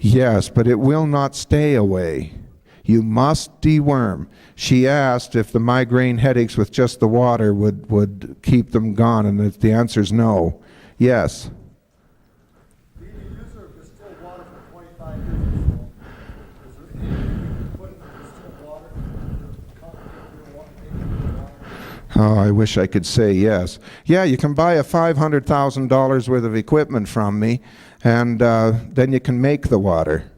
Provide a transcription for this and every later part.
Yes, but it will not stay away. You must deworm. She asked if the migraine headaches with just the water would keep them gone, and the answer is no. Yes. Being a user of distilled water for 25 years or so, is there anything you can put in distilled water to complicate your water? Oh, I wish I could say yes. Yeah, you can buy a $500,000 worth of equipment from me, and then you can make the water.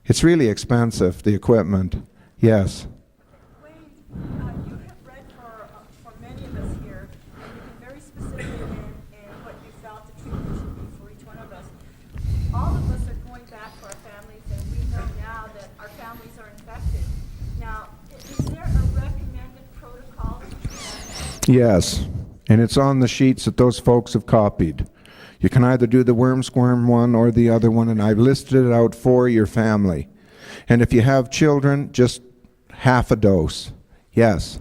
It's really expensive, the equipment. Yes. Wayne, you have read for many of us here, and you've been very specific in what you felt the treatment should be for each one of us. All of us are going back to our families, and we know now that our families are infected. Now, is there a recommended protocol? Yes, and it's on the sheets that those folks have copied. You can either do the worm squirm one or the other one, and I've listed it out for your family. And if you have children, just half a dose. Yes.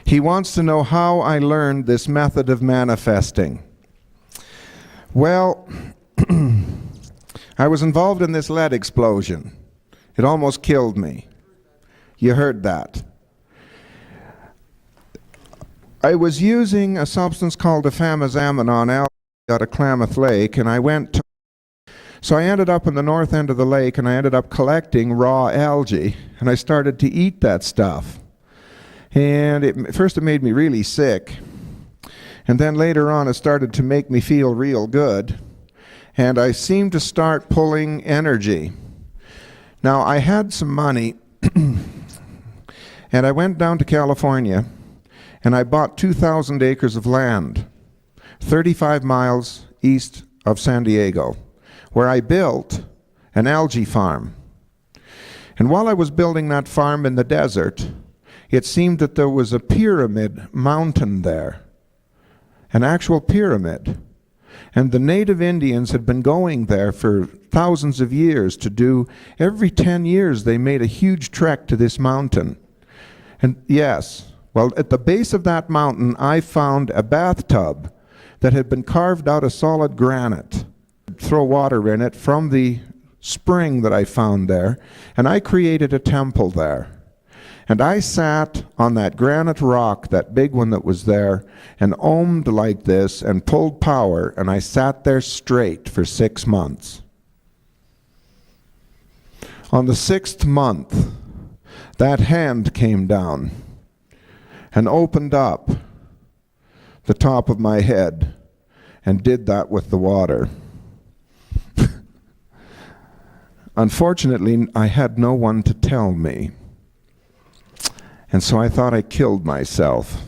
He wants to know how I learned this method of manifesting. Well, I was involved in this lead explosion. It almost killed me. You heard that. I was using a substance called efamozaminon algae out of Klamath Lake, and so I ended up in the north end of the lake, and I ended up collecting raw algae, and I started to eat that stuff. And first it made me really sick, and then later on it started to make me feel real good, and I seemed to start pulling energy. Now, I had some money, and I went down to California, and I bought 2,000 acres of land, 35 miles east of San Diego, where I built an algae farm. And while I was building that farm in the desert, it seemed that there was a pyramid mountain there, an actual pyramid. And the native Indians had been going there for thousands of years to do, every 10 years they made a huge trek to this mountain. And yes, well, at the base of that mountain, I found a bathtub that had been carved out of solid granite. Throw water in it from the spring that I found there, and I created a temple there. And I sat on that granite rock, that big one that was there, and ohmed like this and pulled power, and I sat there straight for 6 months. On the 6th month, that hand came down and opened up the top of my head and did that with the water. Unfortunately, I had no one to tell me. And so I thought I killed myself.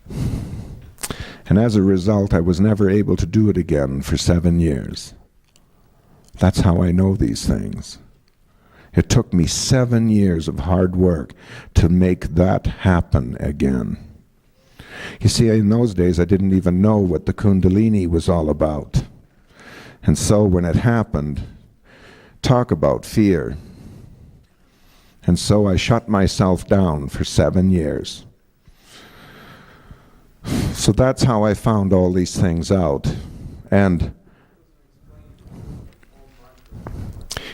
And as a result, I was never able to do it again for 7 years. That's how I know these things. It took me 7 years of hard work to make that happen again. You see, in those days, I didn't even know what the Kundalini was all about. And so when it happened, talk about fear. And so I shut myself down for 7 years. So that's how I found all these things out. And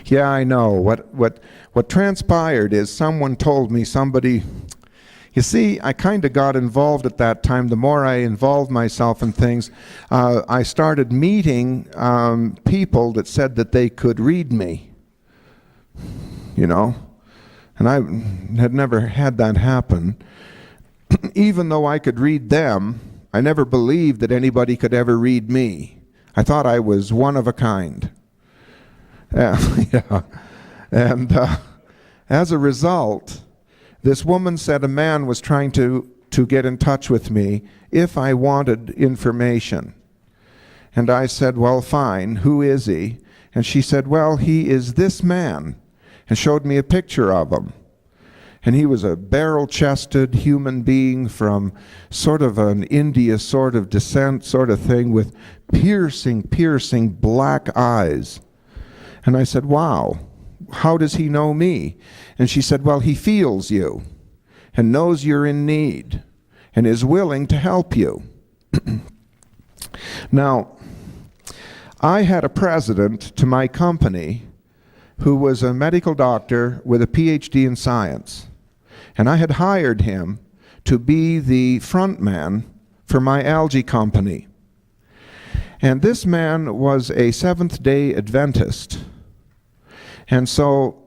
yeah, I know. What transpired is someone told me, you see, I kind of got involved at that time. The more I involved myself in things, I started meeting people that said that they could read me, you know. And I had never had that happen. Even though I could read them, I never believed that anybody could ever read me. I thought I was one of a kind. Yeah. And as a result, this woman said a man was trying to get in touch with me if I wanted information. And I said, well, fine, who is he? And she said, well, he is this man, and showed me a picture of him. And he was a barrel-chested human being from sort of an India sort of descent sort of thing with piercing black eyes. And I said, wow, how does he know me? And she said, well, he feels you and knows you're in need. and is willing to help you. Now, I had a president to my company who was a medical doctor with a PhD in science, and I had hired him to be the front man for my algae company. And this man was a Seventh-day Adventist. And so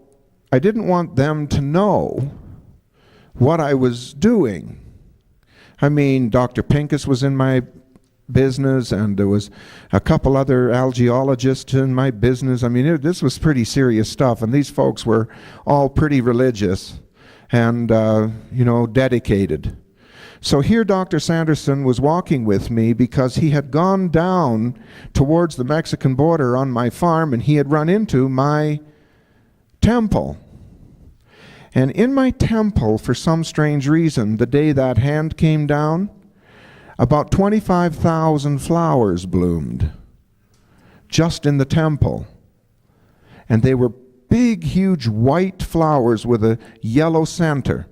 I didn't want them to know what I was doing. I mean, Dr. Pincus was in my business, and there was a couple other algaeologists in my business. I mean, this was pretty serious stuff, and these folks were all pretty religious and, dedicated. So here Dr. Sanderson was walking with me because he had gone down towards the Mexican border on my farm, and he had run into my temple. And in my temple, for some strange reason, the day that hand came down, about 25,000 flowers bloomed just in the temple. And they were big, huge white flowers with a yellow center.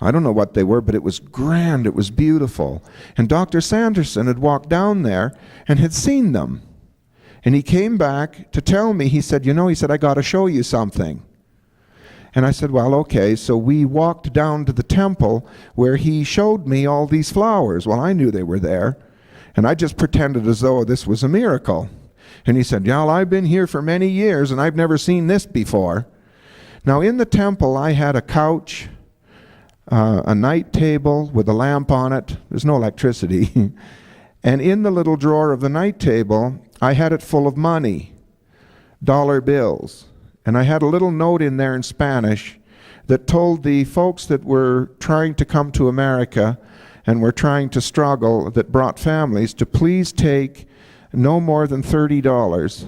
I don't know what they were, but it was grand, it was beautiful. And Dr. Sanderson had walked down there and had seen them. And he came back to tell me, he said, I got to show you something. And I said, well, okay. So we walked down to the temple where he showed me all these flowers. Well, I knew they were there, and I just pretended as though this was a miracle. And he said, well, I've been here for many years, and I've never seen this before. Now, in the temple, I had a couch, a night table with a lamp on it. There's no electricity. And in the little drawer of the night table, I had it full of money, dollar bills. And I had a little note in there in Spanish that told the folks that were trying to come to America and were trying to struggle, that brought families, to please take no more than $30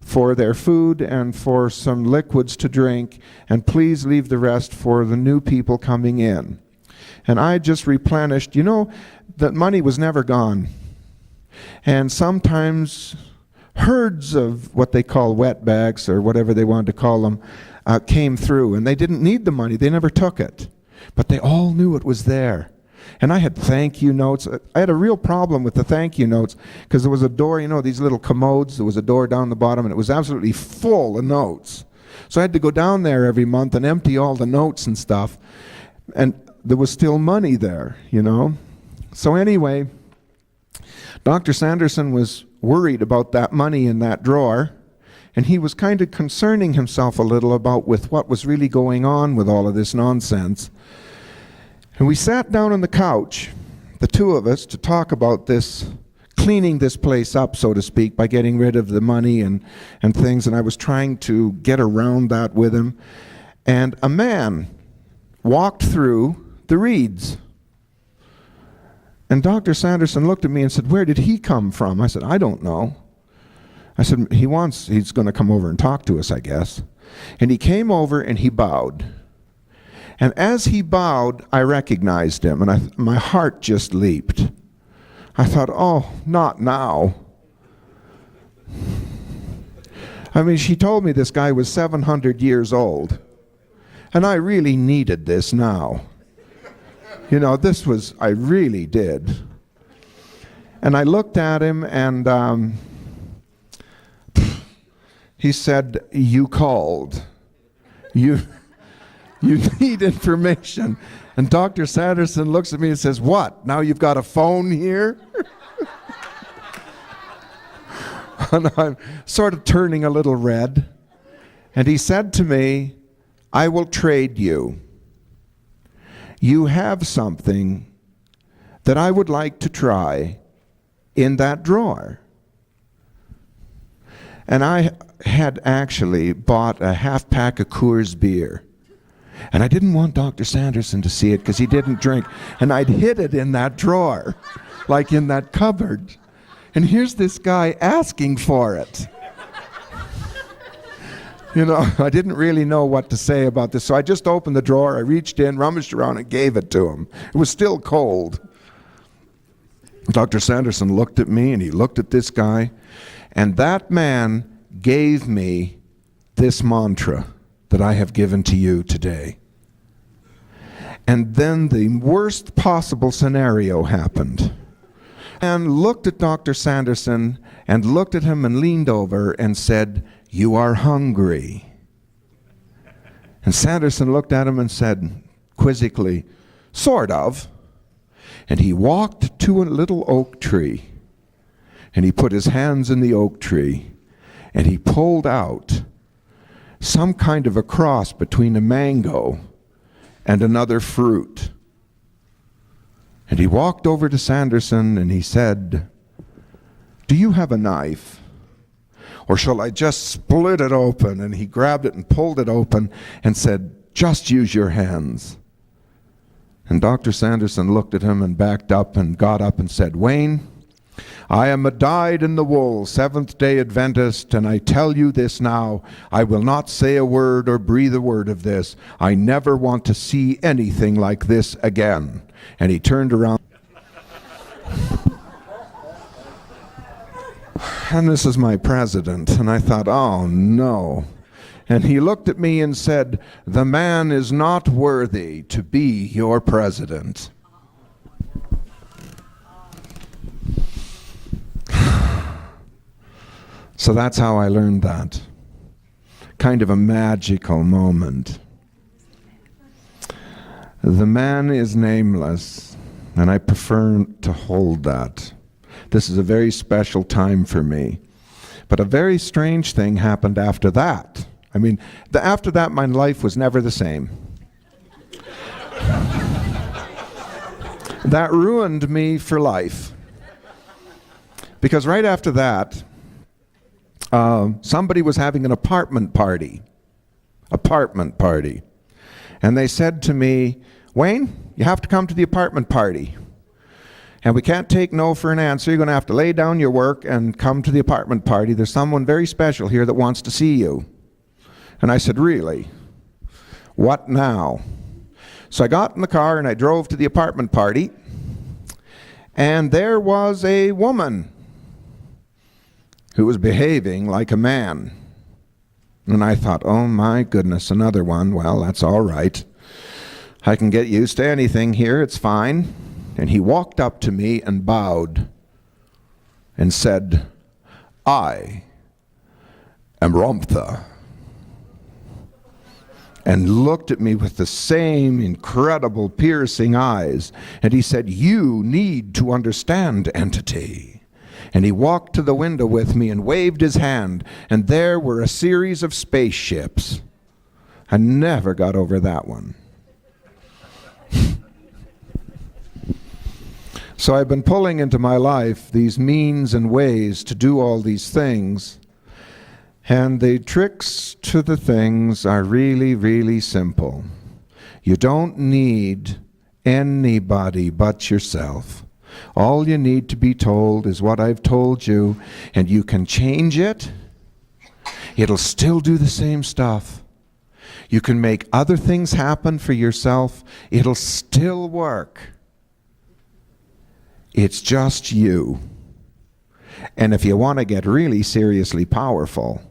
for their food and for some liquids to drink, and please leave the rest for the new people coming in. And I just replenished. That money was never gone. And sometimes herds of what they call wetbacks, or whatever they wanted to call them, came through, and they didn't need the money. They never took it. But they all knew it was there. And I had thank you notes. I had a real problem with the thank you notes, because there was a door, these little commodes, there was a door down the bottom, and it was absolutely full of notes. So I had to go down there every month and empty all the notes and stuff. And there was still money there, So anyway, Dr. Sanderson was worried about that money in that drawer, and he was kind of concerning himself a little about with what was really going on with all of this nonsense. And we sat down on the couch, the two of us, to talk about this, cleaning this place up, so to speak, by getting rid of the money and things, and I was trying to get around that with him. And a man walked through the reeds. And Dr. Sanderson looked at me and said, where did he come from? I said, I don't know. I said, he's going to come over and talk to us, I guess. And he came over and he bowed. And as he bowed, I recognized him, and my heart just leaped. I thought, oh, not now. I mean, she told me this guy was 700 years old, and I really needed this now. I really did. And I looked at him, and he said, you called. You need information. And Dr. Sanderson looks at me and says, what? Now you've got a phone here? And I'm sort of turning a little red. And he said to me, I will trade you. You have something that I would like to try in that drawer. And I had actually bought a half pack of Coors beer. And I didn't want Dr. Sanderson to see it because he didn't drink. And I'd hid it in that drawer, like in that cupboard. And here's this guy asking for it. I didn't really know what to say about this. So I just opened the drawer, I reached in, rummaged around, and gave it to him. It was still cold. Dr. Sanderson looked at me, and he looked at this guy. And that man gave me this mantra that I have given to you today. And then the worst possible scenario happened. And looked at Dr. Sanderson and looked at him and leaned over and said, "You are hungry." And Sanderson looked at him and said quizzically, "Sort of." And he walked to a little oak tree, and he put his hands in the oak tree, and he pulled out some kind of a cross between a mango and another fruit. And he walked over to Sanderson and he said, "Do you have a knife? Or shall I just split it open?" And he grabbed it and pulled it open and said, "Just use your hands." And Dr. Sanderson looked at him and backed up and got up and said, "Wayne, I am a dyed-in-the-wool Seventh-day Adventist, and I tell you this now, I will not say a word or breathe a word of this. I never want to see anything like this again." And he turned around. And this is my president. And I thought, oh no. And he looked at me and said, "The man is not worthy to be your president." So that's how I learned that. Kind of a magical moment. The man is nameless, and I prefer to hold that. This is a very special time for me. But a very strange thing happened after that. I mean, after that, my life was never the same. That ruined me for life. Because right after that, somebody was having an apartment party. And they said to me, "Wayne, you have to come to the apartment party. And we can't take no for an answer. You're going to have to lay down your work and come to the apartment party. There's someone very special here that wants to see you." And I said, "Really? What now?" So I got in the car and I drove to the apartment party. And there was a woman who was behaving like a man. And I thought, oh my goodness, another one. Well, that's all right. I can get used to anything here. It's fine. And he walked up to me and bowed and said, "I am Ramtha." And looked at me with the same incredible piercing eyes. And he said, "You need to understand, entity." And he walked to the window with me and waved his hand. And there were a series of spaceships. I never got over that one. So I've been pulling into my life these means and ways to do all these things. And the tricks to the things are really, really simple. You don't need anybody but yourself. All you need to be told is what I've told you, and you can change it. It'll still do the same stuff. You can make other things happen for yourself. It'll still work. It's just you. And if you want to get really seriously powerful,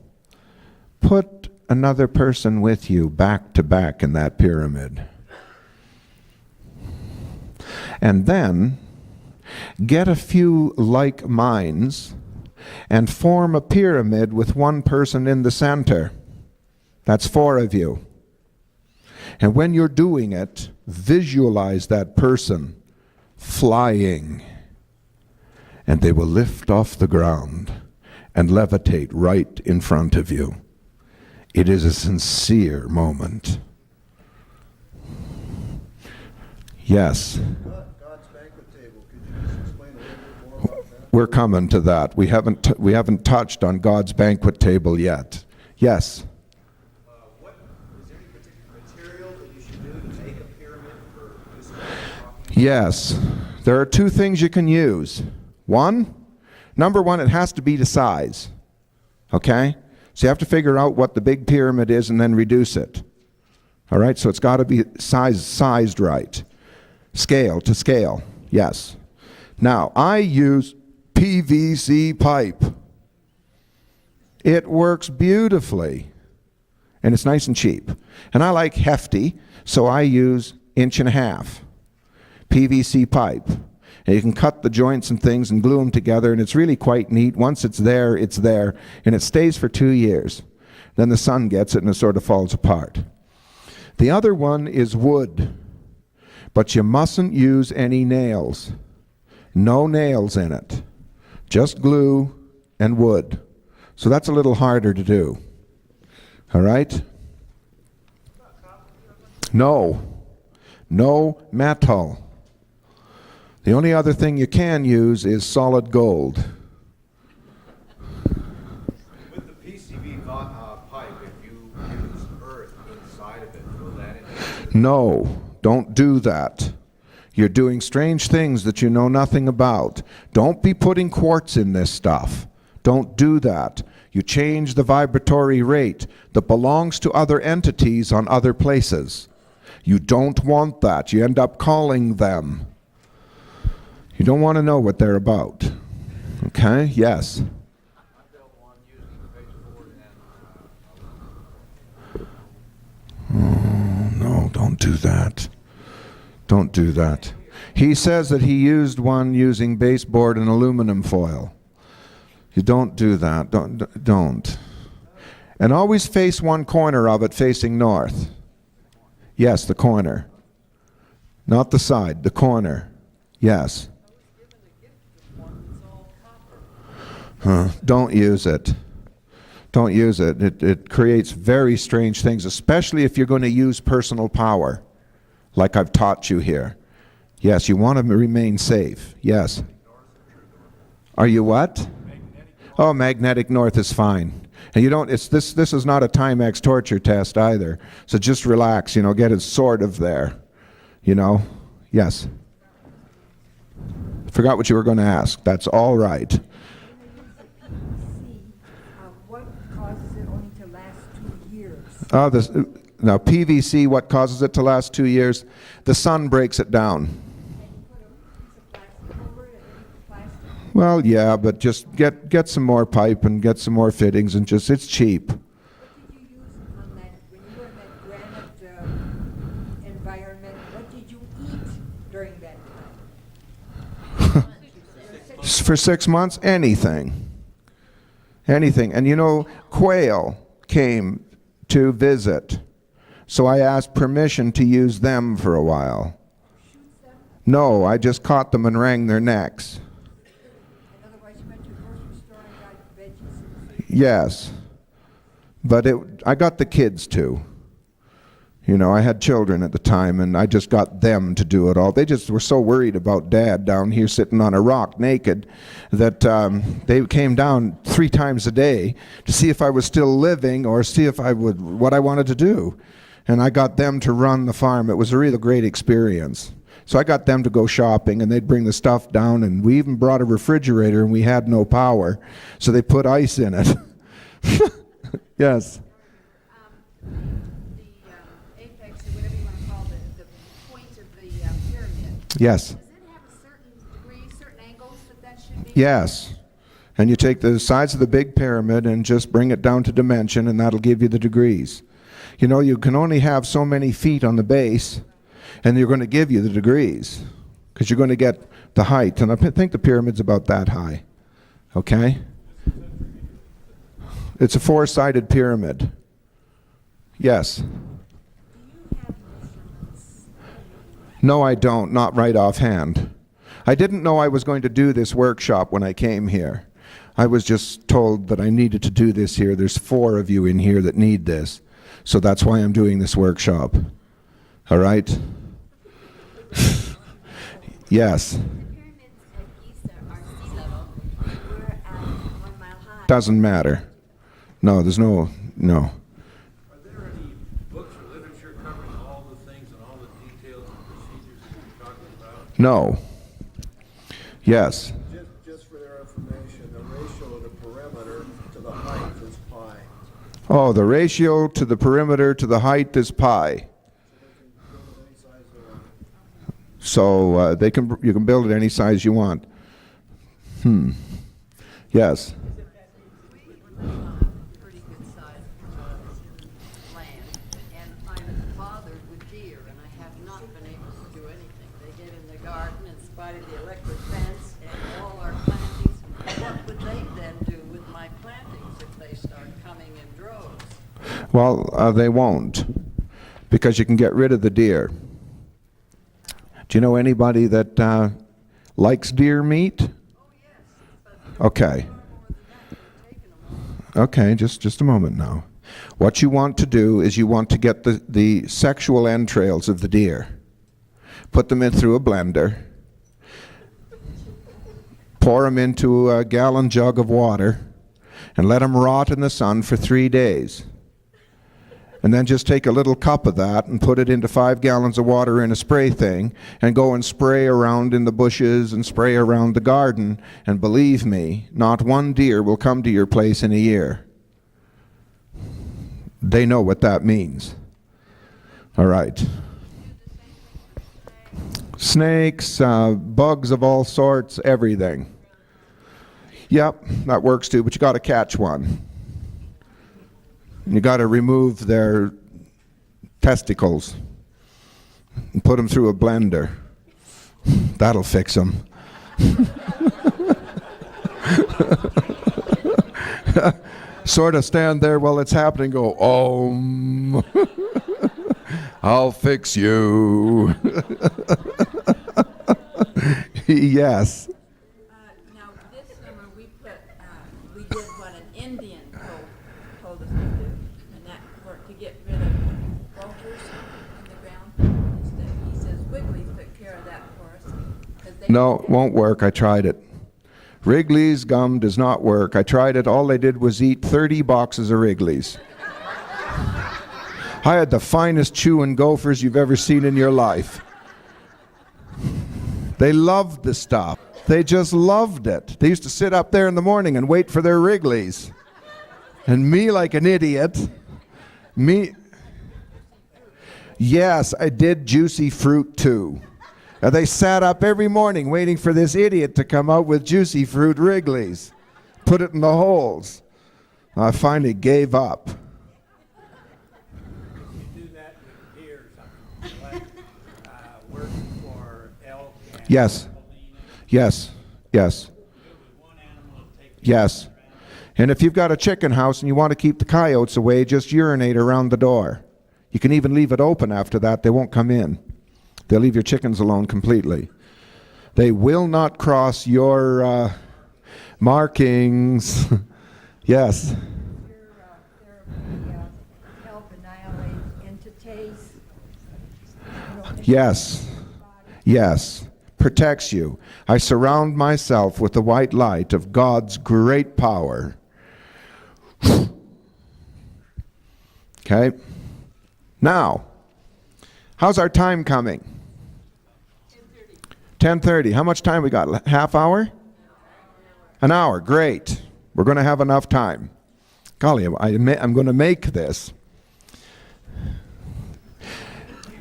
put another person with you back to back in that pyramid. And then get a few like minds and form a pyramid with one person in the center. That's 4 of you. And when you're doing it, visualize that person flying. And they will lift off the ground and levitate right in front of you. It is a sincere moment. Yes. God's banquet table. Could you just explain a little bit more about that? We're coming to that. We haven't touched on God's banquet table yet. Yes. Is there any particular material that you should do to make a pyramid for using? Yes. There are 2 things you can use. Number one, it has to be to size. Okay? So you have to figure out what the big pyramid is and then reduce it. All right? So it's got to be sized right. Scale to scale. Yes. Now, I use PVC pipe. It works beautifully. And it's nice and cheap. And I like hefty, so I use 1.5 PVC pipe. And you can cut the joints and things and glue them together, and it's really quite neat. Once it's there, and it stays for 2 years. Then the sun gets it and it sort of falls apart. The other one is wood, but you mustn't use any nails. No nails in it. Just glue and wood. So that's a little harder to do. All right? No. No metal. The only other thing you can use is solid gold. With the PCV pipe, if you use earth inside of it, will that enhance it? No, don't do that. You're doing strange things that you know nothing about. Don't be putting quartz in this stuff. Don't do that. You change the vibratory rate that belongs to other entities on other places. You don't want that. You end up calling them. You don't want to know what they're about. Okay? Yes. Oh, no, don't do that. Don't do that. He says that he used one using baseboard and aluminum foil. You don't do that. Don't. And always face one corner of it facing north. Yes, the corner. Not the side, the corner. Yes. Don't use it. Don't use it. It creates very strange things, especially if you're going to use personal power, like I've taught you here. Yes, you want to remain safe. Yes. Are you what? Oh, magnetic north is fine. And you don't, this is not a Timex torture test either. So just relax, get it sort of there. Yes. Forgot what you were going to ask. That's all right. What causes it only to last 2 years? Now PVC, what causes it to last 2 years? The sun breaks it down. And you put a piece of plastic over it and then you plastic. Well, yeah, but just get some more pipe and get some more fittings and it's cheap. What did you use on that, when you were in that granite environment, what did you eat during that time? For 6 months, anything. Anything. And quail came to visit. So I asked permission to use them for a while. No, I just caught them and wrang their necks. And otherwise you went to a grocery store and got veggies and fruit. Yes. But I got the kids too. I had children at the time, and I just got them to do it all. They just were so worried about Dad down here sitting on a rock naked that they came down 3 times a day to see if I was still living or see if what I wanted to do. And I got them to run the farm. It was a really great experience. So I got them to go shopping, and they'd bring the stuff down, and we even brought a refrigerator, and we had no power, so they put ice in it. Yes. Apex, or whatever you want to call the point of the pyramid. Yes. Does it have a certain degree, certain angles that should be? Yes. And you take the sides of the big pyramid and just bring it down to dimension, and that'll give you the degrees. You can only have so many feet on the base, and you're going to give you the degrees, because you're going to get the height. And I think the pyramid's about that high. Okay? It's a 4-sided pyramid. Yes. Do you have measurements? No, I don't. Not right offhand. I didn't know I was going to do this workshop when I came here. I was just told that I needed to do this here. There's 4 of you in here that need this. So that's why I'm doing this workshop. All right? Yes. The pyramids at Giza are sea level. We're at 1 mile high. Doesn't matter. No, there's no. Are there any books or literature covering all the things and all the details and procedures that you're talking about? No. Yes. Just for their information, the ratio of the perimeter to the height is pi. Oh, the ratio to the perimeter to the height is pi. Any size they want. So you can build it any size you want. Yes. We live on a pretty good sized land, and I'm bothered with deer, and I have not been provided the electric fence and all our plantings, what would they then do with my plantings if they start coming in droves? Well, they won't, because you can get rid of the deer. Do you know anybody that likes deer meat? Okay. Okay, just a moment now. What you want to do is you want to get the sexual entrails of the deer, put them in through a blender, pour them into a gallon jug of water, and let them rot in the sun for 3 days. And then just take a little cup of that and put it into 5 gallons of water in a spray thing and go and spray around in the bushes and spray around the garden. And believe me, not one deer will come to your place in a year. They know what that means. All right. Snakes, bugs of all sorts, everything. Yep, that works too, but you got to catch one. You got to remove their testicles and put them through a blender. That'll fix them. Sort of stand there while it's happening, go, I'll fix you. Yes. Now, this summer, we did what an Indian told us to do, and that worked to get rid of vultures in the ground. Instead, he says Wiggly took care of that for us. 'Cause they No, it won't work. I tried it. Wrigley's gum does not work. I tried it. All they did was eat 30 boxes of Wrigley's. I had the finest chewing gophers you've ever seen in your life. They loved the stuff. They just loved it. They used to sit up there in the morning and wait for their Wrigley's. And me, like an idiot, yes, I did juicy fruit too. They sat up every morning waiting for this idiot to come out with juicy fruit Wrigley's. Put it in the holes. I finally gave up. You do that with deer or something, like work for elk and Yes. Yes. Yes. one animal and take Yes. And if you've got a chicken house and you want to keep the coyotes away, just urinate around the door. You can even leave it open after that. They won't come in. They'll leave your chickens alone completely. They will not cross your markings. Yes. Help annihilate entities. Yes. Yes. Protects you. I surround myself with the white light of God's great power. Okay. Now, how's our time coming? 10:30. How much time we got? Half hour? An hour. Great. We're going to have enough time. Golly, I'm going to make this.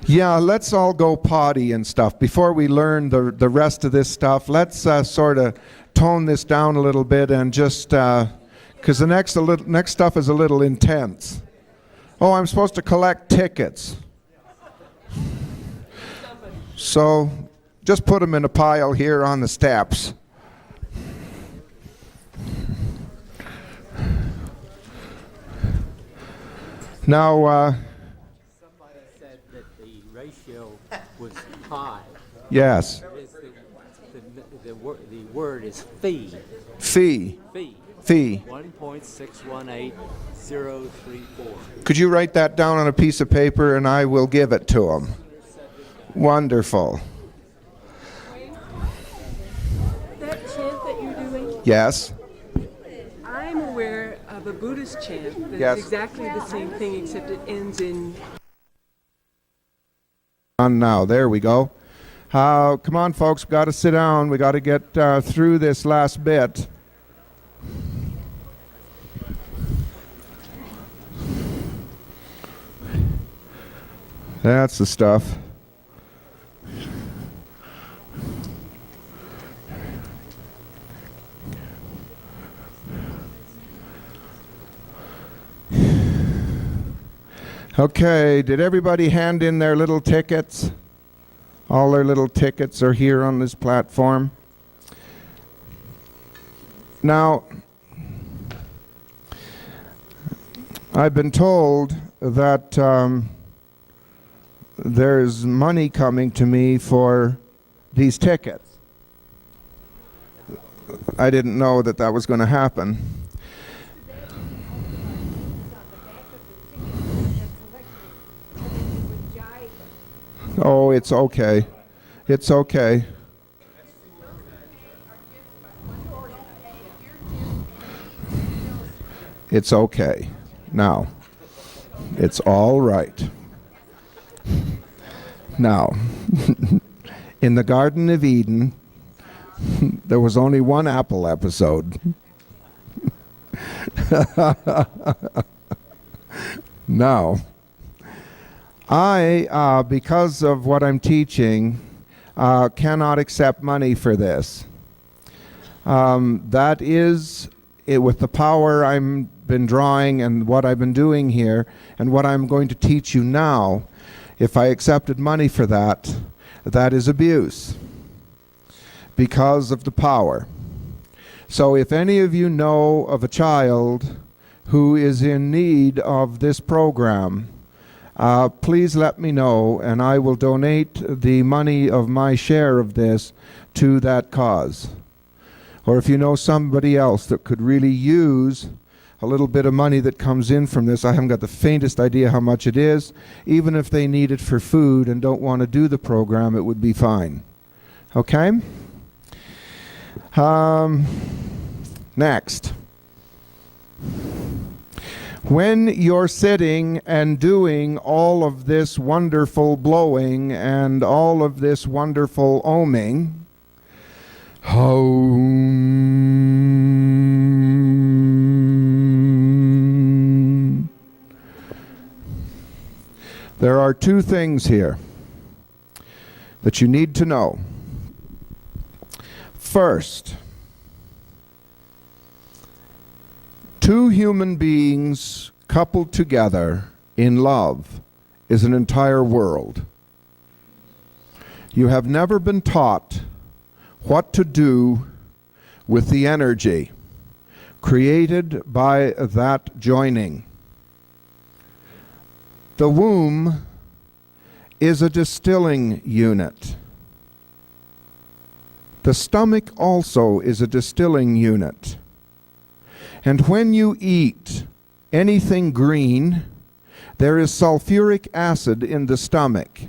Yeah, let's all go potty and stuff. Before we learn the rest of this stuff, let's sort of tone this down a little bit and just, because the next stuff is a little intense. Oh, I'm supposed to collect tickets. So just put them in a pile here on the steps. Now, Somebody said that the ratio was pi. yes, The word is fee. fee, Fee. fee. 1.618034. Could you write that down on a piece of paper and I will give it to him? Wonderful. That chant that you're doing, Yes? I'm aware of a Buddhist chant that's Yes. exactly the same thing, except it ends in On now, there we go. Come on, folks, we've got to sit down. We got to get through this last bit. That's the stuff. Okay, did everybody hand in their little tickets? All their little tickets are here on this platform. Now, I've been told that there's money coming to me for these tickets. I didn't know that that was going to happen. Oh, it's okay. It's okay. It's okay. Now, it's all right. Now, in the Garden of Eden, there was only one apple episode. Now, I, because of what I'm teaching, cannot accept money for this. That is, with the power I've been drawing and what I've been doing here and what I'm going to teach you now, if I accepted money for that, that is abuse because of the power. So if any of you know of a child who is in need of this program, please let me know, and I will donate the money of my share of this to that cause. Or if you know somebody else that could really use a little bit of money that comes in from this, I haven't got the faintest idea how much it is. Even if they need it for food and don't want to do the program, it would be fine. Okay? Next. When you're sitting and doing all of this wonderful blowing and all of this wonderful oming, there are two things here that you need to know. First, two human beings coupled together in love is an entire world. You have never been taught what to do with the energy created by that joining. The womb is a distilling unit. The stomach also is a distilling unit. And when you eat anything green, there is sulfuric acid in the stomach.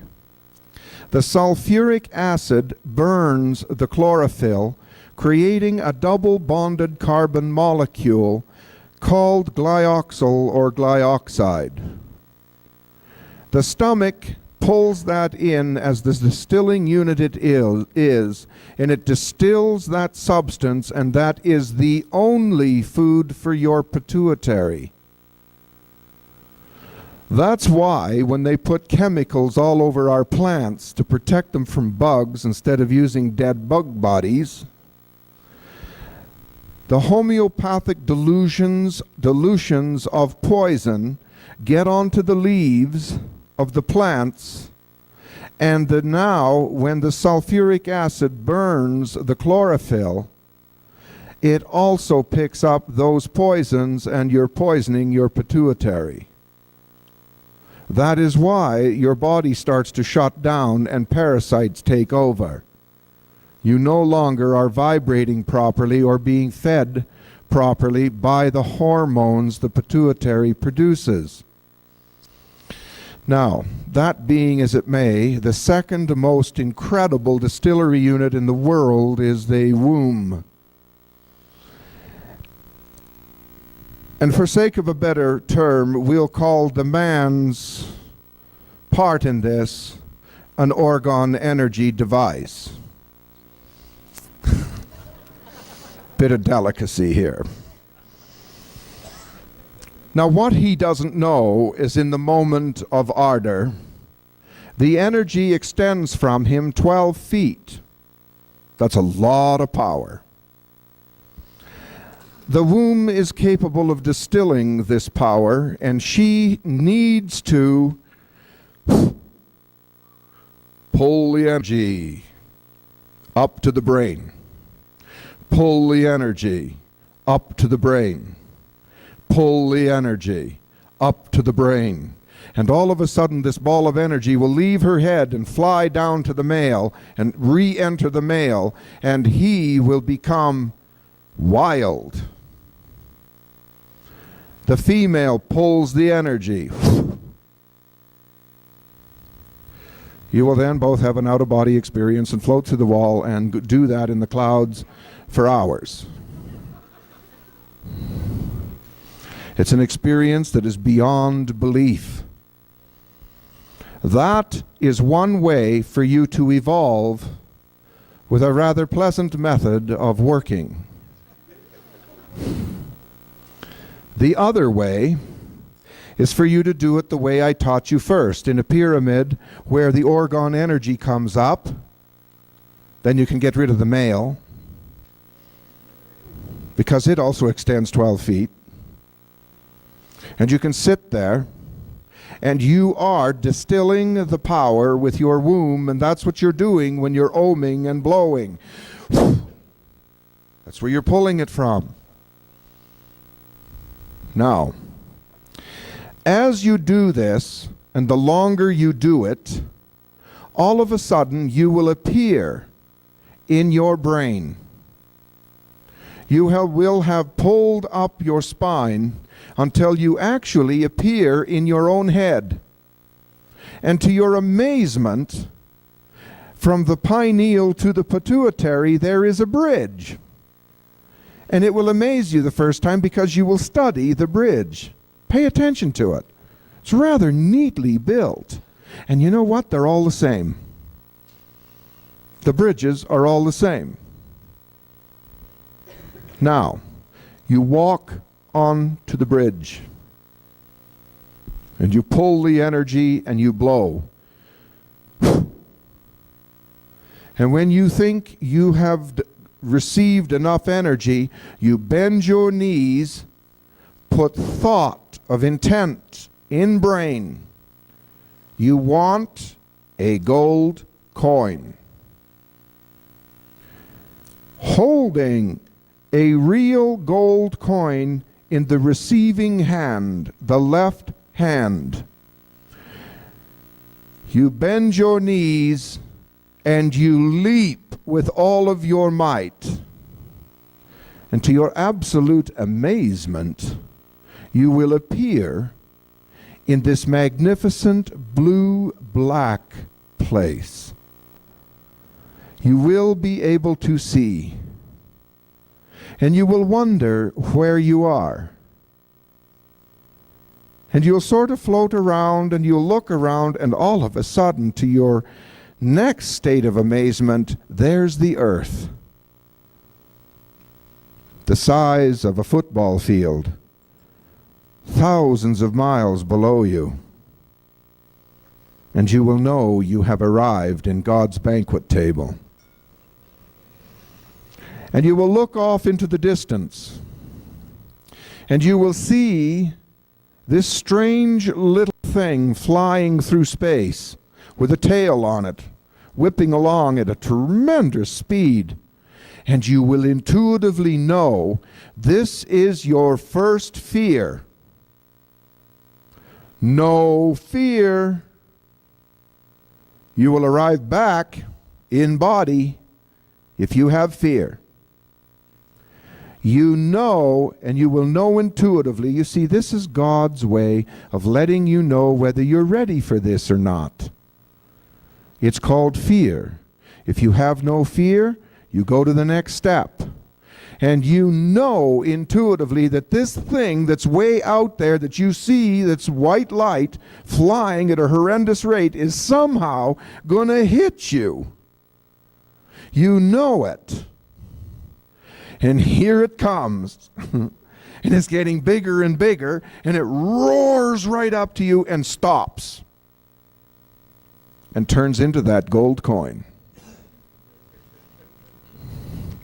The sulfuric acid burns the chlorophyll, creating a double bonded carbon molecule called glyoxyl or glyoxide. The stomach pulls that in as the distilling unit it is, and it distills that substance, and that is the only food for your pituitary. That's why when they put chemicals all over our plants to protect them from bugs instead of using dead bug bodies, the homeopathic dilutions of poison get onto the leaves of the plants, and now when the sulfuric acid burns the chlorophyll, it also picks up those poisons and you're poisoning your pituitary. That is why your body starts to shut down and parasites take over. You no longer are vibrating properly or being fed properly by the hormones the pituitary produces. Now, that being as it may, the second most incredible distillery unit in the world is the womb. And for sake of a better term, we'll call the man's part in this an orgone energy device. Bit of delicacy here. Now, what he doesn't know is in the moment of ardor, the energy extends from him 12 feet. That's a lot of power. The womb is capable of distilling this power, and she needs to Pull the energy up to the brain. Pull the energy up to the brain. Pull the energy up to the brain. And all of a sudden, this ball of energy will leave her head and fly down to the male and re-enter the male, and he will become wild. The female pulls the energy. You will then both have an out-of-body experience and float through the wall and do that in the clouds for hours. It's an experience that is beyond belief. That is one way for you to evolve with a rather pleasant method of working. The other way is for you to do it the way I taught you first, in a pyramid where the orgone energy comes up. Then you can get rid of the male, because it also extends 12 feet. And you can sit there, and you are distilling the power with your womb, and that's what you're doing when you're oming and blowing. That's where you're pulling it from. Now, as you do this, and the longer you do it, all of a sudden you will appear in your brain. You will have pulled up your spine until you actually appear in your own head. And to your amazement, from the pineal to the pituitary, there is a bridge. And it will amaze you the first time because you will study the bridge. Pay attention to it. It's rather neatly built. And you know what? They're all the same. The bridges are all the same. Now, you walk on to the bridge. And you pull the energy and you blow. And when you think you have received enough energy, you bend your knees, put thought of intent in brain. You want a gold coin. Holding a real gold coin in the receiving hand, the left hand. You bend your knees and you leap with all of your might. And to your absolute amazement, you will appear in this magnificent blue-black place. You will be able to see. And you will wonder where you are. And you'll sort of float around and you'll look around, and all of a sudden, to your next state of amazement, there's the earth. The size of a football field, thousands of miles below you. And you will know you have arrived in God's banquet table. And you will look off into the distance, and you will see this strange little thing flying through space with a tail on it, whipping along at a tremendous speed. And you will intuitively know this is your first fear. No fear. You will arrive back in body if you have fear. You know, and you will know intuitively. You see, this is God's way of letting you know whether you're ready for this or not. It's called fear. If you have no fear, you go to the next step. And you know intuitively that this thing that's way out there that you see, that's white light flying at a horrendous rate, is somehow going to hit you. You know it. And here it comes. And it's getting bigger and bigger, and it roars right up to you and stops. And turns into that gold coin.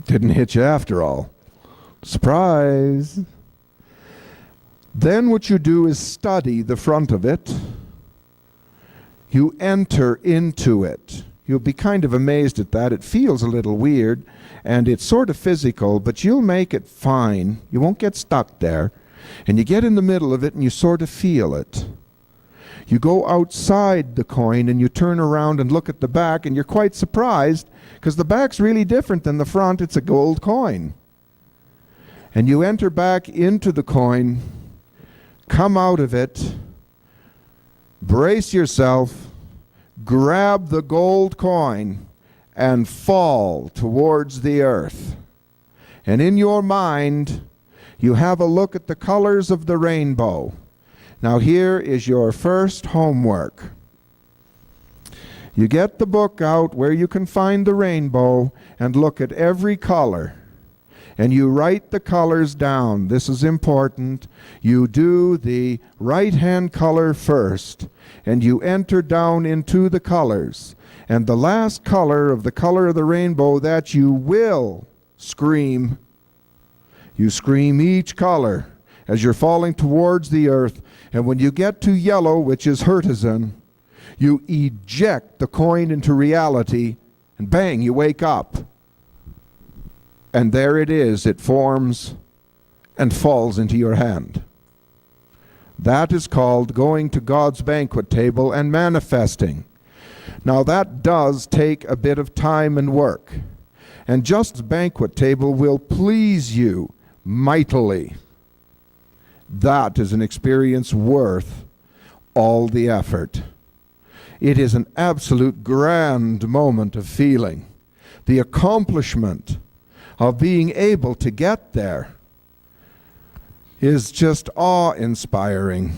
Didn't hit you after all. Surprise! Then what you do is study the front of it. You enter into it. You'll be kind of amazed at that. It feels a little weird, and it's sort of physical, but you'll make it fine. You won't get stuck there. And you get in the middle of it, and you sort of feel it. You go outside the coin, and you turn around and look at the back, and you're quite surprised, because the back's really different than the front. It's a gold coin. And you enter back into the coin, come out of it, brace yourself, grab the gold coin, and fall towards the earth. And in your mind, you have a look at the colors of the rainbow. Now here is your first homework. You get the book out where you can find the rainbow and look at every color. And you write the colors down. This is important. You do the right-hand color first, and you enter down into the colors. And the last color of the rainbow that you will scream, you scream each color as you're falling towards the earth. And when you get to yellow, which is Hertisan, you eject the coin into reality, and bang, you wake up. And there it is. It forms and falls into your hand. That is called going to God's banquet table and manifesting. Now that does take a bit of time and work. And just the banquet table will please you mightily. That is an experience worth all the effort. It is an absolute grand moment of feeling. The accomplishment of being able to get there is just awe-inspiring.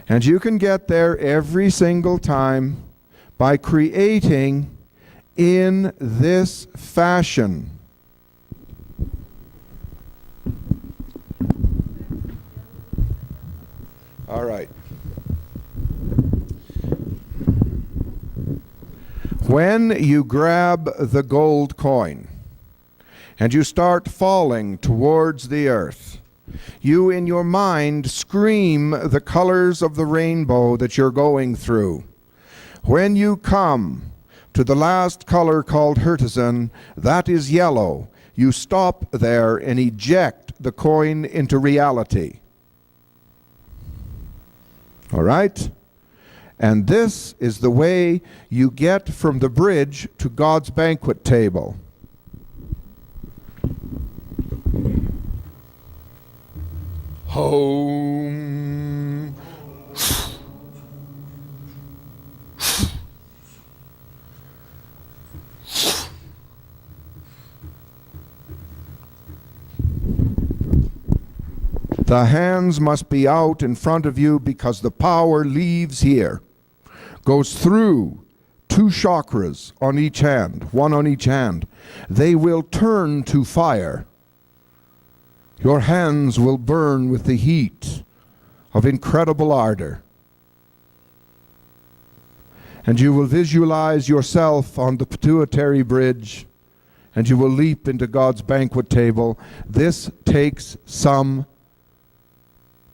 And you can get there every single time by creating in this fashion. All right. When you grab the gold coin and you start falling towards the earth, you in your mind scream the colors of the rainbow that you're going through. When you come to the last color called Hertisan, that is yellow, you stop there and eject the coin into reality. All right? And this is the way you get from the bridge to God's banquet table. Home. The hands must be out in front of you because the power leaves here, goes through 2 chakras on each hand, one on each hand. They will turn to fire. Your hands will burn with the heat of incredible ardor. And you will visualize yourself on the pituitary bridge, and you will leap into God's banquet table. This takes some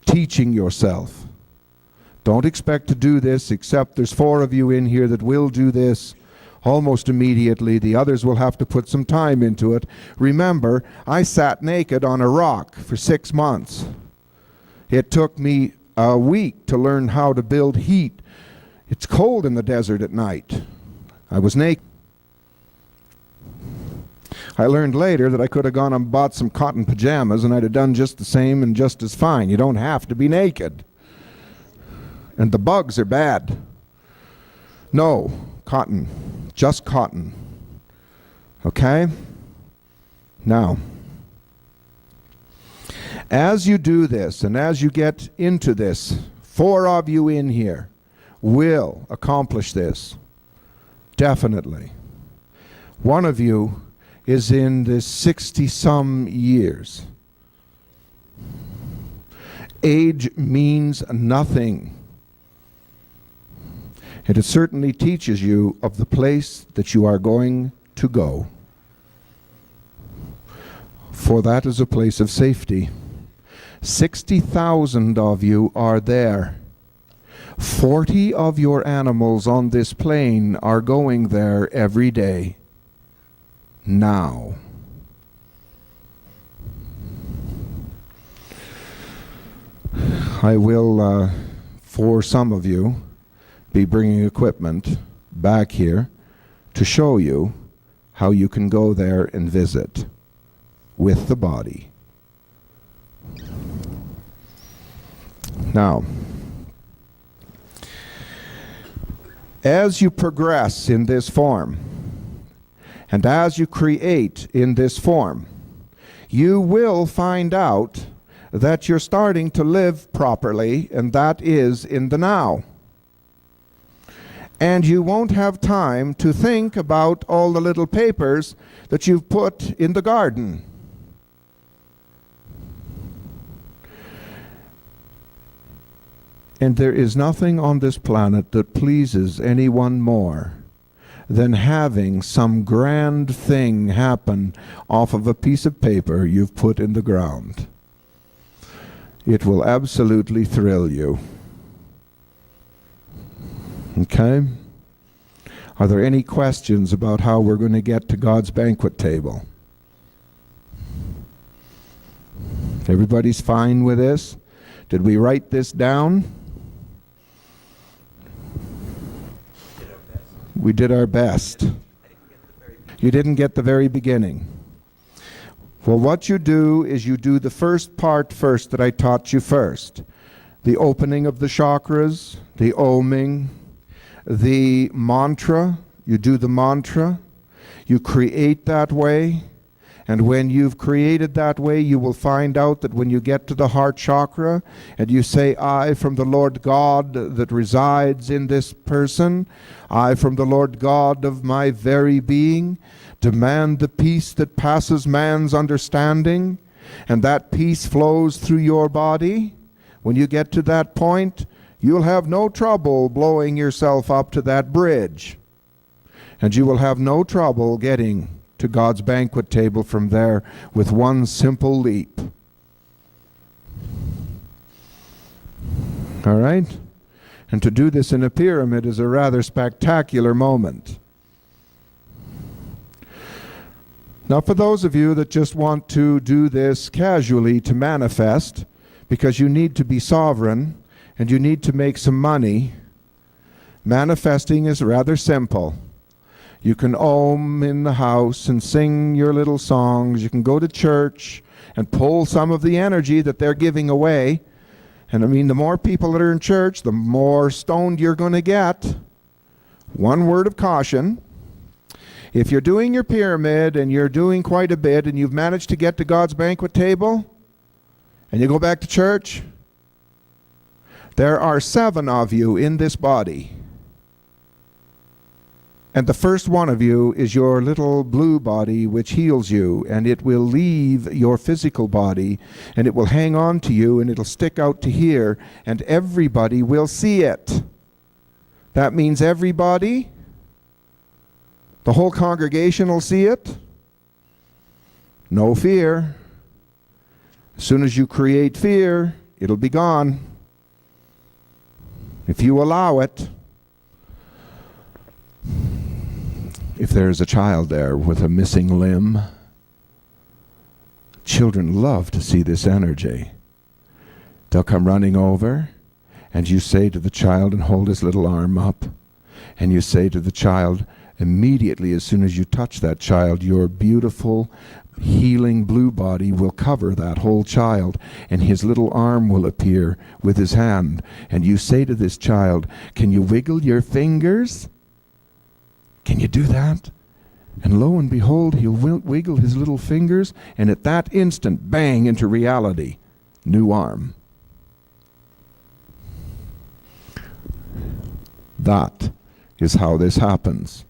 teaching yourself. Don't expect to do this, except there's 4 of you in here that will do this almost immediately. The others will have to put some time into it. Remember, I sat naked on a rock for 6 months. It took me a week to learn how to build heat. It's cold in the desert at night. I was naked. I learned later that I could have gone and bought some cotton pajamas and I'd have done just the same and just as fine. You don't have to be naked. And the bugs are bad. No, cotton. Just cotton. Okay? Now, as you do this and as you get into this, 4 of you in here will accomplish this. Definitely. One of you is in the 60-some years. Age means nothing. And it certainly teaches you of the place that you are going to go. For that is a place of safety. 60,000 of you are there. 40 of your animals on this plane are going there every day. Now. I will, for some of you, be bringing equipment back here to show you how you can go there and visit with the body. Now, as you progress in this form, and as you create in this form, you will find out that you're starting to live properly, and that is in the now. And you won't have time to think about all the little papers that you've put in the garden. And there is nothing on this planet that pleases anyone more than having some grand thing happen off of a piece of paper you've put in the ground. It will absolutely thrill you. Okay? Are there any questions about how we're going to get to God's banquet table? Everybody's fine with this? Did we write this down? We did our best. You didn't get the very beginning. Well, what you do is you do the first part first that I taught you first. The opening of the chakras, the oming, the mantra. You do the mantra. You create that way. And when you've created that way, you will find out that when you get to the heart chakra and you say, I from the Lord God that resides in this person, I from the Lord God of my very being, demand the peace that passes man's understanding, and that peace flows through your body. When you get to that point, you'll have no trouble blowing yourself up to that bridge. And you will have no trouble getting to God's banquet table from there with one simple leap. All right? And to do this in a pyramid is a rather spectacular moment. Now, for those of you that just want to do this casually to manifest, because you need to be sovereign and you need to make some money, manifesting is rather simple. You can om in the house and sing your little songs. You can go to church and pull some of the energy that they're giving away. And I mean, the more people that are in church, the more stoned you're going to get. One word of caution. If you're doing your pyramid and you're doing quite a bit and you've managed to get to God's banquet table and you go back to church, there are 7 of you in this body. And the first one of you is your little blue body which heals you, and it will leave your physical body and it will hang on to you and it'll stick out to here and everybody will see it. That means everybody, the whole congregation will see it. No fear. As soon as you create fear, it'll be gone. If you allow it. If there's a child there with a missing limb, children love to see this energy. They'll come running over, and you say to the child, and hold his little arm up, and you say to the child, immediately as soon as you touch that child, your beautiful healing blue body will cover that whole child, and his little arm will appear with his hand. And you say to this child, can you wiggle your fingers? Can you do that? And lo and behold, he'll wiggle his little fingers, and at that instant, bang, into reality. New arm. That is how this happens.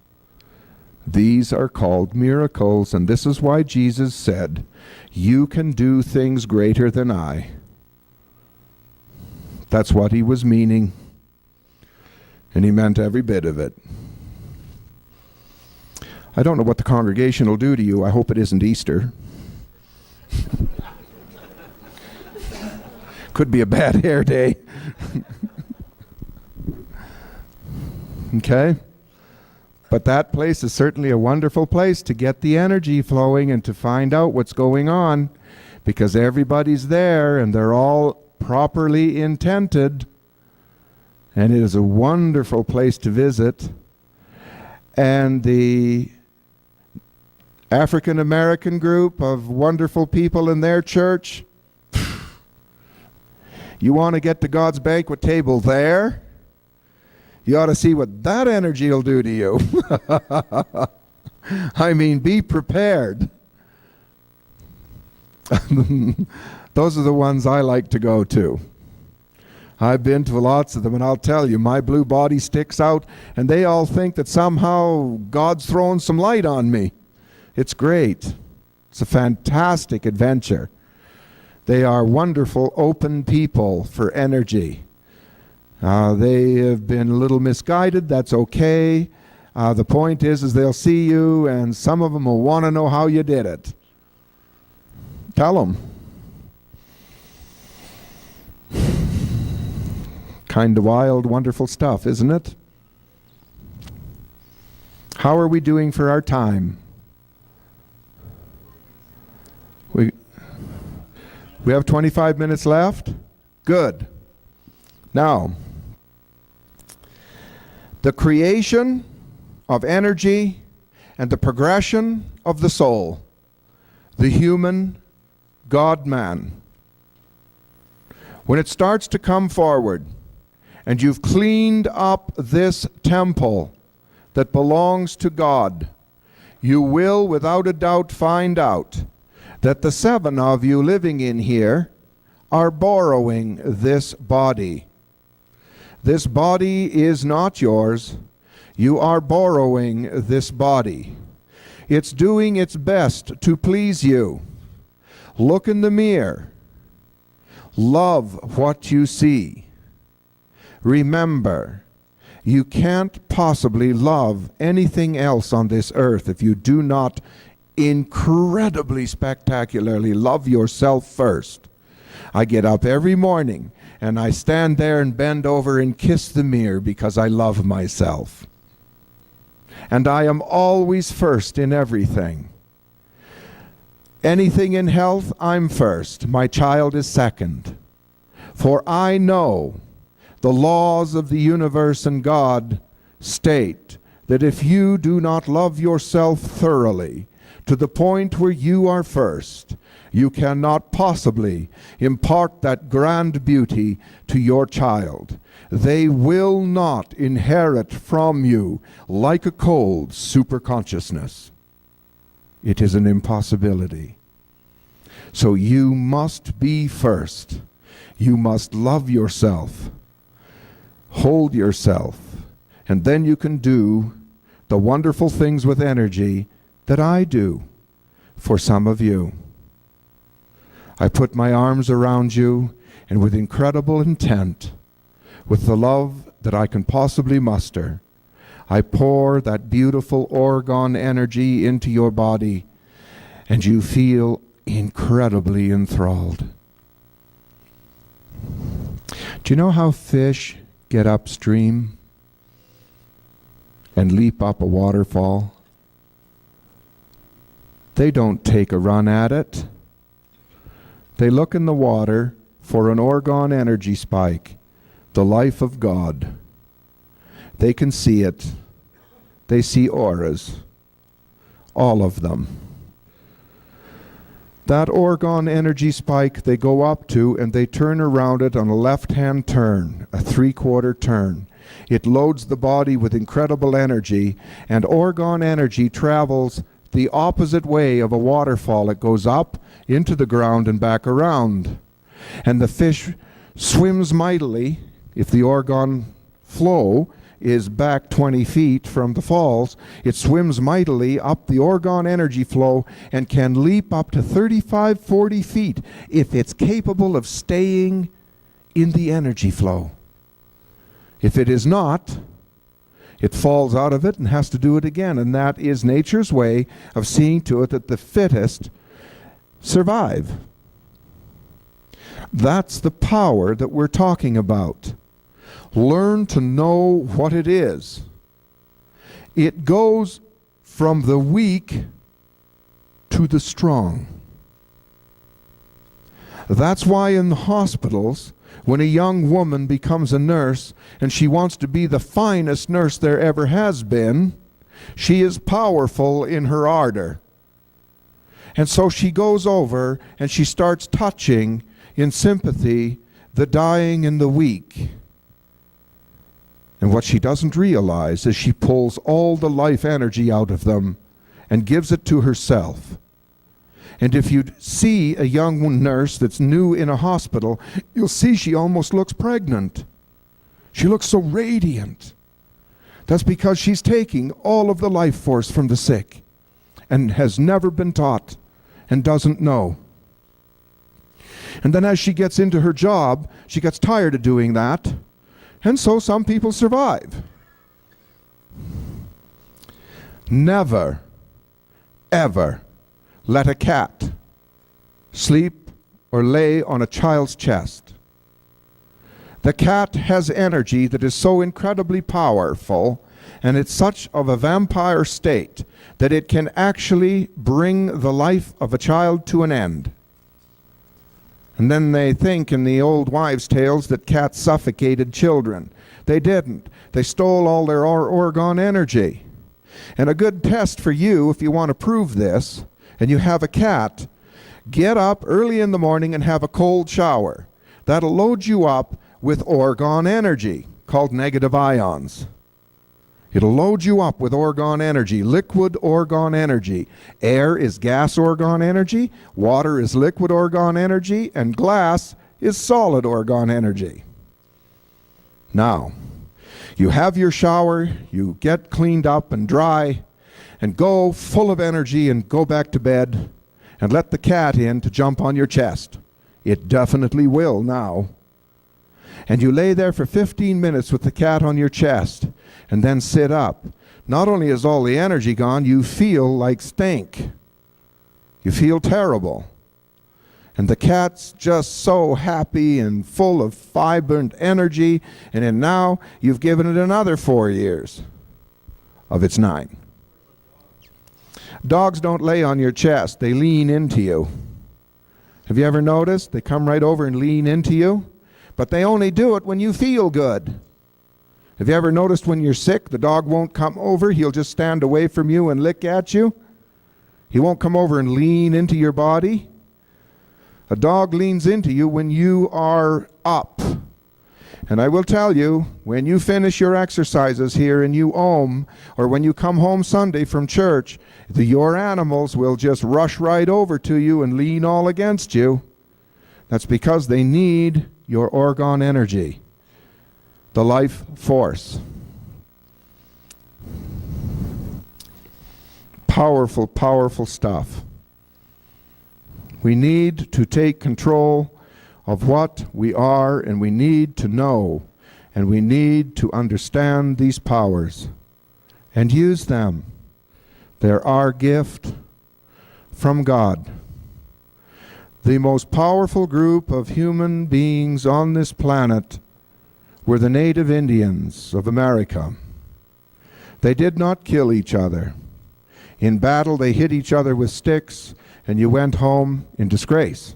These are called miracles, and this is why Jesus said, you can do things greater than I. That's what he was meaning. And he meant every bit of it. I don't know what the congregation will do to you. I hope it isn't Easter. Could be a bad hair day. Okay? But that place is certainly a wonderful place to get the energy flowing and to find out what's going on, because everybody's there and they're all properly intented. And it is a wonderful place to visit. And the African American group of wonderful people in their church, you want to get to God's banquet table there? You ought to see what that energy will do to you. I mean, be prepared. Those are the ones I like to go to. I've been to lots of them, and I'll tell you, my blue body sticks out, and they all think that somehow God's throwing some light on me. It's great. It's a fantastic adventure. They are wonderful, open people for energy. They have been a little misguided. That's okay. The point is they'll see you, and some of them will want to know how you did it. Tell them. Kind of wild, wonderful stuff, isn't it? How are we doing for our time? We have 25 minutes left? Good. Now, the creation of energy and the progression of the soul, the human God-man. When it starts to come forward, and you've cleaned up this temple that belongs to God, you will without a doubt find out that the 7 of you living in here are borrowing this body. This body is not yours. You are borrowing this body. It's doing its best to please you. Look in the mirror. Love what you see. Remember, you can't possibly love anything else on this earth if you do not incredibly spectacularly love yourself first. I get up every morning and I stand there and bend over and kiss the mirror because I love myself. And I am always first in everything. Anything in health, I'm first. My child is second. For I know the laws of the universe and God state that if you do not love yourself thoroughly to the point where you are first, you cannot possibly impart that grand beauty to your child. They will not inherit from you, like a cold, superconsciousness. It is an impossibility. So you must be first. You must love yourself. Hold yourself, and then you can do the wonderful things with energy that I do for some of you. I put my arms around you, and with incredible intent, with the love that I can possibly muster, I pour that beautiful orgone energy into your body, and you feel incredibly enthralled. Do you know how fish get upstream and leap up a waterfall? They don't take a run at it. They look in the water for an orgone energy spike, the life of God. They can see it. They see auras, all of them. That orgone energy spike they go up to, and they turn around it on a left-hand turn, a 3/4 turn. It loads the body with incredible energy, and orgone energy travels the opposite way of a waterfall. It goes up into the ground and back around. And the fish swims mightily. If the orgone flow is back 20 feet from the falls, it swims mightily up the orgone energy flow and can leap up to 35, 40 feet if it's capable of staying in the energy flow. If it is not, it falls out of it and has to do it again. And that is nature's way of seeing to it that the fittest survive. That's the power that we're talking about. Learn to know what it is It goes from the weak to the strong. That's why in the hospitals, when a young woman becomes a nurse and she wants to be the finest nurse there ever has been, she is powerful in her ardor. And so she goes over and she starts touching in sympathy the dying and the weak. And what she doesn't realize is she pulls all the life energy out of them and gives it to herself. And if you see a young nurse that's new in a hospital, you'll see she almost looks pregnant. She looks so radiant. That's because she's taking all of the life force from the sick and has never been taught and doesn't know. And then as she gets into her job, she gets tired of doing that. And so some people survive. Never, ever let a cat sleep or lay on a child's chest. The cat has energy that is so incredibly powerful, and it's such of a vampire state that it can actually bring the life of a child to an end. And then they think in the old wives' tales that cats suffocated children. They didn't. They stole all their orgone energy. And a good test for you, if you want to prove this, and you have a cat, get up early in the morning and have a cold shower. That'll load you up with orgone energy, called negative ions. It'll load you up with orgone energy, liquid orgone energy. Air is gas orgone energy, water is liquid orgone energy, and glass is solid orgone energy. Now, you have your shower, you get cleaned up and dry, and go full of energy and go back to bed and let the cat in to jump on your chest. It definitely will now. And you lay there for 15 minutes with the cat on your chest and then sit up. Not only is all the energy gone, you feel like stink. You feel terrible. And the cat's just so happy and full of vibrant energy, and then now you've given it another 4 years of its 9. Dogs don't lay on your chest, they lean into you. Have you ever noticed? They come right over and lean into you, but they only do it when you feel good. Have you ever noticed when you're sick, the dog won't come over, he'll just stand away from you and lick at you? He won't come over and lean into your body. A dog leans into you when you are up. And I will tell you, when you finish your exercises here and you ohm, or when you come home Sunday from church, your animals will just rush right over to you and lean all against you. That's because they need your orgone energy, the life force. Powerful, powerful stuff. We need to take control of what we are, and we need to know, and we need to understand these powers and use them. They're our gift from God. The most powerful group of human beings on this planet were the native Indians of America. They did not kill each other. In battle, they hit each other with sticks, and you went home in disgrace.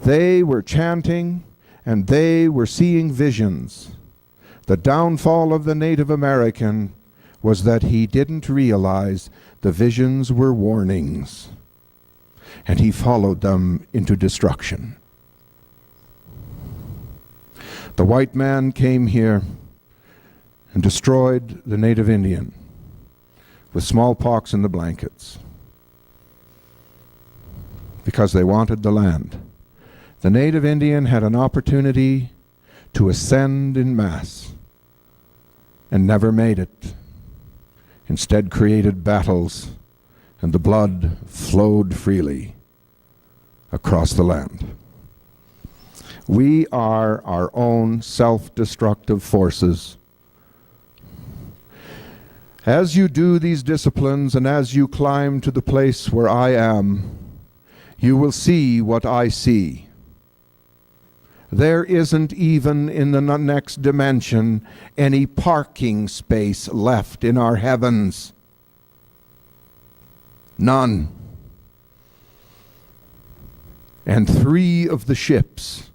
They were chanting, and they were seeing visions. The downfall of the Native American was that he didn't realize the visions were warnings, and he followed them into destruction. The white man came here and destroyed the Native Indian with smallpox in the blankets because they wanted the land. The Native Indian had an opportunity to ascend in mass and never made it. Instead created battles, and the blood flowed freely across the land. We are our own self-destructive forces. As you do these disciplines and as you climb to the place where I am, you will see what I see. There isn't even in the next dimension any parking space left in our heavens. None. And 3 of the ships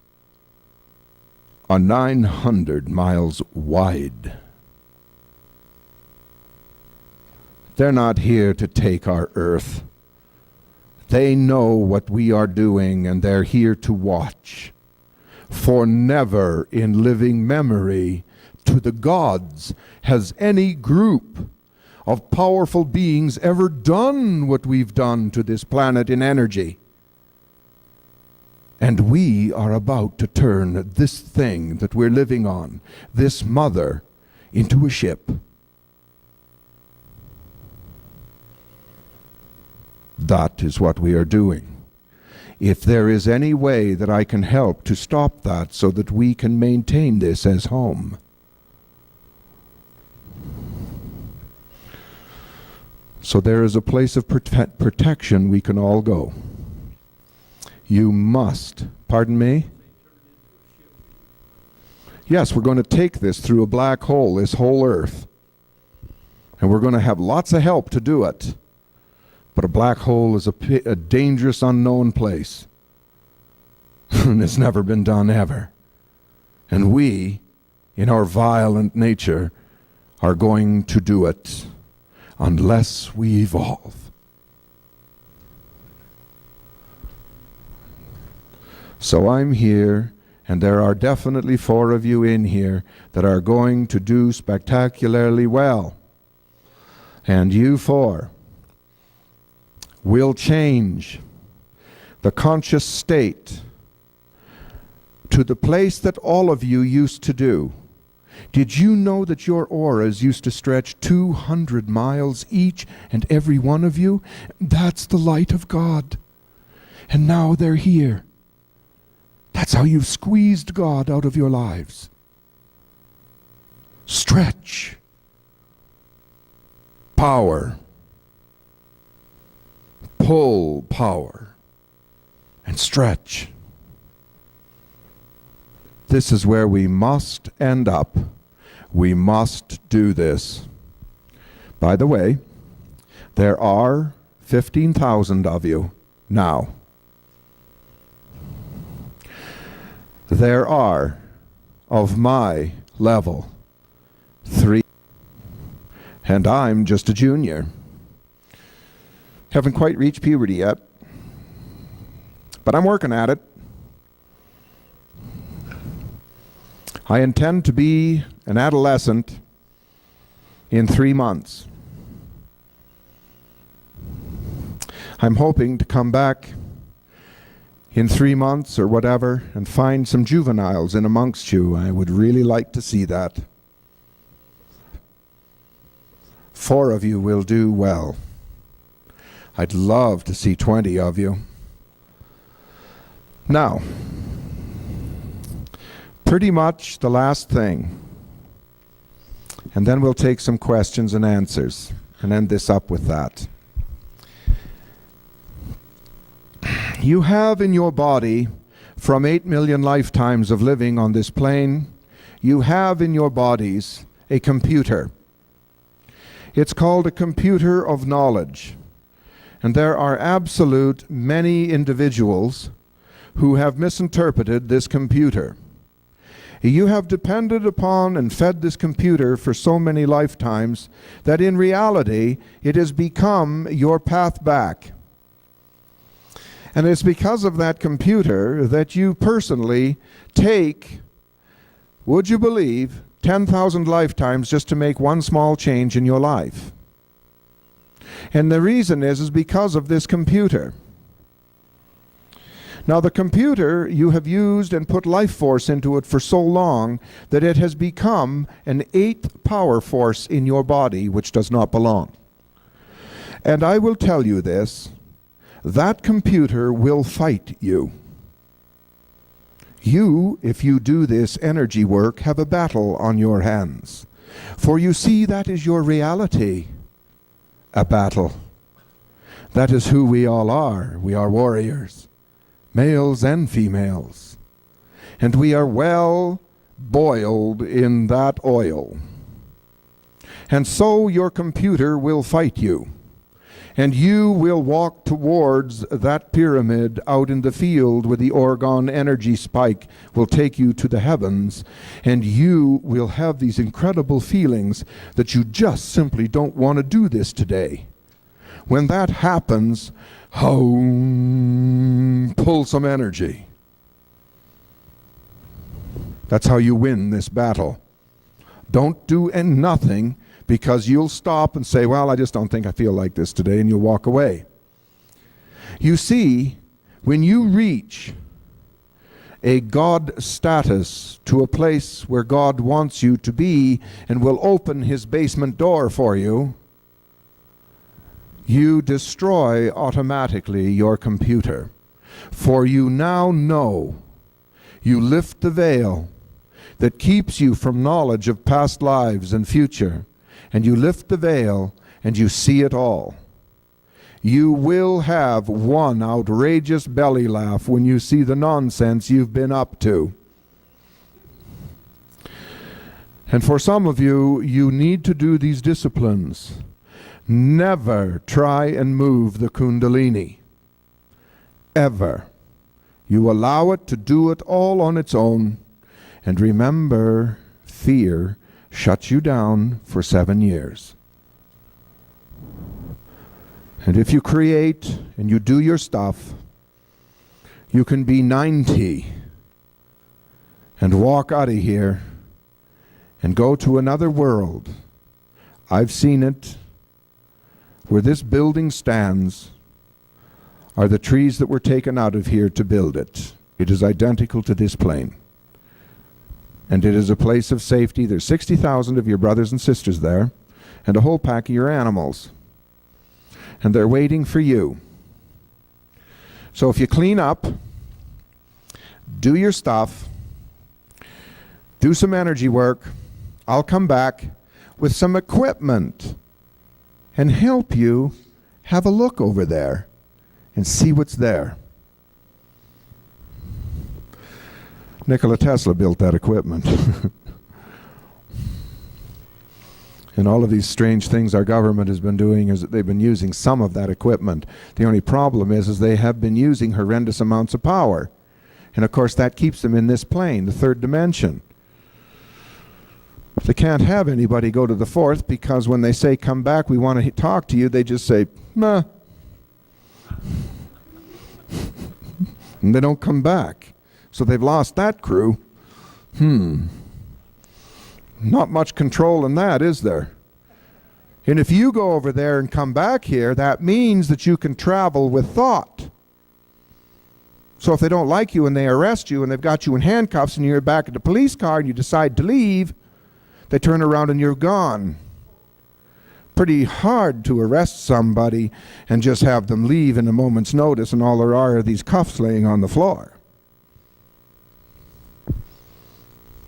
are 900 miles wide. They're not here to take our earth. They know what we are doing, and they're here to watch. For never in living memory to the gods has any group of powerful beings ever done what we've done to this planet in energy. And we are about to turn this thing that we're living on, this mother, into a ship. That is what we are doing. If there is any way that I can help to stop that so that we can maintain this as home. So there is a place of protection we can all go. You must, pardon me? Yes, we're going to take this through a black hole, this whole Earth. And we're going to have lots of help to do it. But a black hole is a dangerous, unknown place. And it's never been done ever. And we, in our violent nature, are going to do it unless we evolve. So I'm here, and there are definitely 4 of you in here that are going to do spectacularly well. And you 4 will change the conscious state to the place that all of you used to do. Did you know that your auras used to stretch 200 miles each and every one of you? That's the light of God. And now they're here. That's how you've squeezed God out of your lives. Stretch. Power. Pull power. And stretch. This is where we must end up. We must do this. By the way, there are 15,000 of you now. There are, of my level, 3. And I'm just a junior. Haven't quite reached puberty yet. But I'm working at it. I intend to be an adolescent in 3 months. I'm hoping to come back in 3 months or whatever and find some juveniles in amongst you. I would really like to see that. 4 of you will do well. I'd love to see 20 of you. Now, pretty much the last thing, and then we'll take some questions and answers and end this up with that. You have in your body, from 8 million lifetimes of living on this plane, you have in your bodies a computer. It's called a computer of knowledge. And there are absolute many individuals who have misinterpreted this computer. You have depended upon and fed this computer for so many lifetimes that in reality it has become your path back. And it's because of that computer that you personally take, would you believe, 10,000 lifetimes just to make one small change in your life. And the reason is because of this computer. Now the computer, you have used and put life force into it for so long that it has become an 8th power force in your body which does not belong. And I will tell you this, that computer will fight you. You, if you do this energy work, have a battle on your hands. For you see, that is your reality, a battle. That is who we all are. We are warriors, males and females. and we are well boiled in that oil. And so your computer will fight you, and you will walk towards that pyramid out in the field where the Oregon energy spike will take you to the heavens, and you will have these incredible feelings that you just simply don't want to do this today. When that happens, pull some energy. That's how you win this battle. Don't do nothing, because you'll stop and say, well, I just don't think I feel like this today, and you'll walk away. You see, when you reach a God status to a place where God wants you to be and will open his basement door for you, you destroy automatically your computer. For you now know, you lift the veil that keeps you from knowledge of past lives and future, and you lift the veil and you see it all. You will have one outrageous belly laugh when you see the nonsense you've been up to. And for some of you, you need to do these disciplines. Never try and move the Kundalini. Ever. You allow it to do it all on its own. And remember, fear shuts you down for 7 years. And if you create and you do your stuff, you can be 90 and walk out of here and go to another world. I've seen it. Where this building stands are the trees that were taken out of here to build it. It is identical to this plane. And it is a place of safety. There's 60,000 of your brothers and sisters there, and a whole pack of your animals. And they're waiting for you. So if you clean up, do your stuff, do some energy work, I'll come back with some equipment and help you have a look over there and see what's there. Nikola Tesla built that equipment. And all of these strange things our government has been doing is that they've been using some of that equipment. The only problem is they have been using horrendous amounts of power. And of course that keeps them in this plane, the third dimension. They can't have anybody go to the fourth, because when they say, come back, we want to talk to you, they just say, nah. And they don't come back. So they've lost that crew. Not much control in that, is there? And if you go over there and come back here, that means that you can travel with thought. So if they don't like you and they arrest you and they've got you in handcuffs and you're back at the police car and you decide to leave, they turn around and you're gone. Pretty hard to arrest somebody and just have them leave in a moment's notice, and all there are these cuffs laying on the floor.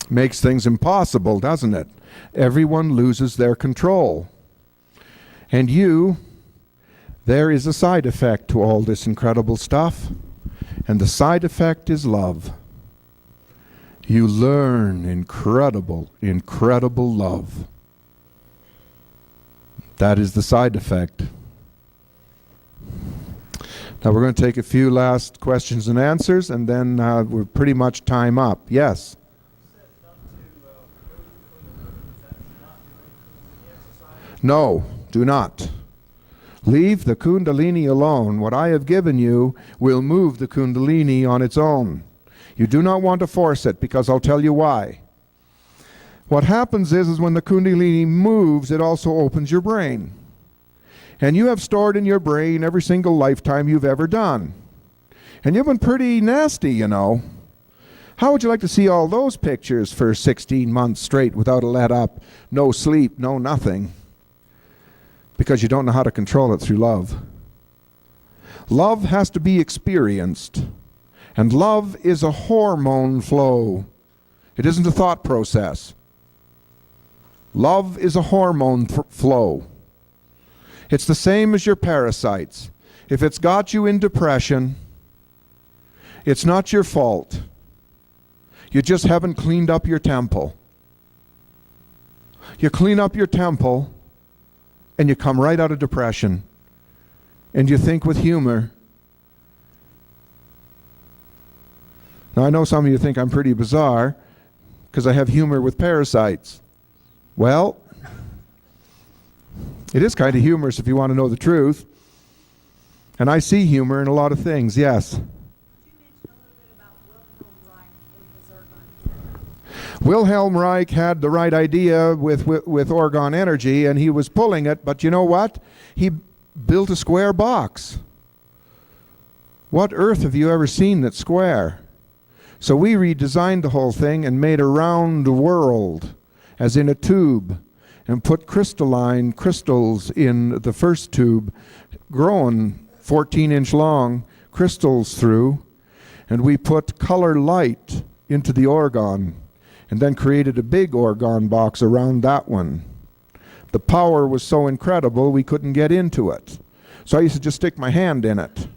Makes things impossible, doesn't it? Everyone loses their control. And there is a side effect to all this incredible stuff, and the side effect is love. You learn incredible, incredible love. That is the side effect. Now we're going to take a few last questions and answers, and then we're pretty much time up. Yes? No, do not. Leave the Kundalini alone. What I have given you will move the Kundalini on its own. You do not want to force it, because I'll tell you why. What happens is when the Kundalini moves, it also opens your brain. And you have stored in your brain every single lifetime you've ever done. And you've been pretty nasty, you know. How would you like to see all those pictures for 16 months straight without a let up, no sleep, no nothing? Because you don't know how to control it through love. Love has to be experienced. And love is a hormone flow. It isn't a thought process. Love is a hormone flow. It's the same as your parasites. If it's got you in depression, it's not your fault. You just haven't cleaned up your temple. You clean up your temple and you come right out of depression. And you think with humor. Now I know some of you think I'm pretty bizarre because I have humor with parasites. Well, it is kind of humorous if you want to know the truth. And I see humor in a lot of things, yes. Wilhelm Reich had the right idea with Orgon Energy, and he was pulling it, but you know what? He built a square box. What earth have you ever seen that's square? So we redesigned the whole thing and made a round world, as in a tube, and put crystalline crystals in the first tube, growing 14-inch long crystals through, and we put color light into the orgon, and then created a big orgon box around that one. The power was so incredible we couldn't get into it. So I used to just stick my hand in it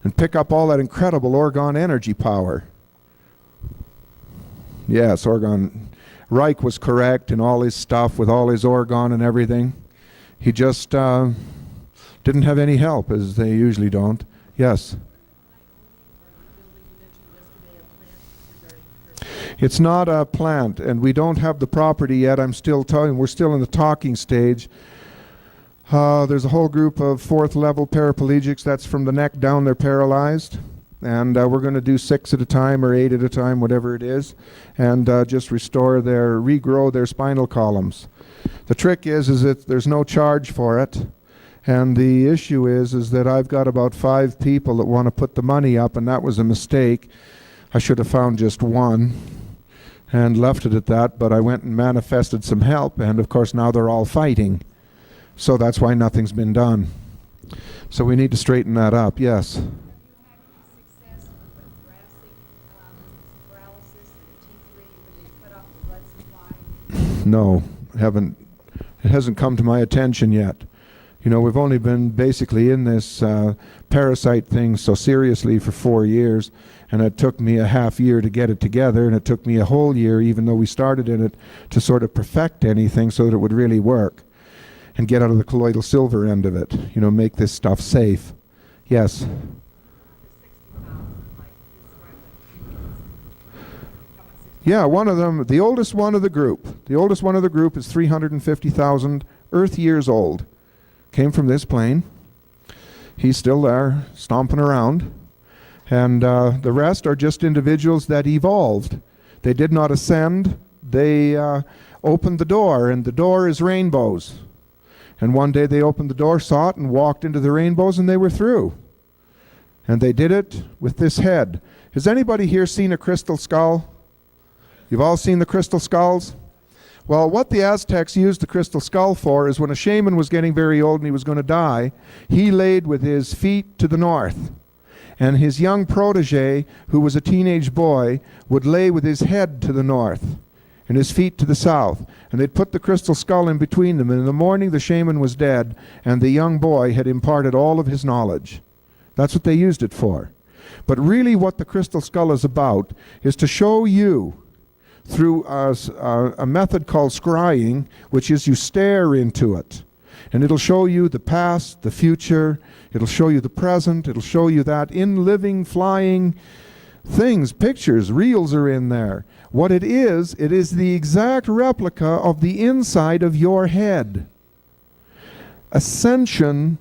and pick up all that incredible orgon energy power. Yes, Orgon Reich was correct in all his stuff with all his orgon and everything. He just didn't have any help, as they usually don't. Yes. It's not a plant, and we don't have the property yet. I'm still telling, we're still in the talking stage. There's a whole group of 4th level paraplegics. That's from the neck down, they're paralyzed. And we're going to do 6 at a time or 8 at a time, whatever it is, and just regrow their spinal columns. The trick is that there's no charge for it. And the issue is that I've got about 5 people that want to put the money up, and that was a mistake. I should have found just one and left it at that, but I went and manifested some help, and of course now they're all fighting. So that's why nothing's been done. So we need to straighten that up, yes. No, haven't. It hasn't come to my attention yet. You know, we've only been basically in this parasite thing so seriously for 4 years, and it took me a half year to get it together, and it took me a whole year, even though we started in it, to sort of perfect anything so that it would really work and get out of the colloidal silver end of it, you know, make this stuff safe. Yes? Yeah, one of them, the oldest one of the group. The oldest one of the group is 350,000 Earth years old. Came from this plane. He's still there, stomping around. And the rest are just individuals that evolved. They did not ascend. They opened the door, and the door is rainbows. And one day they opened the door, saw it, and walked into the rainbows, and they were through. And they did it with this head. Has anybody here seen a crystal skull? You've all seen the crystal skulls? Well, what the Aztecs used the crystal skull for is when a shaman was getting very old and he was going to die, he laid with his feet to the north. And his young protege, who was a teenage boy, would lay with his head to the north and his feet to the south. And they'd put the crystal skull in between them. And in the morning, the shaman was dead, and the young boy had imparted all of his knowledge. That's what they used it for. But really what the crystal skull is about is to show you through a method called scrying, which is you stare into it. And it'll show you the past, the future, it'll show you the present, it'll show you that in living, flying things, pictures, reels are in there. What it is the exact replica of the inside of your head. Ascension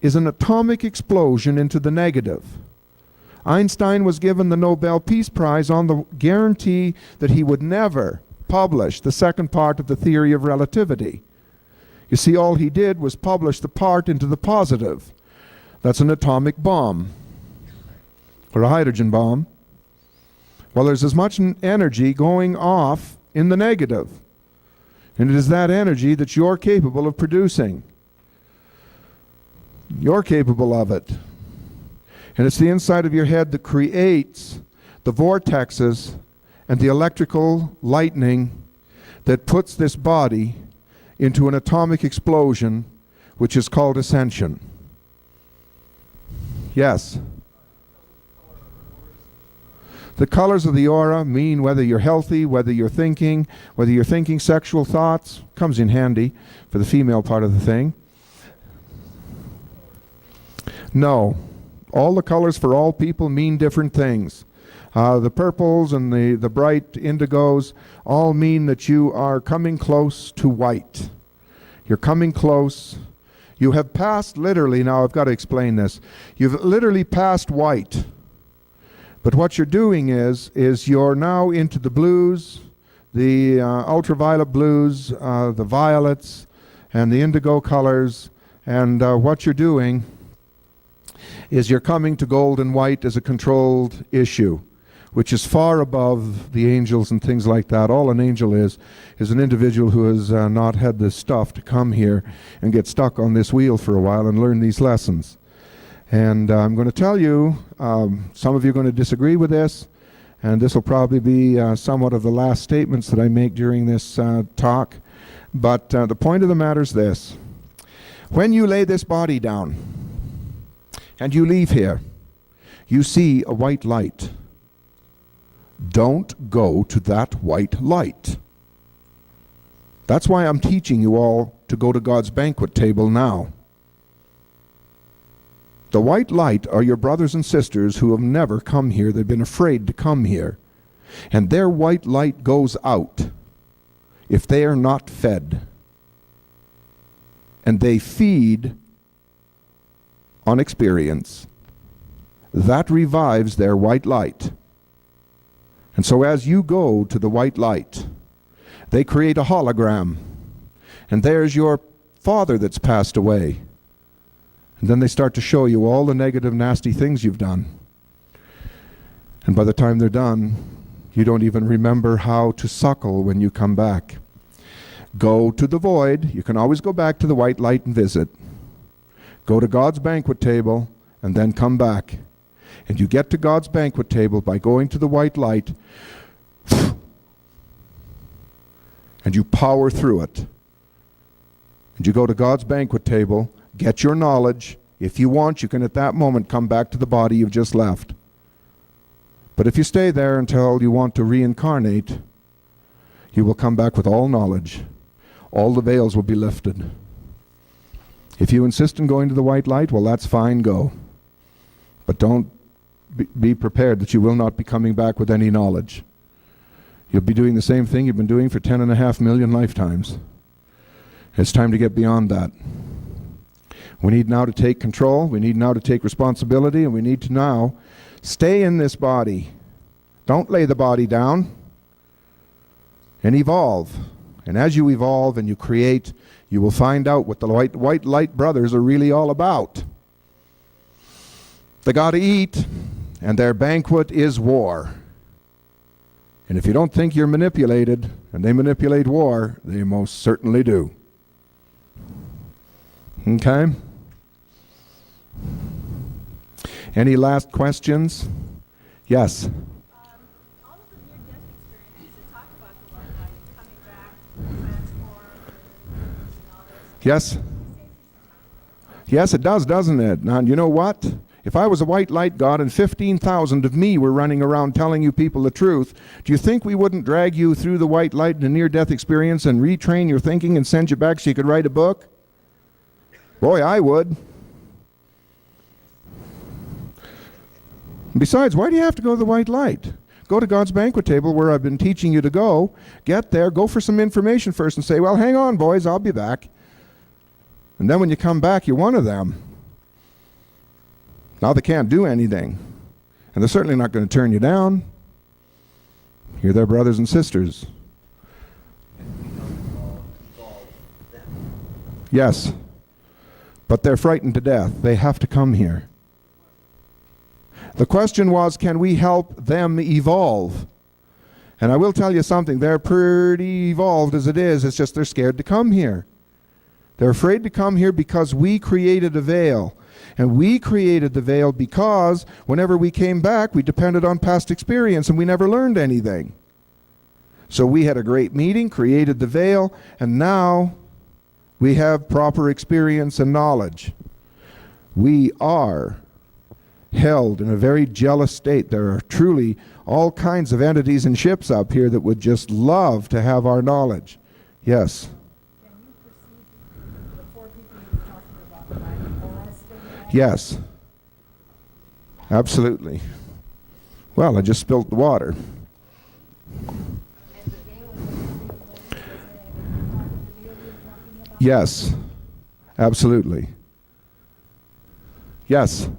is an atomic explosion into the negative. Einstein was given the Nobel Peace Prize on the guarantee that he would never publish the second part of the theory of relativity. You see, all he did was publish the part into the positive. That's an atomic bomb, or a hydrogen bomb. Well, there's as much energy going off in the negative, and it is that energy that you're capable of producing. You're capable of it. And it's the inside of your head that creates the vortexes and the electrical lightning that puts this body into an atomic explosion, which is called ascension. The colors of the aura mean whether you're healthy, whether you're thinking sexual thoughts. Comes in handy for the female part of the thing. No. All the colors for all people mean different things. The purples and the bright indigos all mean that you are coming close to white. You're coming close. You have passed literally, now I've got to explain this. You've literally passed white. But what you're doing is you're now into the blues, the ultraviolet blues, the violets, and the indigo colors. And what you're doing is you're coming to gold and white as a controlled issue, which is far above the angels and things like that. All an angel is an individual who has not had the stuff to come here and get stuck on this wheel for a while and learn these lessons. And I'm going to tell you, some of you are going to disagree with this, and this will probably be somewhat of the last statements that I make during this talk. But the point of the matter is this. When you lay this body down and you leave here, you see a white light. Don't go to that white light. That's why I'm teaching you all to go to God's banquet table now. The white light are your brothers and sisters who have never come here. They've been afraid to come here. And their white light goes out if they are not fed. And they feed on experience. That revives their white light. And so as you go to the white light, they create a hologram. And there's your father that's passed away. And then they start to show you all the negative, nasty things you've done. And by the time they're done, you don't even remember how to suckle when you come back. Go to the void. You can always go back to the white light and visit. Go to God's banquet table and then come back. And you get to God's banquet table by going to the white light and you power through it. And you go to God's banquet table, get your knowledge. If you want, you can at that moment come back to the body you've just left. But if you stay there until you want to reincarnate, you will come back with all knowledge. All the veils will be lifted. If you insist on going to the white light, well, that's fine, go. But don't be prepared that you will not be coming back with any knowledge. You'll be doing the same thing you've been doing for 10.5 million lifetimes. It's time to get beyond that. We need now to take control, we need now to take responsibility, and we need to now stay in this body. Don't lay the body down. And evolve. And as you evolve and you create, you will find out what the white light brothers are really all about. They got to eat, and their banquet is war. And if you don't think you're manipulated, and they manipulate war, they most certainly do. Okay? Any last questions? Yes? All of the near-death experiences that talk about the white light coming back, transformed, and all this. Yes? Yes, it does, doesn't it? Now, you know what? If I was a white light god and 15,000 of me were running around telling you people the truth, do you think we wouldn't drag you through the white light in a near-death experience and retrain your thinking and send you back so you could write a book? Boy, I would. Besides, why do you have to go to the white light? Go to God's banquet table where I've been teaching you to go. Get there, go for some information first and say, well, hang on, boys, I'll be back. And then when you come back, you're one of them. Now they can't do anything. And they're certainly not going to turn you down. You're their brothers and sisters. Yes. But they're frightened to death. They have to come here. The question was, can we help them evolve? And I will tell you something, they're pretty evolved as it is. It's just they're scared to come here. They're afraid to come here because we created a veil. And we created the veil because whenever we came back, we depended on past experience and we never learned anything. So we had a great meeting, created the veil, and now we have proper experience and knowledge. We are held in a very jealous state. There are truly all kinds of entities and ships up here that would just love to have our knowledge. Yes. Can you perceive the four people you were talking about, like auras thing? Yes. Absolutely. Well, I just spilt the water. Yes. Absolutely. Yes. The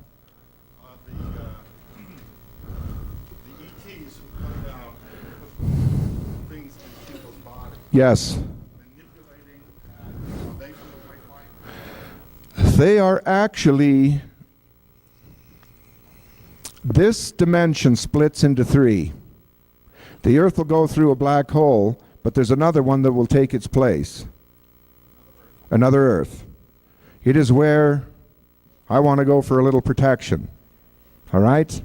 ETs who come down and put things in people's bodies, Yes. manipulating, are they from the White Light? They are actually, this dimension splits into three. The Earth will go through a black hole, but there's another one that will take its place. Another Earth. It is where I want to go for a little protection. All right?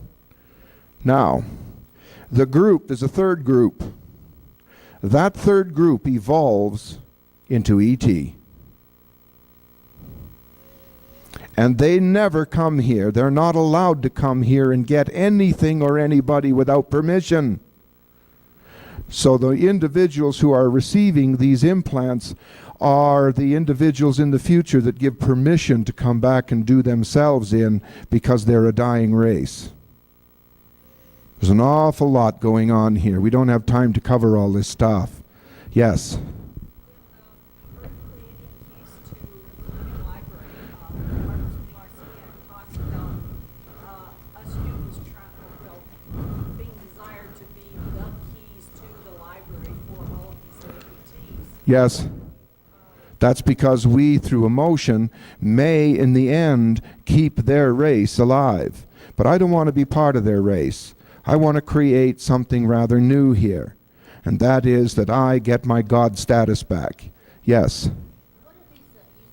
Now, the group, there's a third group. That third group evolves into ET. And they never come here. They're not allowed to come here and get anything or anybody without permission. So the individuals who are receiving these implants are the individuals in the future that give permission to come back and do themselves in because they're a dying race. There's an awful lot going on here. We don't have time to cover all this stuff. Yes. Yes. That's because we, through emotion, may, in the end, keep their race alive. But I don't want to be part of their race. I want to create something rather new here. And that is that I get my God status back. Yes. What are these, you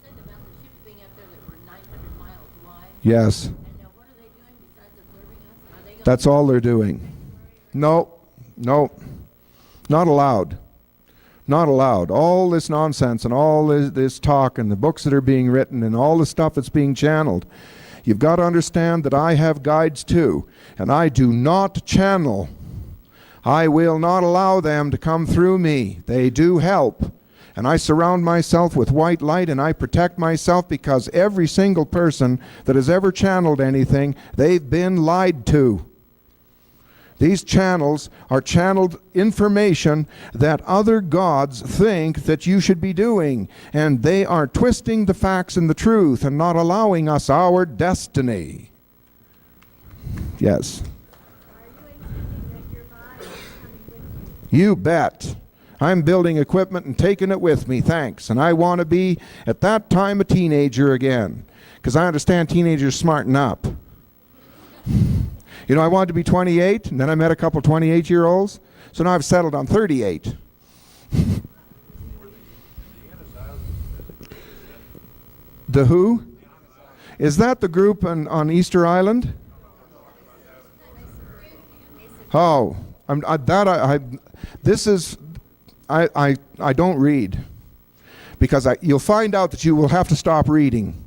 said about the ships being up there that were 900 miles wide? Yes. And now what are they doing besides observing us? Are they going That's all they're doing. No. Not allowed. Not allowed. All this nonsense and all this talk and the books that are being written and all the stuff that's being channeled. You've got to understand that I have guides too, and I do not channel. I will not allow them to come through me. They do help. And I surround myself with white light and I protect myself because every single person that has ever channeled anything, they've been lied to. These channels are channeled information that other gods think that you should be doing. And they are twisting the facts and the truth and not allowing us our destiny. Yes. You bet. I'm building equipment and taking it with me, thanks. And I want to be, at that time, a teenager again. Because I understand teenagers smarten up. You know, I wanted to be 28, and then I met a couple 28-year-olds. So now I've settled on 38. The who? Is that the group on Easter Island? Oh, I don't read. Because you'll find out that you will have to stop reading.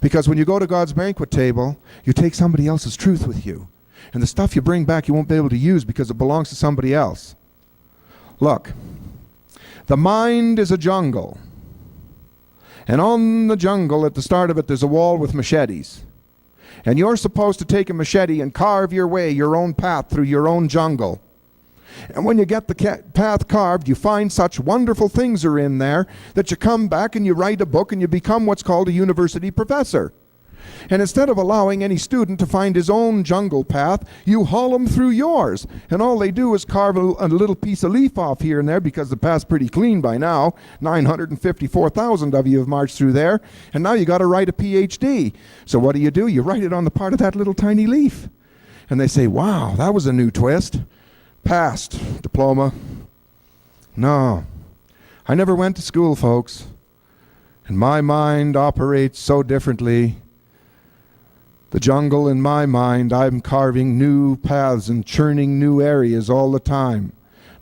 Because when you go to God's banquet table, you take somebody else's truth with you. And the stuff you bring back you won't be able to use because it belongs to somebody else. Look, the mind is a jungle. And on the jungle, at the start of it, there's a wall with machetes. And you're supposed to take a machete and carve your way, your own path through your own jungle. And when you get the path carved, you find such wonderful things are in there that you come back and you write a book and you become what's called a university professor. And instead of allowing any student to find his own jungle path, you haul them through yours. And all they do is carve a little piece of leaf off here and there because the path's pretty clean by now. 954,000 of you have marched through there. And now you got to write a PhD. So what do? You write it on the part of that little tiny leaf. And they say, wow, that was a new twist. Passed. Diploma. No. I never went to school, folks. And my mind operates so differently. The jungle in my mind, I'm carving new paths and churning new areas all the time.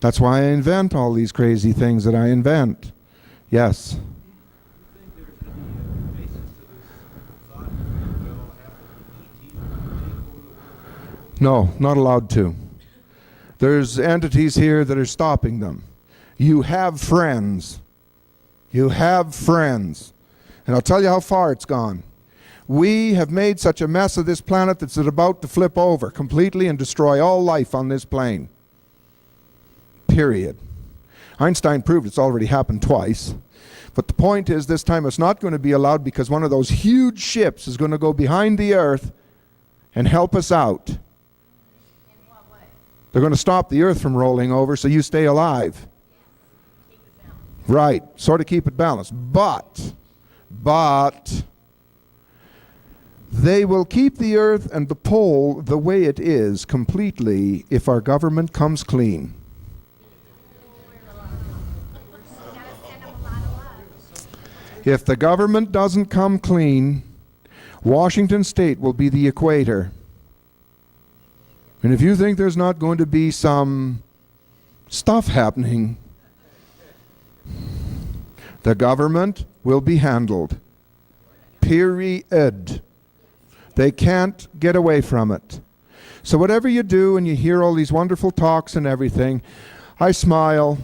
That's why I invent all these crazy things that I invent. Yes. Do you think there's any basis to this thought that we all have an ET No, not allowed to. There's entities here that are stopping them. You have friends. You have friends. And I'll tell you how far it's gone. We have made such a mess of this planet that's about to flip over completely and destroy all life on this plane. Period. Einstein proved it's already happened twice. But the point is, this time it's not going to be allowed because one of those huge ships is going to go behind the Earth and help us out. They're going to stop the Earth from rolling over so you stay alive. Right, sort of keep it balanced. But they will keep the Earth and the pole the way it is completely if our government comes clean. If the government doesn't come clean, Washington State will be the equator. And if you think there's not going to be some stuff happening, the government will be handled. Period. They can't get away from it. So whatever you do and you hear all these wonderful talks and everything, I smile,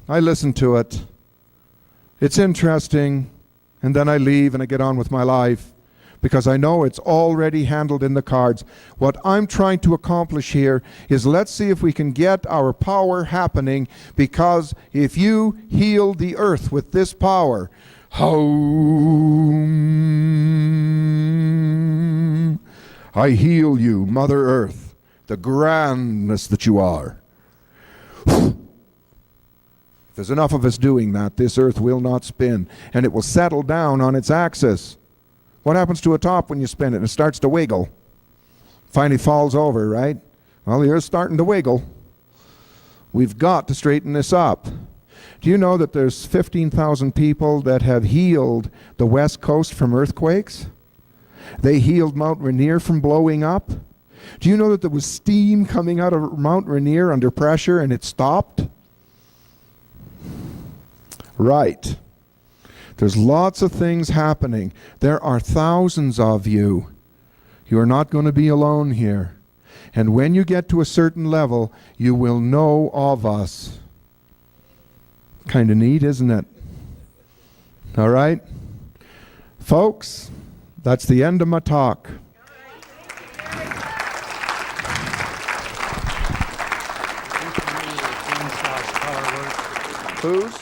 I listen to it. It's interesting, and then I leave and I get on with my life because I know it's already handled in the cards. What I'm trying to accomplish here is let's see if we can get our power happening, because if you heal the earth with this power, home, I heal you, Mother Earth, the grandness that you are. If there's enough of us doing that, this earth will not spin, and it will settle down on its axis. What happens to a top when you spin it? It starts to wiggle. Finally falls over, right? Well, the earth's starting to wiggle. We've got to straighten this up. Do you know that there's 15,000 people that have healed the West Coast from earthquakes? They healed Mount Rainier from blowing up. Do you know that there was steam coming out of Mount Rainier under pressure and it stopped? Right. There's lots of things happening. There are thousands of you. You are not going to be alone here. And when you get to a certain level, you will know of us. Kind of neat, isn't it? All right? Folks, that's the end of my talk. Whose?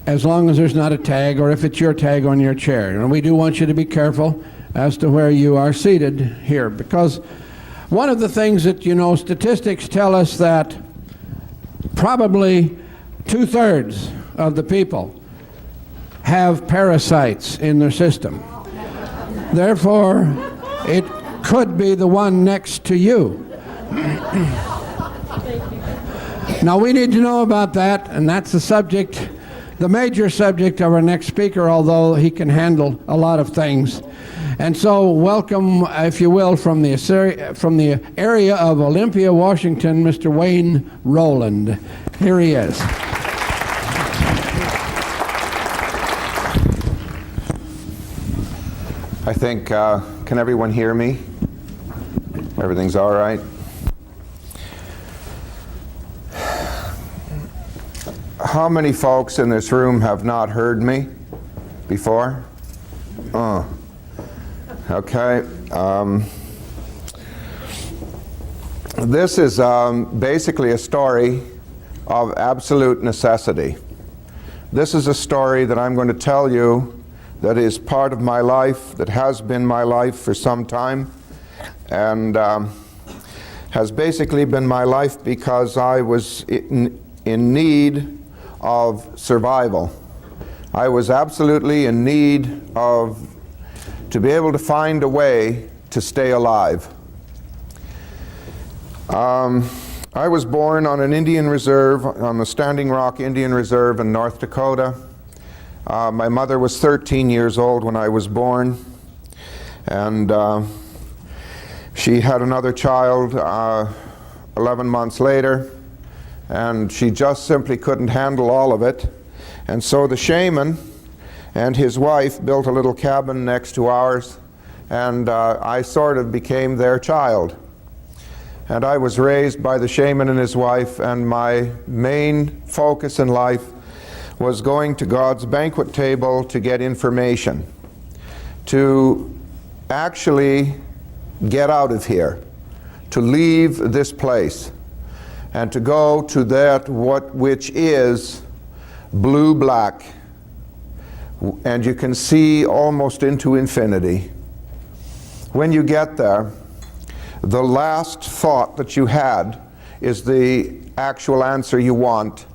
as long as there's not a tag, or if it's your tag on your chair. And we do want you to be careful as to where you are seated here, because one of the things that, you know, statistics tell us that probably 2/3 of the people have parasites in their system. Therefore, it could be the one next to you. Now, we need to know about that, and that's the subject, the major subject of our next speaker, although he can handle a lot of things. And so, welcome, if you will, from the area of Olympia, Washington, Mr. Wayne Rowland. Here he is. I think, can everyone hear me? Everything's all right? How many folks in this room have not heard me before? Okay. This is basically a story of absolute necessity. This is a story that I'm going to tell you that is part of my life, that has been my life for some time, and has basically been my life because I was in need of survival. I was absolutely in need of to be able to find a way to stay alive. I was born on an Indian reserve, on the Standing Rock Indian Reserve in North Dakota. My mother was 13 years old when I was born, and she had another child 11 months later, and she just simply couldn't handle all of it. And so the shaman and his wife built a little cabin next to ours, and I sort of became their child. And I was raised by the shaman and his wife, and my main focus in life was going to God's banquet table to get information, to actually get out of here, to leave this place, and to go to that which is blue-black, and you can see almost into infinity. When you get there, the last thought that you had is the actual answer you want,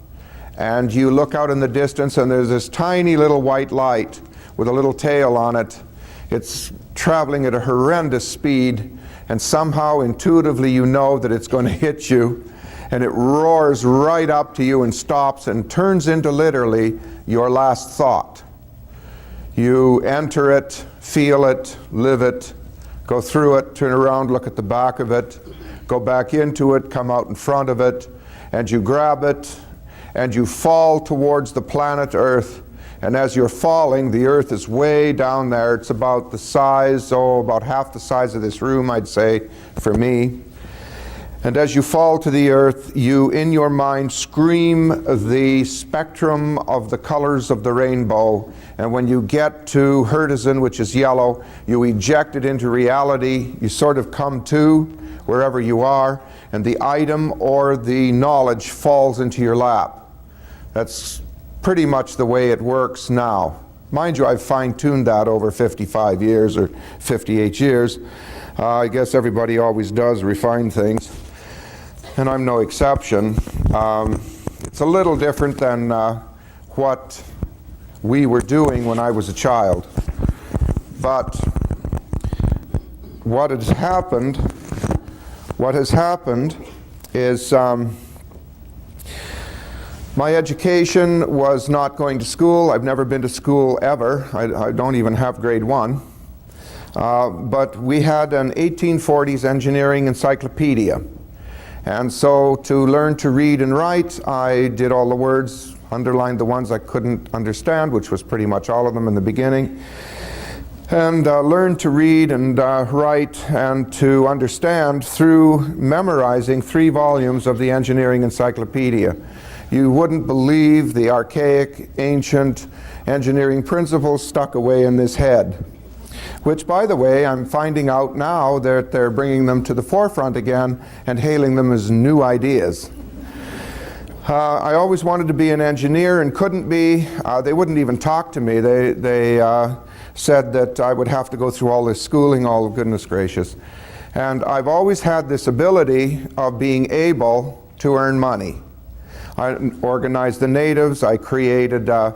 and you look out in the distance and there's this tiny little white light with a little tail on it. It's traveling at a horrendous speed, and somehow intuitively you know that it's going to hit you, and it roars right up to you and stops and turns into literally your last thought. You enter it, feel it, live it, go through it, turn around, look at the back of it, go back into it, come out in front of it, and you grab it, and you fall towards the planet Earth. And as you're falling, the Earth is way down there. It's about the size, about half the size of this room, I'd say, for me. And as you fall to the earth, you, in your mind, scream the spectrum of the colors of the rainbow. And when you get to Hertizen, which is yellow, you eject it into reality. You sort of come to wherever you are, and the item or the knowledge falls into your lap. That's pretty much the way it works now. Mind you, I've fine-tuned that over 55 years or 58 years. I guess everybody always does refine things, and I'm no exception. It's a little different than what we were doing when I was a child. But what has happened is my education was not going to school. I've never been to school ever. I don't even have grade 1. But we had an 1840s engineering encyclopedia. And so to learn to read and write, I did all the words, underlined the ones I couldn't understand, which was pretty much all of them in the beginning, and learned to read and write and to understand through memorizing 3 volumes of the engineering encyclopedia. You wouldn't believe the archaic, ancient engineering principles stuck away in this head. Which, by the way, I'm finding out now that they're bringing them to the forefront again and hailing them as new ideas. I always wanted to be an engineer and couldn't be. They wouldn't even talk to me. They said that I would have to go through all this schooling, all goodness gracious. And I've always had this ability of being able to earn money. I organized the natives. I created a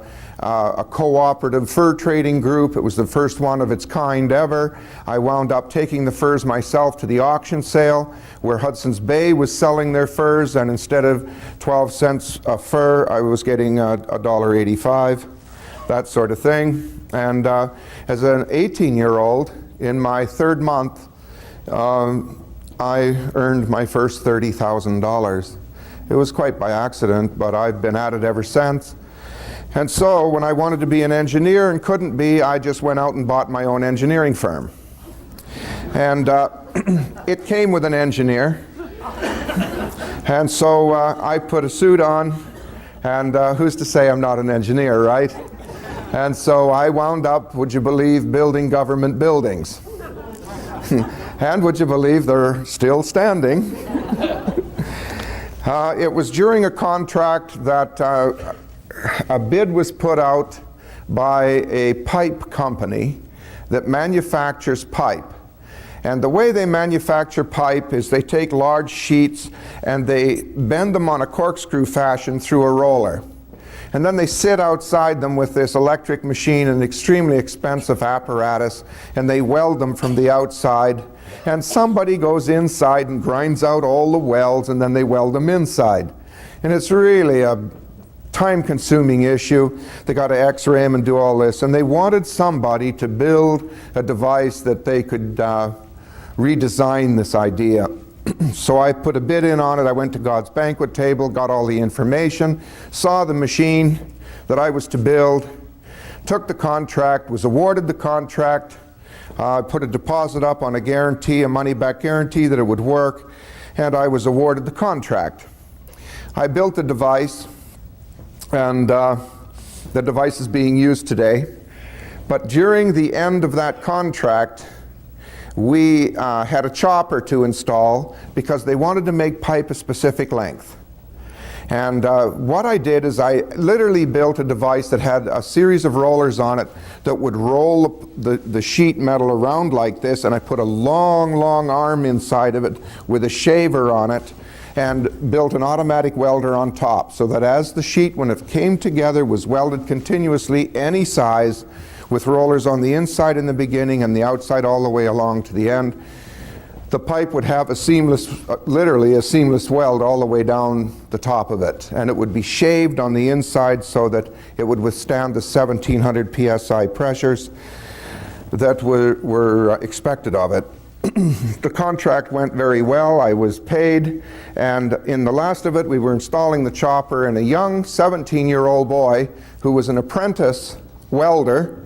cooperative fur trading group. It was the first one of its kind ever. I wound up taking the furs myself to the auction sale where Hudson's Bay was selling their furs, and instead of 12 cents a fur, I was getting $1.85, that sort of thing. And as an 18-year-old, in my 3rd month, I earned my first $30,000. It was quite by accident, but I've been at it ever since. And so when I wanted to be an engineer and couldn't be, I just went out and bought my own engineering firm. And it came with an engineer. And so I put a suit on And who's to say I'm not an engineer, right? And so I wound up, would you believe, building government buildings. And would you believe they're still standing? It was during a contract that a bid was put out by a pipe company that manufactures pipe. And the way they manufacture pipe is they take large sheets and they bend them on a corkscrew fashion through a roller. And then they sit outside them with this electric machine, an extremely expensive apparatus, and they weld them from the outside. And somebody goes inside and grinds out all the welds, and then they weld them inside. And it's really a time-consuming issue. They got to X-ray them and do all this. And they wanted somebody to build a device that they could redesign this idea. So I put a bid in on it. I went to God's banquet table, got all the information, saw the machine that I was to build, took the contract, was awarded the contract, put a deposit up on a guarantee, a money-back guarantee that it would work, and I was awarded the contract. I built the device, and the device is being used today. But during the end of that contract, we had a chopper to install because they wanted to make pipe a specific length. And what I did is I literally built a device that had a series of rollers on it that would roll the sheet metal around like this, and I put a long, long arm inside of it with a shaver on it and built an automatic welder on top, so that as the sheet, when it came together, was welded continuously, any size, with rollers on the inside in the beginning and the outside all the way along to the end. The pipe would have a seamless, literally a seamless weld all the way down the top of it. And it would be shaved on the inside so that it would withstand the 1700 psi pressures that were expected of it. The contract went very well. I was paid. And in the last of it, we were installing the chopper, and a young 17-year-old boy who was an apprentice welder,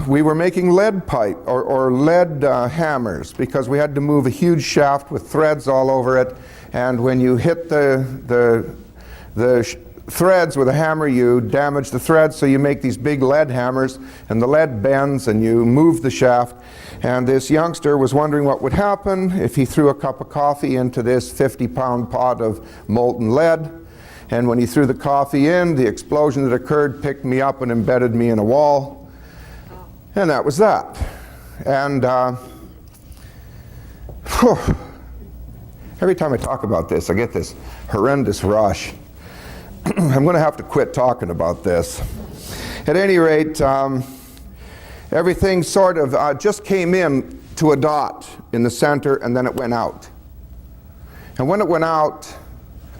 we were making lead pipe or lead hammers, because we had to move a huge shaft with threads all over it, and when you hit the threads with a hammer, you damage the threads, so you make these big lead hammers, and the lead bends and you move the shaft. And this youngster was wondering what would happen if he threw a cup of coffee into this 50-pound pot of molten lead. And when he threw the coffee in, the explosion that occurred picked me up and embedded me in a wall. And that was that. And every time I talk about this, I get this horrendous rush. I'm going to have to quit talking about this. At any rate, everything sort of just came in to a dot in the center, and then it went out. And when it went out,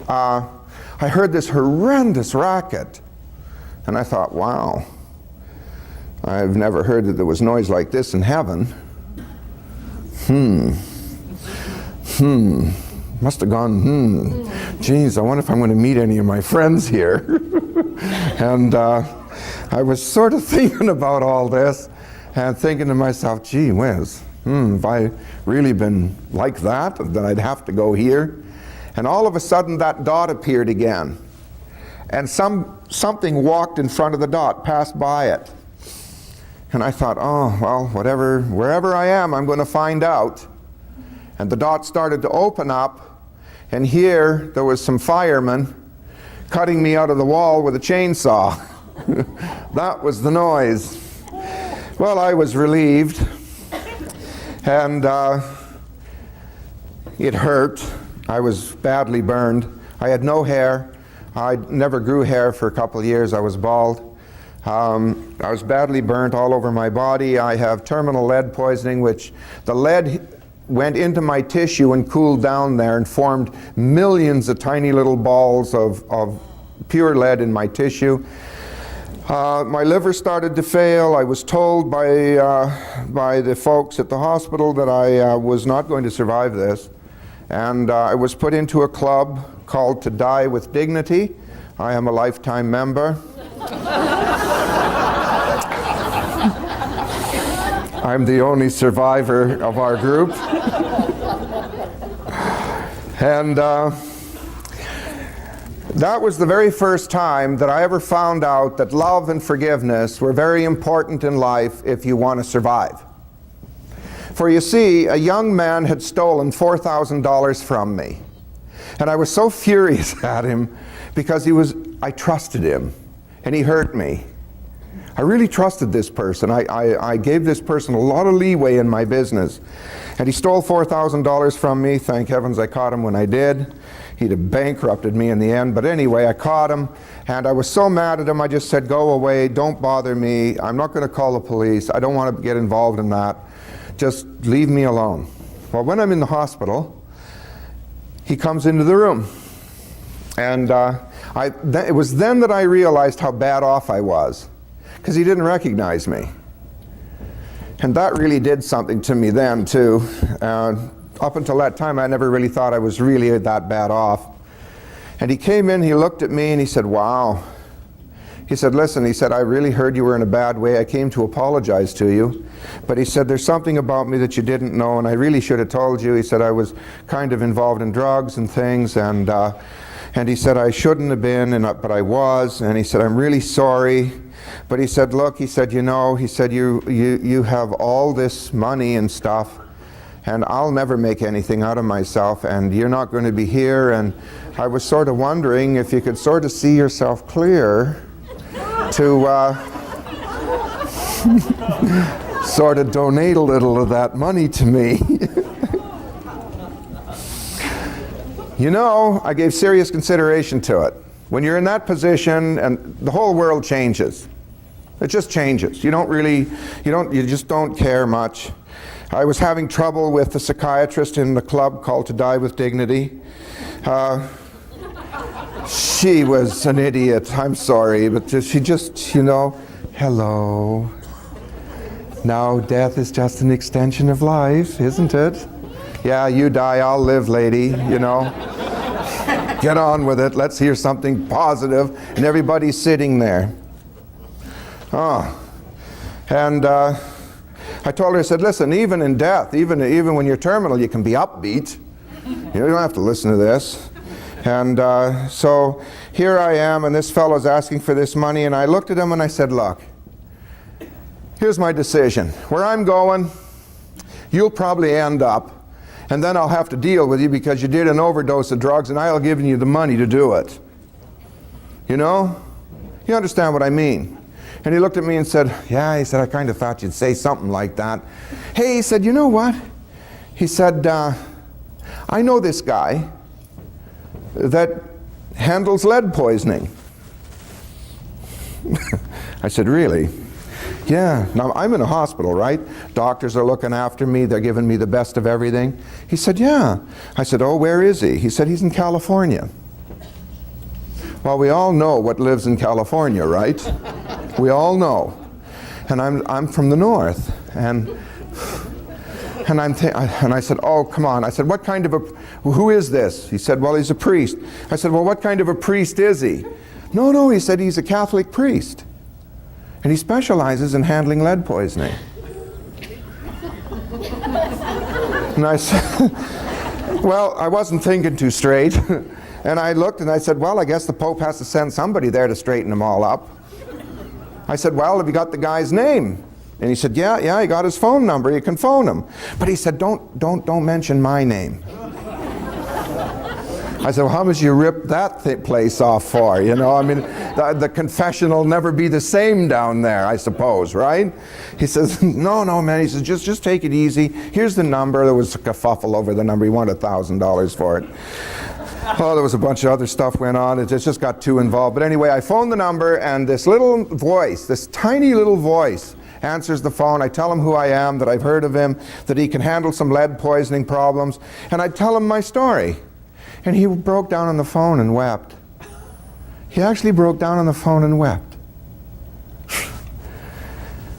I heard this horrendous racket. And I thought, wow. I've never heard that there was noise like this in heaven. Must have gone, Geez, I wonder if I'm going to meet any of my friends here. And I was sort of thinking about all this and thinking to myself, gee whiz, have I really been like that? Then I'd have to go here. And all of a sudden that dot appeared again. And something walked in front of the dot, passed by it. And I thought, oh, well, wherever I am, I'm going to find out. And the dot started to open up, and here there was some firemen cutting me out of the wall with a chainsaw. That was the noise. Well, I was relieved, and it hurt. I was badly burned. I had no hair. I never grew hair for a couple of years. I was bald. I was badly burnt all over my body. I have terminal lead poisoning, which the lead went into my tissue and cooled down there and formed millions of tiny little balls of pure lead in my tissue. My liver started to fail. I was told by the folks at the hospital that I was not going to survive this. And I was put into a club called To Die with Dignity. I am a lifetime member. I'm the only survivor of our group. That was the very first time that I ever found out that love and forgiveness were very important in life if you want to survive. For you see, a young man had stolen $4,000 from me. And I was so furious at him because I trusted him and he hurt me. I really trusted this person. I gave this person a lot of leeway in my business. And he stole $4,000 from me. Thank heavens I caught him when I did. He'd have bankrupted me in the end. But anyway, I caught him. And I was so mad at him, I just said, go away, don't bother me. I'm not going to call the police. I don't want to get involved in that. Just leave me alone. Well, when I'm in the hospital, he comes into the room. And it was then that I realized how bad off I was, because he didn't recognize me. And that really did something to me then, too. Up until that time, I never really thought I was really that bad off. And he came in, he looked at me, and he said, wow. He said, listen, he said, I really heard you were in a bad way. I came to apologize to you. But he said, there's something about me that you didn't know, and I really should have told you. He said, I was kind of involved in drugs and things, and he said, I shouldn't have been, but I was. And he said, I'm really sorry. But he said, look, he said, you know, he said, you have all this money and stuff, and I'll never make anything out of myself, and you're not going to be here. And I was sort of wondering if you could sort of see yourself clear to sort of donate a little of that money to me. You know, I gave serious consideration to it. When you're in that position, and the whole world changes. It just changes. You just don't care much. I was having trouble with the psychiatrist in the club called To Die with Dignity. She was an idiot, I'm sorry, but she just, you know, hello. Now death is just an extension of life, isn't it? Yeah, you die, I'll live, lady, you know. Get on with it, let's hear something positive, and everybody's sitting there. And I told her, I said, listen, even in death, even when you're terminal, you can be upbeat. You don't have to listen to this. And so here I am, and this fellow's asking for this money, and I looked at him and I said, look, here's my decision. Where I'm going, you'll probably end up, and then I'll have to deal with you because you did an overdose of drugs, and I'll give you the money to do it. You know? You understand what I mean? And he looked at me and said, yeah, he said, I kind of thought you'd say something like that. Hey, he said, you know what? He said, I know this guy that handles lead poisoning. I said, really? Yeah. Now, I'm in a hospital, right? Doctors are looking after me. They're giving me the best of everything. He said, yeah. I said, oh, where is he? He said, he's in California. Well, we all know what lives in California, right? We all know. And I'm from the north. And I said, oh, come on. I said, what kind of who is this? He said, well, he's a priest. I said, well, what kind of a priest is he? No, he said, he's a Catholic priest. And he specializes in handling lead poisoning. And I said, well, I wasn't thinking too straight. And I looked and I said, well, I guess the Pope has to send somebody there to straighten them all up. I said, well, have you got the guy's name? And he said, yeah, I got his phone number. You can phone him. But he said, don't mention my name. I said, well, how much you rip that place off for? You know, I mean, the confession will never be the same down there, I suppose, right? He says, no, man. He says, just take it easy. Here's the number. There was a kerfuffle over the number. He wanted $1,000 for it. Oh, there was a bunch of other stuff went on. It just got too involved. But anyway, I phoned the number, and this little voice, this tiny little voice, answers the phone. I tell him who I am, that I've heard of him, that he can handle some lead poisoning problems, and I tell him my story. And he broke down on the phone and wept. He actually broke down on the phone and wept.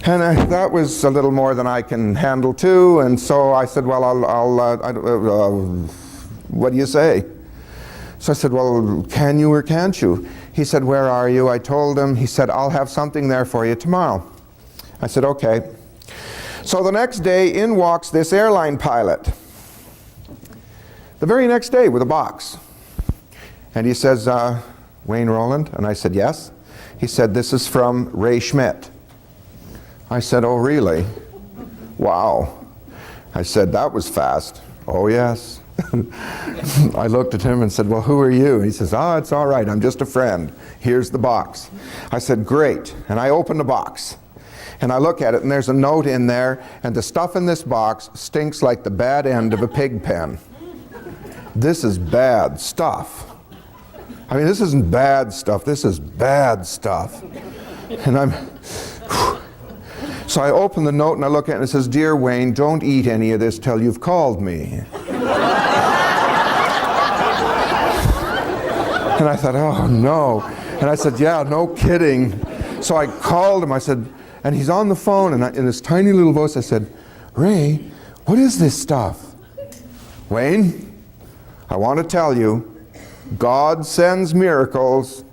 And that was a little more than I can handle too, and so I said, well, what do you say? So I said, well, can you or can't you? He said, where are you? I told him. He said, I'll have something there for you tomorrow. I said, okay. So the next day, in walks this airline pilot. The very next day with a box. And he says, Wayne Roland? And I said, yes. He said, this is from Ray Schmidt. I said, oh, really? Wow. I said, that was fast. Oh, yes. I looked at him and said, well, who are you? And he says, it's all right. I'm just a friend. Here's the box. I said, great. And I opened the box. And I look at it, and there's a note in there, and the stuff in this box stinks like the bad end of a pig pen. This is bad stuff. I mean, this isn't bad stuff. This is bad stuff. And so I open the note and I look at it and it says, Dear Wayne, don't eat any of this till you've called me. And I thought, oh no. And I said, yeah, no kidding. So I called him, I said, and he's on the phone, and in this tiny little voice I said, Ray, what is this stuff? Wayne, I want to tell you, God sends miracles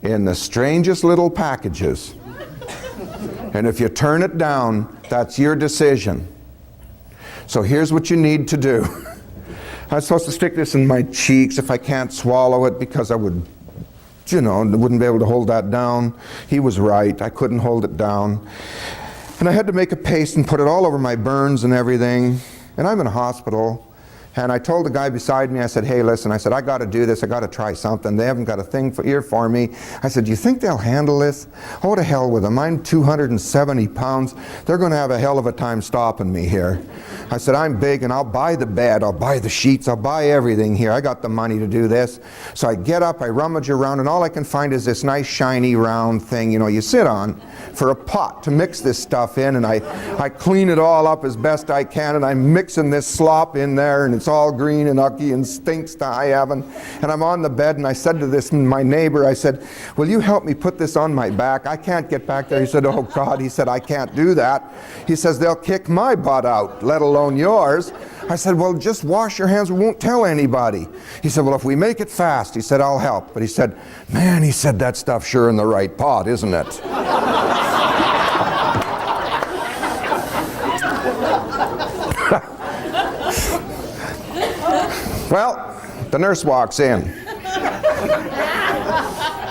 in the strangest little packages. And if you turn it down, that's your decision. So here's what you need to do. I'm supposed to stick this in my cheeks if I can't swallow it, because I would, wouldn't be able to hold that down. He was right. I couldn't hold it down. And I had to make a paste and put it all over my burns and everything. And I'm in a hospital. And I told the guy beside me, I said, hey, listen, I said, I got to do this. I got to try something. They haven't got a thing here for me. I said, do you think they'll handle this? Oh, to hell with them. I'm 270 pounds. They're going to have a hell of a time stopping me here. I said, I'm big, and I'll buy the bed. I'll buy the sheets. I'll buy everything here. I got the money to do this. So I get up, I rummage around, and all I can find is this nice, shiny, round thing, you sit on for a pot to mix this stuff in. And I clean it all up as best I can, and I'm mixing this slop in there, and it's all green and ucky and stinks to high heaven. And I'm on the bed, and I said to my neighbor, I said, will you help me put this on my back? I can't get back there. He said, oh God. He said, I can't do that. He says, they'll kick my butt out, let alone yours. I said, well, just wash your hands. We won't tell anybody. He said, well, if we make it fast, he said, I'll help. But he said, man, he said, that stuff's sure in the right pot, isn't it? Well, the nurse walks in.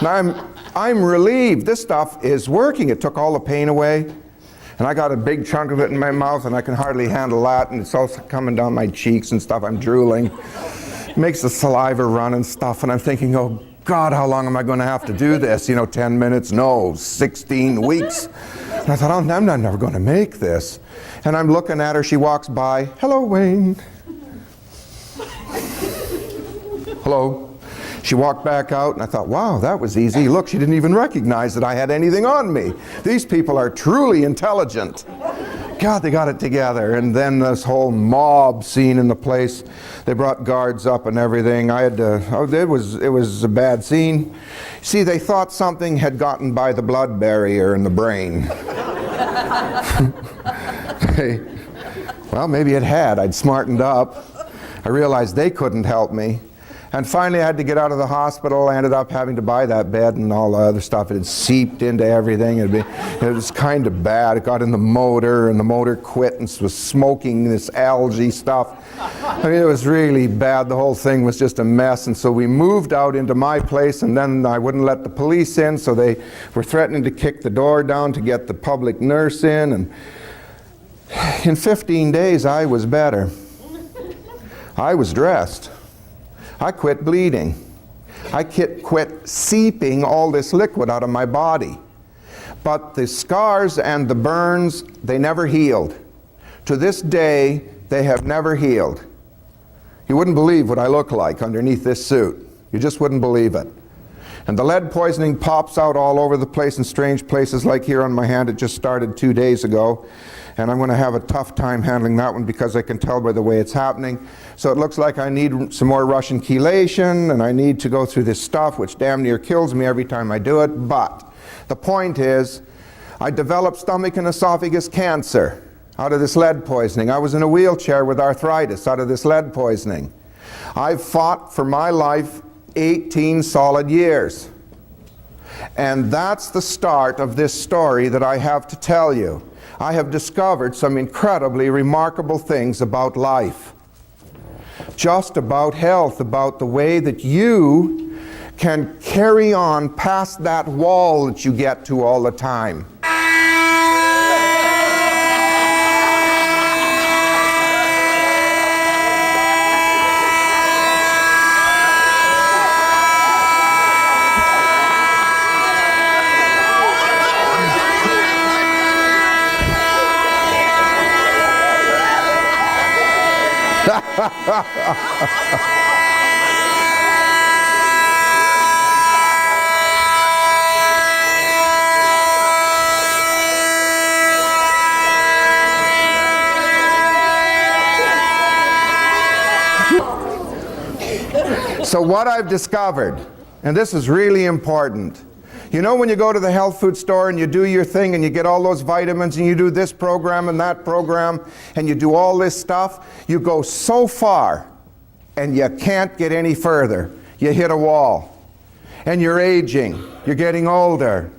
Now I'm relieved. This stuff is working. It took all the pain away. And I got a big chunk of it in my mouth, and I can hardly handle that. And it's also coming down my cheeks and stuff. I'm drooling. It makes the saliva run and stuff. And I'm thinking, oh God, how long am I going to have to do this? 10 minutes? No, 16 weeks. And I thought, oh, I'm never going to make this. And I'm looking at her. She walks by. Hello, Wayne. Hello. She walked back out, and I thought, wow, that was easy. Look, she didn't even recognize that I had anything on me. These people are truly intelligent. God, they got it together. And then this whole mob scene in the place. They brought guards up and everything. It was a bad scene. See, they thought something had gotten by the blood barrier in the brain. Well, maybe it had. I'd smartened up. I realized they couldn't help me. And finally I had to get out of the hospital. I ended up having to buy that bed and all the other stuff. It had seeped into everything. It was kind of bad. It got in the motor, and the motor quit and was smoking this algae stuff. I mean, it was really bad. The whole thing was just a mess. And so we moved out into my place, and then I wouldn't let the police in, so they were threatening to kick the door down to get the public nurse in. And in 15 days I was better. I was dressed. I quit bleeding. I quit seeping all this liquid out of my body. But the scars and the burns, they never healed. To this day, they have never healed. You wouldn't believe what I look like underneath this suit. You just wouldn't believe it. And the lead poisoning pops out all over the place in strange places, like here on my hand. It just started 2 days ago. And I'm going to have a tough time handling that one, because I can tell by the way it's happening. So it looks like I need some more Russian chelation, and I need to go through this stuff, which damn near kills me every time I do it. But the point is, I developed stomach and esophagus cancer out of this lead poisoning. I was in a wheelchair with arthritis out of this lead poisoning. I've fought for my life 18 solid years. And that's the start of this story that I have to tell you. I have discovered some incredibly remarkable things about life. Just about health, about the way that you can carry on past that wall that you get to all the time. So what I've discovered, and this is really important, you know when you go to the health food store and you do your thing and you get all those vitamins and you do this program and that program and you do all this stuff, you go so far and you can't get any further. You hit a wall. And you're aging. You're getting older.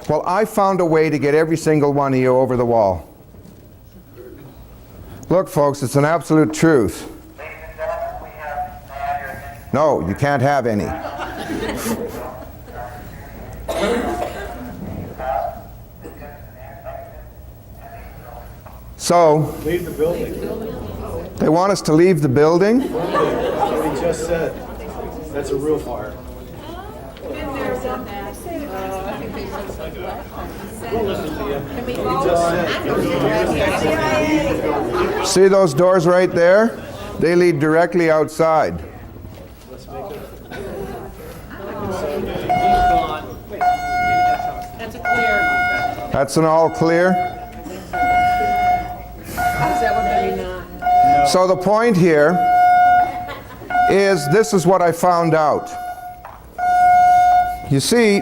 Well, I found a way to get every single one of you over the wall. Look, folks, it's an absolute truth. No, you can't have any. So, Leave the building. they want us to leave the building? What he just said. That's a real fire. See those doors right there? They lead directly outside. That's an all clear. So the point here is this is what I found out. You see,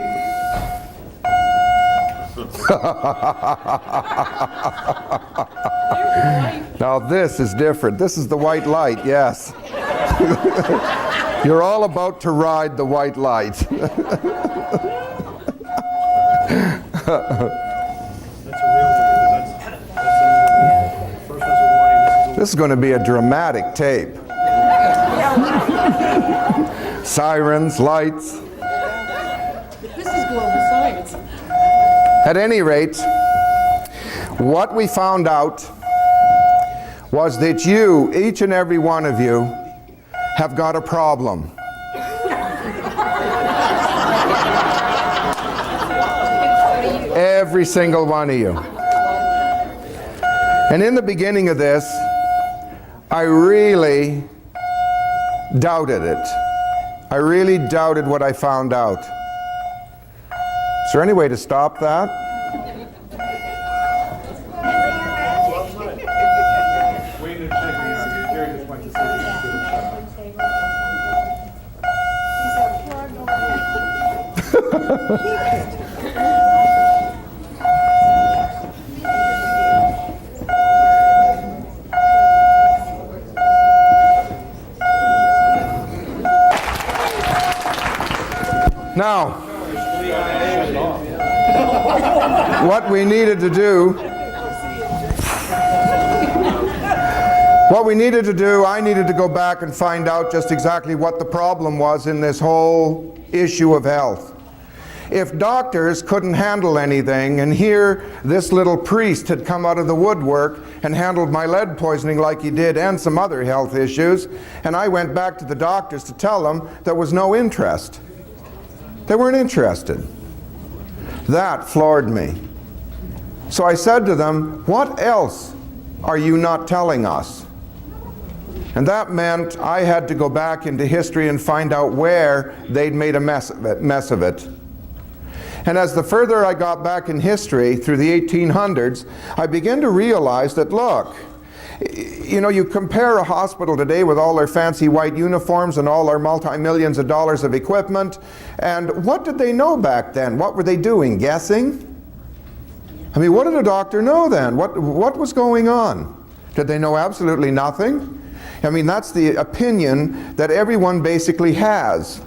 now this is different. This is the white light, yes. You're all about to ride the white light. This is going to be a dramatic tape. Sirens, lights. This is global science. At any rate, what we found out was that you, each and every one of you, have got a problem. Every single one of you. And in the beginning of this, I really doubted it. I really doubted what I found out. Is there any way to stop that? Now, what we needed to do, I needed to go back and find out just exactly what the problem was in this whole issue of health. If doctors couldn't handle anything, and here this little priest had come out of the woodwork and handled my lead poisoning like he did and some other health issues, and I went back to the doctors to tell them there was no interest. They weren't interested. That floored me. So I said to them, what else are you not telling us? And that meant I had to go back into history and find out where they'd made a mess of it. And as the further I got back in history through the 1800s, I began to realize that, look, you know, you compare a hospital today with all their fancy white uniforms and all their multi-millions of dollars of equipment, and what did they know back then? What were they doing? Guessing? I mean, what did a doctor know then? What was going on? Did they know absolutely nothing? I mean, that's the opinion that everyone basically has.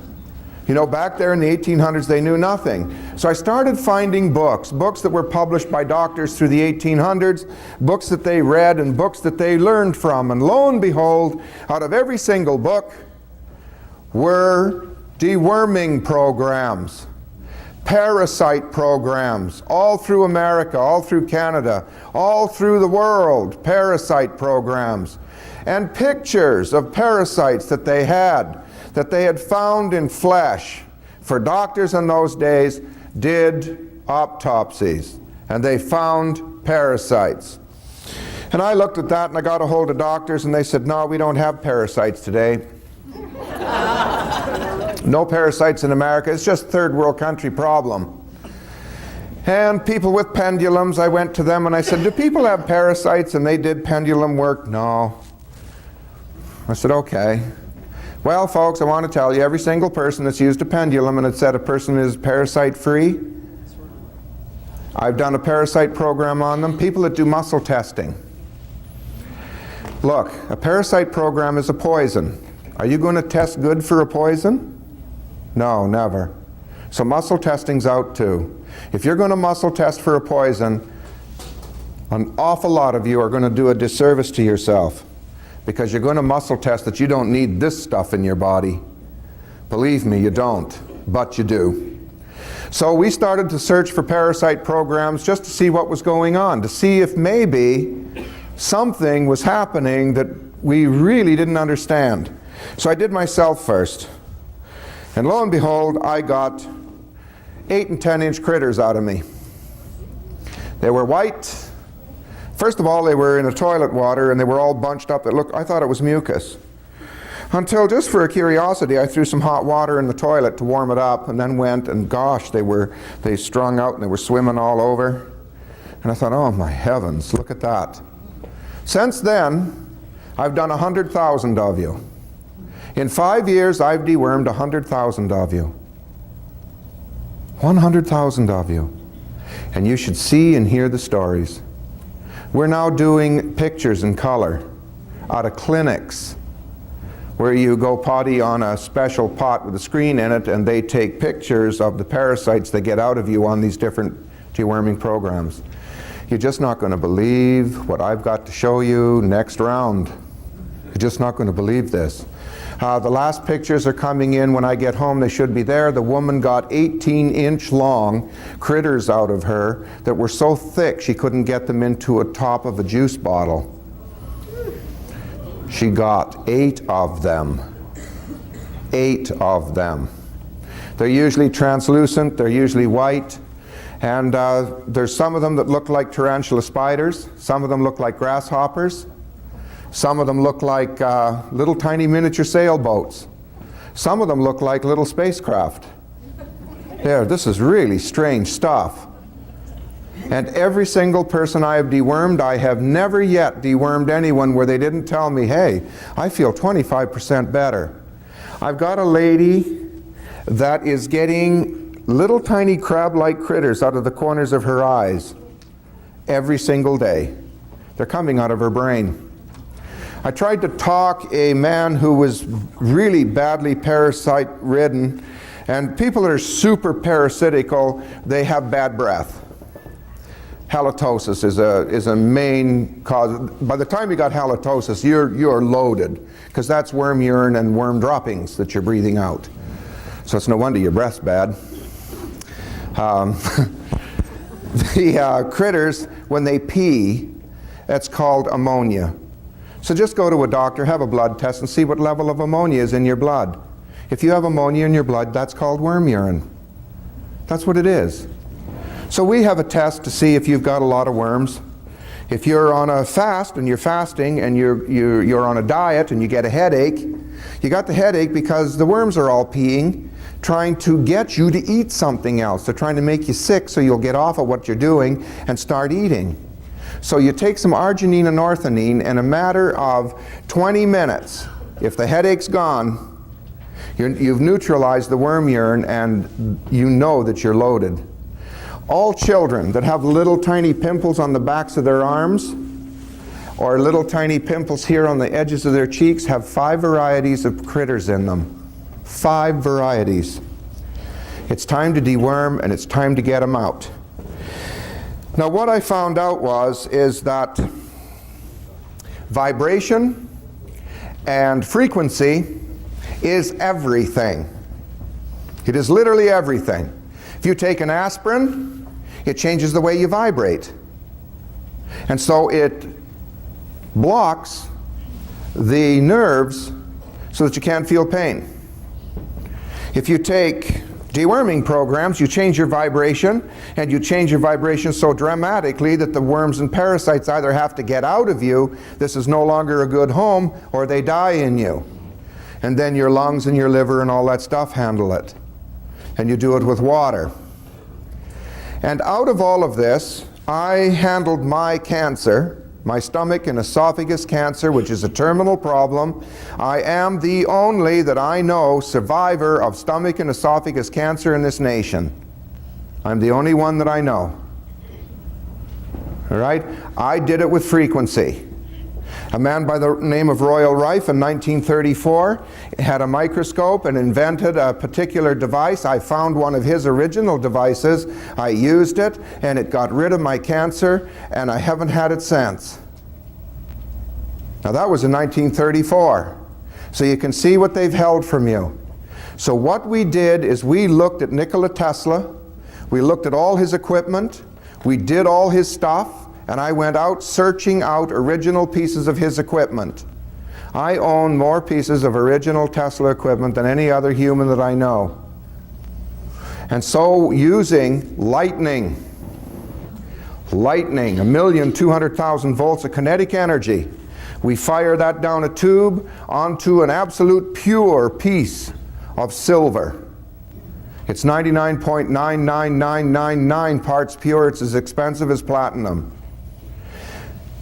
You know, back there in the 1800s, they knew nothing. So I started finding books that were published by doctors through the 1800s, books that they read and books that they learned from. And lo and behold, out of every single book were deworming programs, parasite programs, all through America, all through Canada, all through the world, parasite programs, and pictures of parasites that they had found in flesh. For doctors in those days did autopsies, and they found parasites. And I looked at that and I got a hold of doctors and they said, no, we don't have parasites today. No parasites in America. It's just third world country problem. And people with pendulums, I went to them and I said, do people have parasites? And they did pendulum work. No. I said, okay. Well, folks, I want to tell you, every single person that's used a pendulum and it said a person is parasite free, I've done a parasite program on them. People that do muscle testing. Look, a parasite program is a poison. Are you going to test good for a poison? No, never. So muscle testing's out too. If you're going to muscle test for a poison, an awful lot of you are going to do a disservice to yourself, because you're going to muscle test that you don't need this stuff in your body. Believe me, you don't, but you do. So we started to search for parasite programs just to see what was going on, to see if maybe something was happening that we really didn't understand. So I did myself first. And lo and behold, I got 8 and 10-inch critters out of me. They were white. First of all, they were in a toilet water and they were all bunched up. I thought it was mucus. Until, just for a curiosity, I threw some hot water in the toilet to warm it up, and then went, and gosh, they strung out and they were swimming all over. And I thought, oh my heavens, look at that. Since then, I've done 100,000 of you. In 5 years, I've dewormed 100,000 of you. 100,000 of you. And you should see and hear the stories. We're now doing pictures in color out of clinics where you go potty on a special pot with a screen in it, and they take pictures of the parasites they get out of you on these different deworming programs. You're just not going to believe what I've got to show you next round. You're just not going to believe this. The last pictures are coming in when I get home. They should be there. The woman got 18-inch long critters out of her that were so thick she couldn't get them into a top of a juice bottle. She got 8 of them. 8 of them. They're usually translucent, they're usually white, and there's some of them that look like tarantula spiders, some of them look like grasshoppers, some of them look like little tiny miniature sailboats, some of them look like little spacecraft. There, this is really strange stuff. And every single person I have dewormed, I have never yet dewormed anyone where they didn't tell me, hey, I feel 25% better. I've got a lady that is getting little tiny crab-like critters out of the corners of her eyes every single day. They're coming out of her brain. I tried to talk a man who was really badly parasite-ridden, and people that are super parasitical, they have bad breath. Halitosis is a main cause. By the time you got halitosis, you're loaded, because that's worm urine and worm droppings that you're breathing out. So it's no wonder your breath's bad. The critters, when they pee, that's called ammonia. So just go to a doctor, have a blood test, and see what level of ammonia is in your blood. If you have ammonia in your blood, that's called worm urine. That's what it is. So we have a test to see if you've got a lot of worms. If you're on a fast and you're fasting and you're on a diet and you get a headache, you got the headache because the worms are all peeing, trying to get you to eat something else. They're trying to make you sick so you'll get off of what you're doing and start eating. So you take some arginine and orthodine, in a matter of 20 minutes, if the headache's gone, you've neutralized the worm urine and you know that you're loaded. All children that have little tiny pimples on the backs of their arms or little tiny pimples here on the edges of their cheeks have 5 varieties of critters in them. 5 varieties. It's time to deworm and it's time to get them out. Now what I found out is that vibration and frequency is everything. It is literally everything. If you take an aspirin, it changes the way you vibrate. And so it blocks the nerves so that you can't feel pain. If you take deworming programs, you change your vibration, and you change your vibration so dramatically that the worms and parasites either have to get out of you, this is no longer a good home, or they die in you. And then your lungs and your liver and all that stuff handle it. And you do it with water. And out of all of this, I handled my cancer, my stomach and esophagus cancer, which is a terminal problem. I am the only, that I know, survivor of stomach and esophagus cancer in this nation. I'm the only one that I know. All right? I did it with frequency. A man by the name of Royal Rife in 1934 had a microscope and invented a particular device. I found one of his original devices. I used it, and it got rid of my cancer, and I haven't had it since. Now that was in 1934. So you can see what they've held from you. So what we did is we looked at Nikola Tesla, we looked at all his equipment, we did all his stuff, and I went out searching out original pieces of his equipment. I own more pieces of original Tesla equipment than any other human that I know. And so using lightning, 1,200,000 volts of kinetic energy, we fire that down a tube onto an absolute pure piece of silver. It's 99.99999 parts pure. It's as expensive as platinum.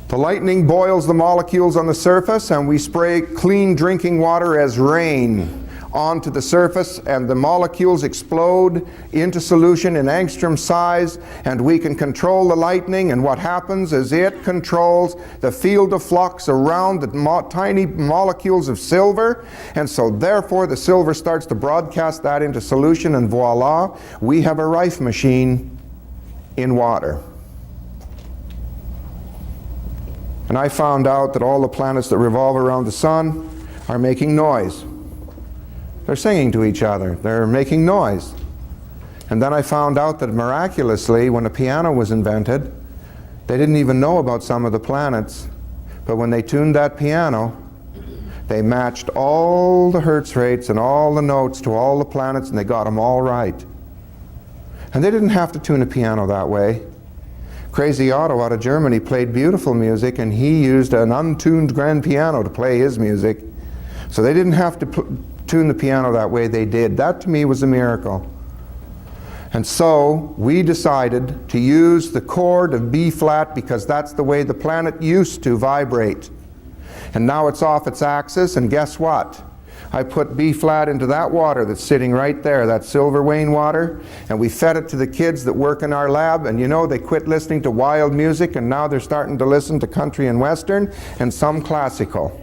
The lightning boils the molecules on the surface, and we spray clean drinking water as rain onto the surface, and the molecules explode into solution in angstrom size, and we can control the lightning, and what happens is it controls the field of flux around the tiny molecules of silver, and so therefore the silver starts to broadcast that into solution, and voila, we have a Rife machine in water. And I found out that all the planets that revolve around the sun are making noise. They're singing to each other. They're making noise. And then I found out that miraculously, when a piano was invented, they didn't even know about some of the planets. But when they tuned that piano, they matched all the hertz rates and all the notes to all the planets, and they got them all right. And they didn't have to tune a piano that way. Crazy Otto out of Germany played beautiful music, and he used an untuned grand piano to play his music. So they didn't have to tune the piano that way. They did. That to me was a miracle. And so we decided to use the chord of B flat because that's the way the planet used to vibrate. And now it's off its axis, and guess what? I put B flat into that water that's sitting right there, that Silver Wayne water, and we fed it to the kids that work in our lab, and you know, they quit listening to wild music, and now they're starting to listen to country and western and some classical.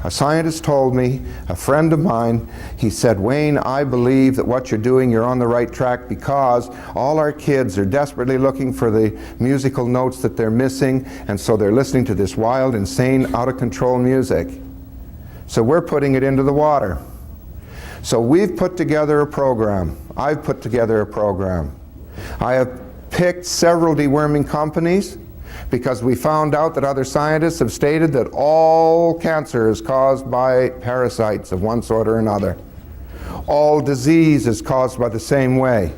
A scientist told me, a friend of mine, he said, Wayne, I believe that what you're doing, you're on the right track because all our kids are desperately looking for the musical notes that they're missing, and so they're listening to this wild, insane, out-of-control music. So we're putting it into the water. So we've put together a program. I've put together a program. I have picked several deworming companies because we found out that other scientists have stated that all cancer is caused by parasites of one sort or another. All disease is caused by the same way.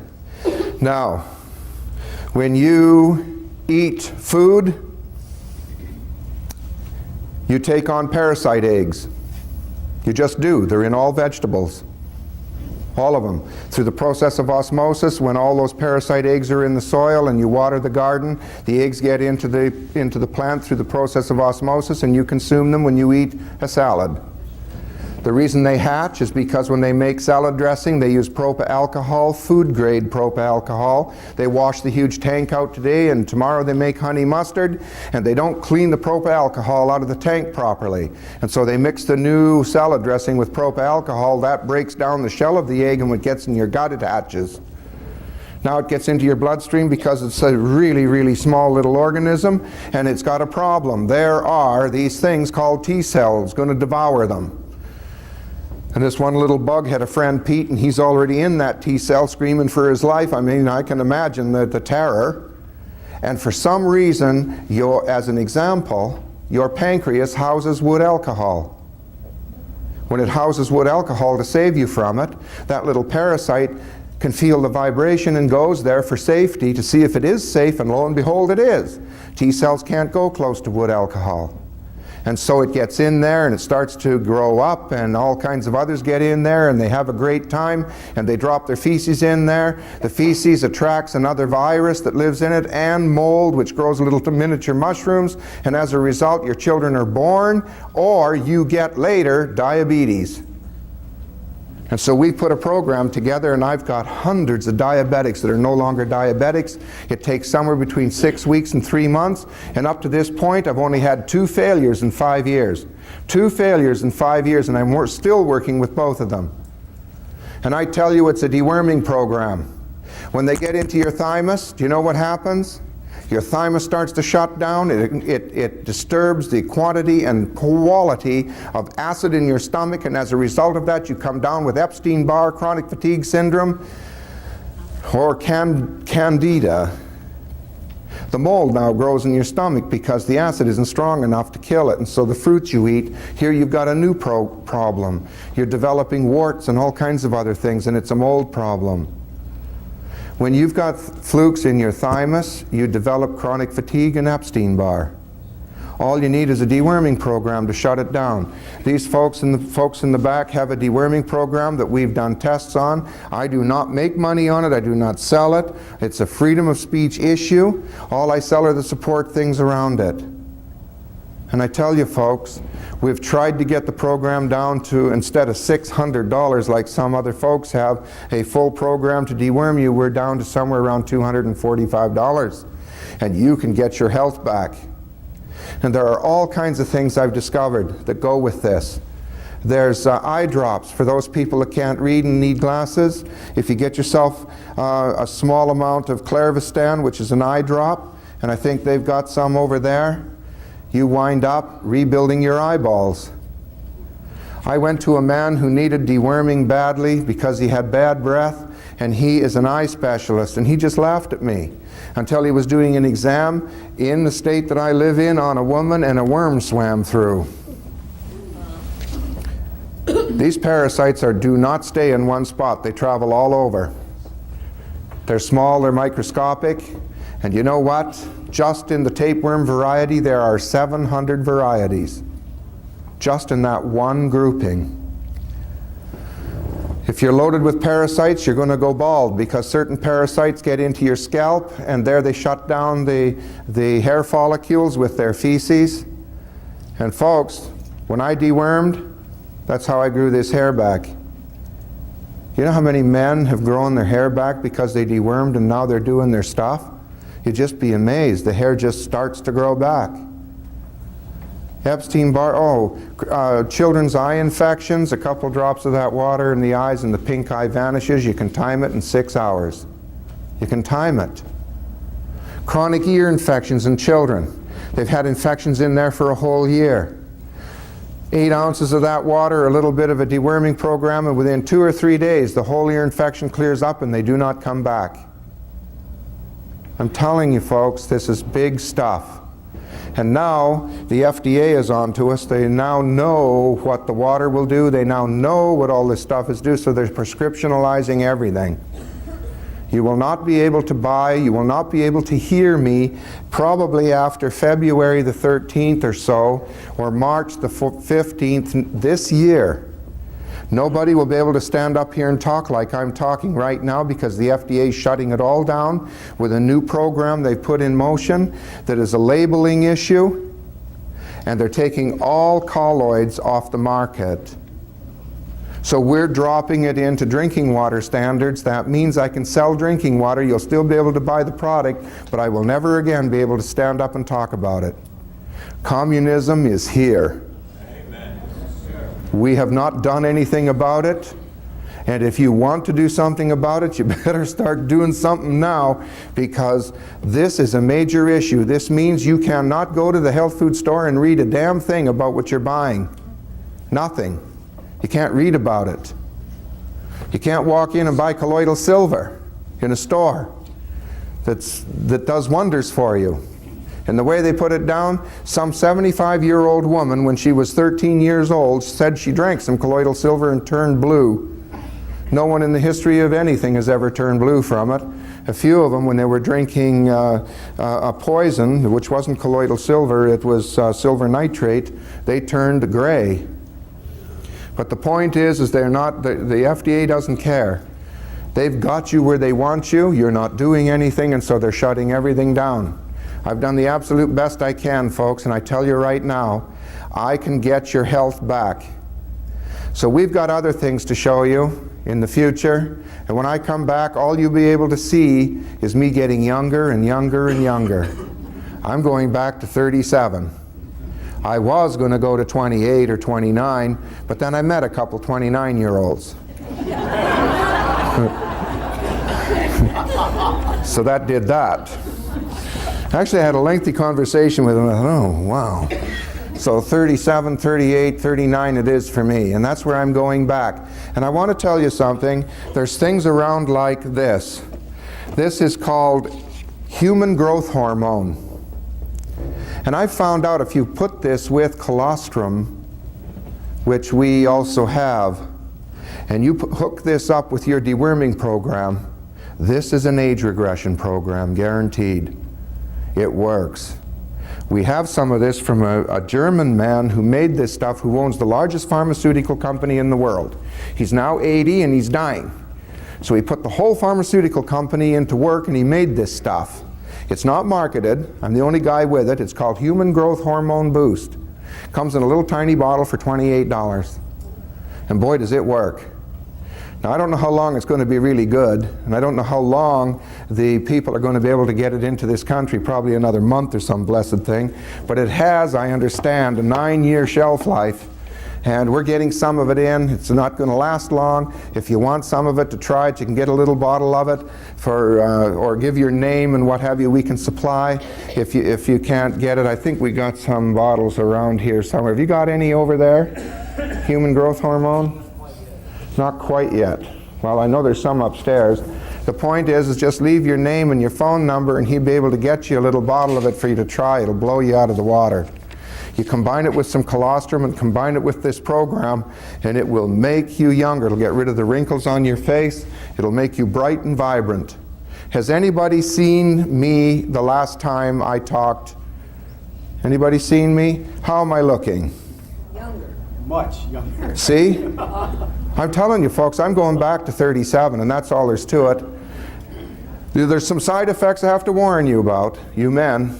Now, when you eat food, you take on parasite eggs. You just do. They're in all vegetables. All of them. Through the process of osmosis, when all those parasite eggs are in the soil and you water the garden, the eggs get into the plant through the process of osmosis, and you consume them when you eat a salad. The reason they hatch is because when they make salad dressing, they use propa-alcohol, food-grade propa-alcohol. They wash the huge tank out today, and tomorrow they make honey mustard, and they don't clean the propa-alcohol out of the tank properly. And so they mix the new salad dressing with propa-alcohol. That breaks down the shell of the egg, and when it gets in your gut, it hatches. Now it gets into your bloodstream because it's a really, really small little organism, and it's got a problem. There are these things called T cells going to devour them. And this one little bug had a friend, Pete, and he's already in that T cell screaming for his life. I mean, I can imagine the terror. And for some reason, as an example, your pancreas houses wood alcohol. When it houses wood alcohol to save you from it, that little parasite can feel the vibration and goes there for safety to see if it is safe, and lo and behold it is. T cells can't go close to wood alcohol. And so it gets in there and it starts to grow up, and all kinds of others get in there and they have a great time and they drop their feces in there. The feces attracts another virus that lives in it, and mold, which grows little miniature mushrooms, and as a result your children are born, or you get later diabetes. And so we put a program together, and I've got hundreds of diabetics that are no longer diabetics. It takes somewhere between 6 weeks and 3 months, and up to this point I've only had 2 failures in 5 years. 2 failures in 5 years, and I'm still working with both of them. And I tell you, it's a deworming program. When they get into your thymus, do you know what happens? Your thymus starts to shut down. It disturbs the quantity and quality of acid in your stomach, and as a result of that you come down with Epstein-Barr, chronic fatigue syndrome, or candida. The mold now grows in your stomach because the acid isn't strong enough to kill it, and so the fruits you eat, here you've got a new problem. You're developing warts and all kinds of other things, and it's a mold problem. When you've got flukes in your thymus, you develop chronic fatigue and Epstein-Barr. All you need is a deworming program to shut it down. These folks in the back have a deworming program that we've done tests on. I do not make money on it. I do not sell it. It's a freedom of speech issue. All I sell are the support things around it. And I tell you folks, we've tried to get the program down to, instead of $600 like some other folks have, a full program to deworm you, we're down to somewhere around $245. And you can get your health back. And there are all kinds of things I've discovered that go with this. There's eye drops for those people that can't read and need glasses. If you get yourself a small amount of Clairvestan, which is an eye drop, and I think they've got some over there, you wind up rebuilding your eyeballs. I went to a man who needed deworming badly because he had bad breath, and he is an eye specialist, and he just laughed at me until he was doing an exam in the state that I live in on a woman, and a worm swam through. These parasites do not stay in one spot. They travel all over. They're small, they're microscopic, and you know what? Just in the tapeworm variety, there are 700 varieties. Just in that one grouping. If you're loaded with parasites, you're going to go bald, because certain parasites get into your scalp, and there they shut down the hair follicles with their feces. And folks, when I dewormed, that's how I grew this hair back. You know how many men have grown their hair back because they dewormed and now they're doing their stuff? You'd just be amazed. The hair just starts to grow back. Epstein-Barr, children's eye infections, a couple drops of that water in the eyes and the pink eye vanishes. You can time it in 6 hours. You can time it. Chronic ear infections in children. They've had infections in there for a whole year. 8 ounces of that water, a little bit of a deworming program, and within 2 or 3 days the whole ear infection clears up and they do not come back. I'm telling you folks, this is big stuff. And now the FDA is on to us. They now know what the water will do. They now know what all this stuff is due, so they're prescriptionalizing everything. You will not be able to buy, you will not be able to hear me probably after February the 13th or so, or March the 15th this year. Nobody will be able to stand up here and talk like I'm talking right now, because the FDA is shutting it all down with a new program they've put in motion that is a labeling issue, and they're taking all colloids off the market. So we're dropping it into drinking water standards. That means I can sell drinking water. You'll still be able to buy the product, but I will never again be able to stand up and talk about it. Communism is here. We have not done anything about it, and if you want to do something about it, you better start doing something now, because this is a major issue. This means you cannot go to the health food store and read a damn thing about what you're buying. Nothing. You can't read about it. You can't walk in and buy colloidal silver in a store that does wonders for you. And the way they put it down, some 75-year-old woman, when she was 13 years old, said she drank some colloidal silver and turned blue. No one in the history of anything has ever turned blue from it. A few of them, when they were drinking a poison, which wasn't colloidal silver, it was silver nitrate, they turned gray. But the point is they're not, the FDA doesn't care. They've got you where they want you, you're not doing anything, and so they're shutting everything down. I've done the absolute best I can, folks, and I tell you right now, I can get your health back. So we've got other things to show you in the future, and when I come back, all you'll be able to see is me getting younger and younger and younger. I'm going back to 37. I was going to go to 28 or 29, but then I met a couple 29-year-olds. So that did that. Actually, I had a lengthy conversation with him. Oh, wow. So 37, 38, 39 it is for me, and that's where I'm going back. And I want to tell you something. There's things around like this. This is called human growth hormone. And I found out if you put this with colostrum, which we also have, and you hook this up with your deworming program, this is an age regression program, guaranteed. It works. We have some of this from a German man who made this stuff, who owns the largest pharmaceutical company in the world. He's now 80 and he's dying. So he put the whole pharmaceutical company into work and he made this stuff. It's not marketed. I'm the only guy with it. It's called Human Growth Hormone Boost. Comes in a little tiny bottle for $28. And boy, does it work. Now, I don't know how long it's going to be really good, and I don't know how long the people are going to be able to get it into this country, probably another month or some blessed thing. But it has, I understand, a 9-year shelf life, and we're getting some of it in. It's not going to last long. If you want some of it to try it, you can get a little bottle of it for, or give your name and what have you. We can supply. If you can't get it, I think we got some bottles around here somewhere. Have you got any over there? Human growth hormone? Not quite yet. Well, I know there's some upstairs. The point is just leave your name and your phone number and he'll be able to get you a little bottle of it for you to try. It'll blow you out of the water. You combine it with some colostrum and combine it with this program and it will make you younger. It'll get rid of the wrinkles on your face. It'll make you bright and vibrant. Has anybody seen me the last time I talked? Anybody seen me? How am I looking? Younger. Much younger. See? I'm telling you, folks, I'm going back to 37, and that's all there's to it. There's some side effects I have to warn you about, you men.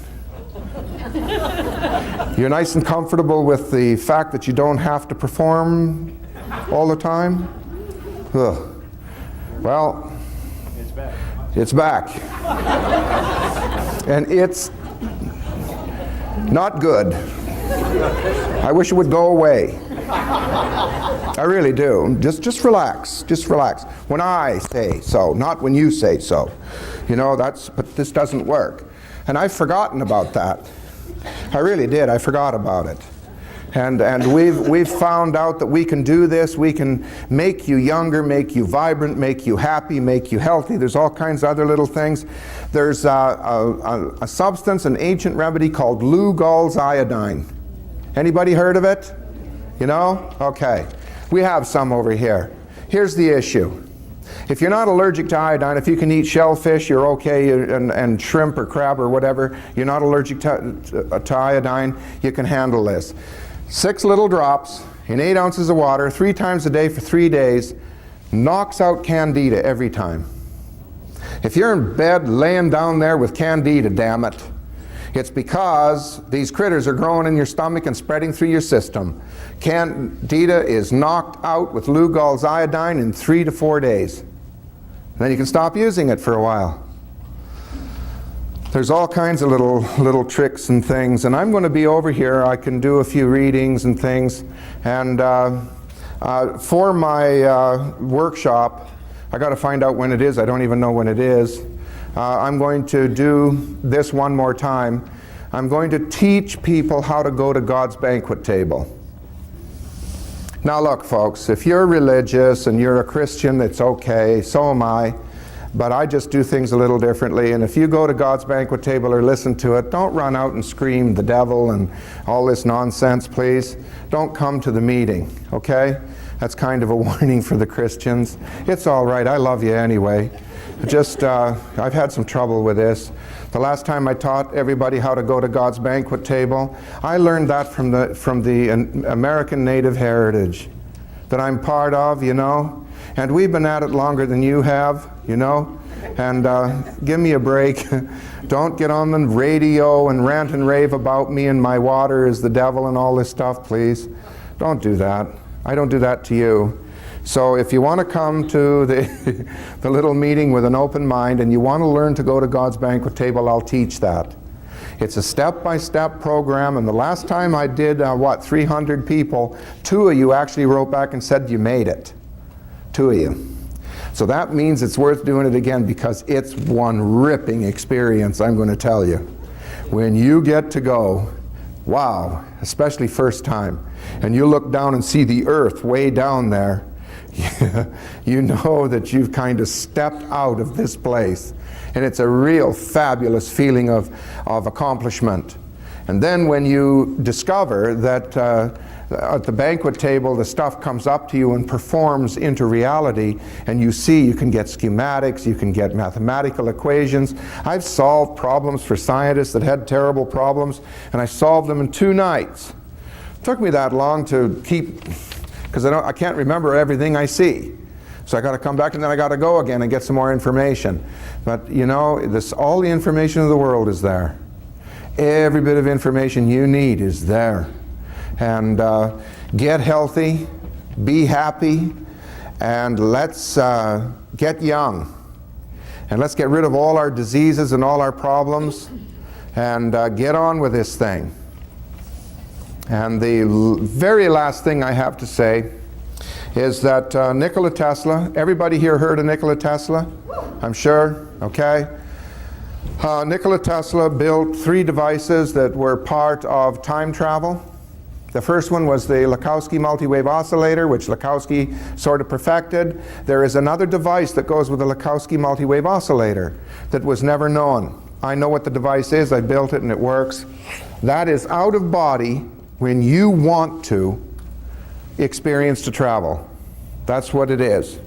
You're nice and comfortable with the fact that you don't have to perform all the time? Ugh. Well, it's back. It's back. And it's not good. I wish it would go away. I really do. Just relax. Just relax. When I say so, not when you say so. You know, but this doesn't work. And I've forgotten about that. I really did. I forgot about it. And we've found out that we can do this. We can make you younger, make you vibrant, make you happy, make you healthy. There's all kinds of other little things. There's a substance, an ancient remedy called Lugol's iodine. Anybody heard of it? You know? Okay. We have some over here. Here's the issue. If you're not allergic to iodine, if you can eat shellfish, you're okay, and shrimp or crab or whatever, you're not allergic to iodine, you can handle this. 6 little drops in 8 ounces of water, 3 times a day for 3 days, knocks out candida every time. If you're in bed laying down there with candida, damn it, it's because these critters are growing in your stomach and spreading through your system. Candida is knocked out with Lugol's iodine in 3 to 4 days. And then you can stop using it for a while. There's all kinds of little tricks and things, and I'm going to be over here. I can do a few readings and things, and for my workshop, I got to find out when it is. I don't even know when it is. I'm going to do this one more time. I'm going to teach people how to go to God's banquet table. Now look, folks, if you're religious and you're a Christian, it's okay, so am I. But I just do things a little differently. And if you go to God's banquet table or listen to it, don't run out and scream the devil and all this nonsense, please. Don't come to the meeting, okay? That's kind of a warning for the Christians. It's all right. I love you anyway. Just, I've had some trouble with this. The last time I taught everybody how to go to God's banquet table, I learned that from the American Native Heritage that I'm part of, you know. And we've been at it longer than you have, you know. And give me a break. Don't get on the radio and rant and rave about me and my water is the devil and all this stuff, please. Don't do that. I don't do that to you. So if you want to come to the little meeting with an open mind and you want to learn to go to God's banquet table, I'll teach that. It's a step-by-step program, and the last time I did, 300 people, 2 of you actually wrote back and said you made it. 2 of you. So that means it's worth doing it again, because it's one ripping experience, I'm going to tell you. When you get to go, wow, especially first time, and you look down and see the earth way down there, you know that you've kind of stepped out of this place. And it's a real fabulous feeling of accomplishment. And then when you discover that at the banquet table the stuff comes up to you and performs into reality, and you see you can get schematics, you can get mathematical equations. I've solved problems for scientists that had terrible problems, and I solved them in 2 nights. It took me that long to keep, because I can't remember everything I see. So I got to come back and then I got to go again and get some more information. But you know, all the information of the world is there. Every bit of information you need is there. And get healthy, be happy, and let's get young. And let's get rid of all our diseases and all our problems and get on with this thing. And the very last thing I have to say is that Nikola Tesla, everybody here heard of Nikola Tesla? I'm sure, okay? Nikola Tesla built 3 devices that were part of time travel. The first one was the Lakowski multi-wave oscillator, which Lakowski sort of perfected. There is another device that goes with the Lakowski multi-wave oscillator that was never known. I know what the device is, I built it and it works. That is out of body when you want to experience to travel. That's what it is.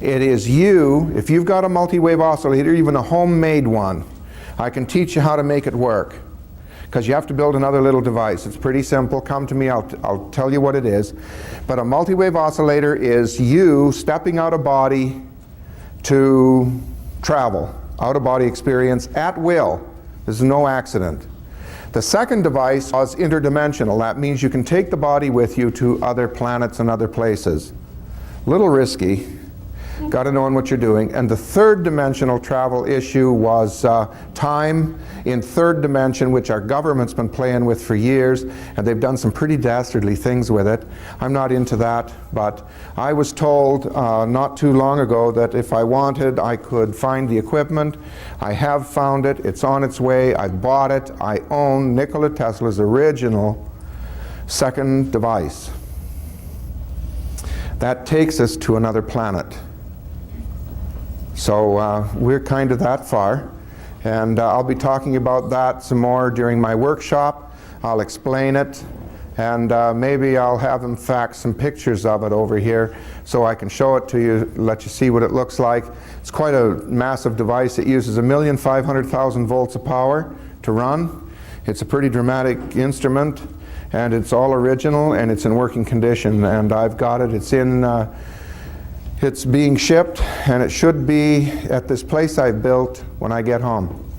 It is you, if you've got a multi-wave oscillator, even a homemade one, I can teach you how to make it work. Because you have to build another little device. It's pretty simple. Come to me, I'll tell you what it is. But a multi-wave oscillator is you stepping out of body to travel. Out-of-body experience at will. There's no accident. The second device is interdimensional. That means you can take the body with you to other planets and other places. A little risky. Got to know what you're doing. And the third dimensional travel issue was time in third dimension, which our government's been playing with for years, and they've done some pretty dastardly things with it. I'm not into that, but I was told not too long ago that if I wanted, I could find the equipment. I have found it. It's on its way. I bought it. I own Nikola Tesla's original second device. That takes us to another planet. So we're kind of that far, and I'll be talking about that some more during my workshop. I'll explain it, and maybe I'll have them fax some pictures of it over here so I can show it to you, let you see what it looks like. It's quite a massive device. It uses 1,500,000 volts of power to run. It's a pretty dramatic instrument, and it's all original, and it's in working condition, and I've got it. It's being shipped, and it should be at this place I've built when I get home.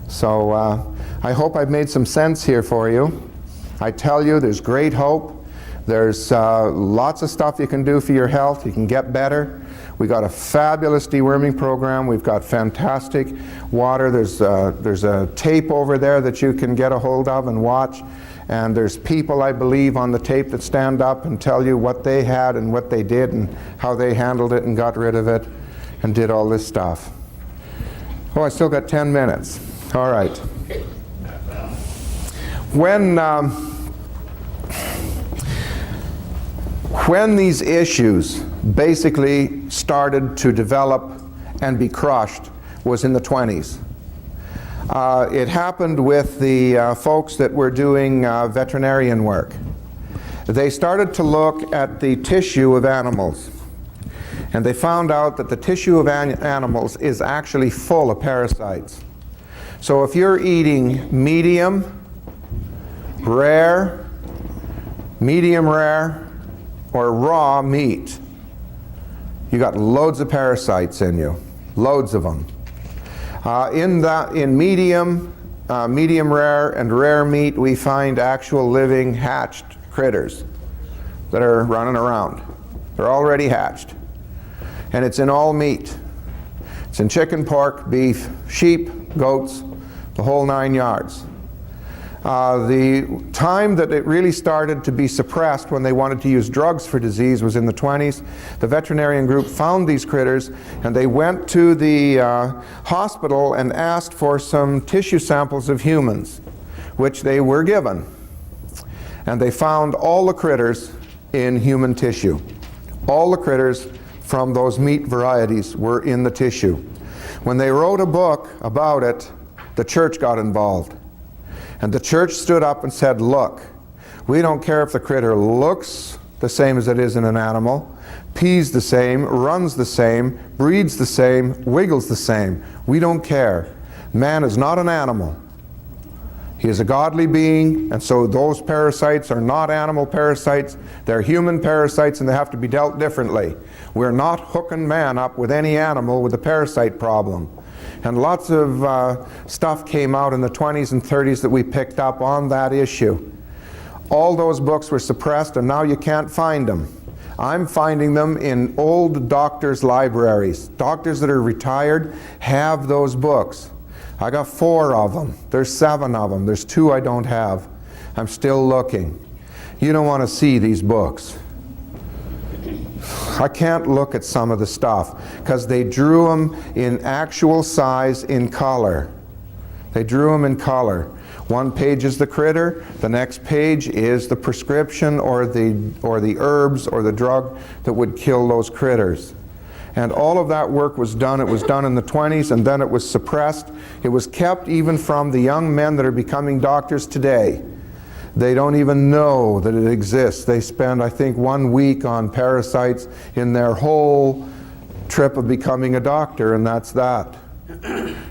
So I hope I've made some sense here for you. I tell you, there's great hope. There's lots of stuff you can do for your health. You can get better. We've got a fabulous deworming program. We've got fantastic water. There's a tape over there that you can get a hold of and watch. And there's people, I believe, on the tape that stand up and tell you what they had and what they did and how they handled it and got rid of it and did all this stuff. Oh, I still got 10 minutes. All right. When these issues basically started to develop and be crushed was in the 20s. It happened with the folks that were doing veterinarian work. They started to look at the tissue of animals, and they found out that the tissue of animals is actually full of parasites. So if you're eating medium rare, or raw meat, you got loads of parasites in you, loads of them. In medium rare, and rare meat, we find actual living hatched critters that are running around. They're already hatched. And it's in all meat. It's in chicken, pork, beef, sheep, goats, the whole 9 yards. The time that it really started to be suppressed when they wanted to use drugs for disease was in the 20s. The veterinarian group found these critters, and they went to the hospital and asked for some tissue samples of humans, which they were given. And they found all the critters in human tissue. All the critters from those meat varieties were in the tissue. When they wrote a book about it, the church got involved. And the church stood up and said, look, we don't care if the critter looks the same as it is in an animal, pees the same, runs the same, breeds the same, wiggles the same. We don't care. Man is not an animal. He is a godly being, and so those parasites are not animal parasites. They're human parasites, and they have to be dealt differently. We're not hooking man up with any animal with a parasite problem. And lots of stuff came out in the 20s and 30s that we picked up on that issue. All those books were suppressed, and now you can't find them. I'm finding them in old doctors' libraries. Doctors that are retired have those books. I got 4 of them. There's 7 of them. There's 2 I don't have. I'm still looking. You don't want to see these books. I can't look at some of the stuff because they drew them in actual size in color. They drew them in color. One page is the critter, the next page is the prescription or the herbs or the drug that would kill those critters. And all of that work was done. It was done in the 20s, and then it was suppressed. It was kept even from the young men that are becoming doctors today. They don't even know that it exists. They spend, I think, 1 week on parasites in their whole trip of becoming a doctor, and that's that.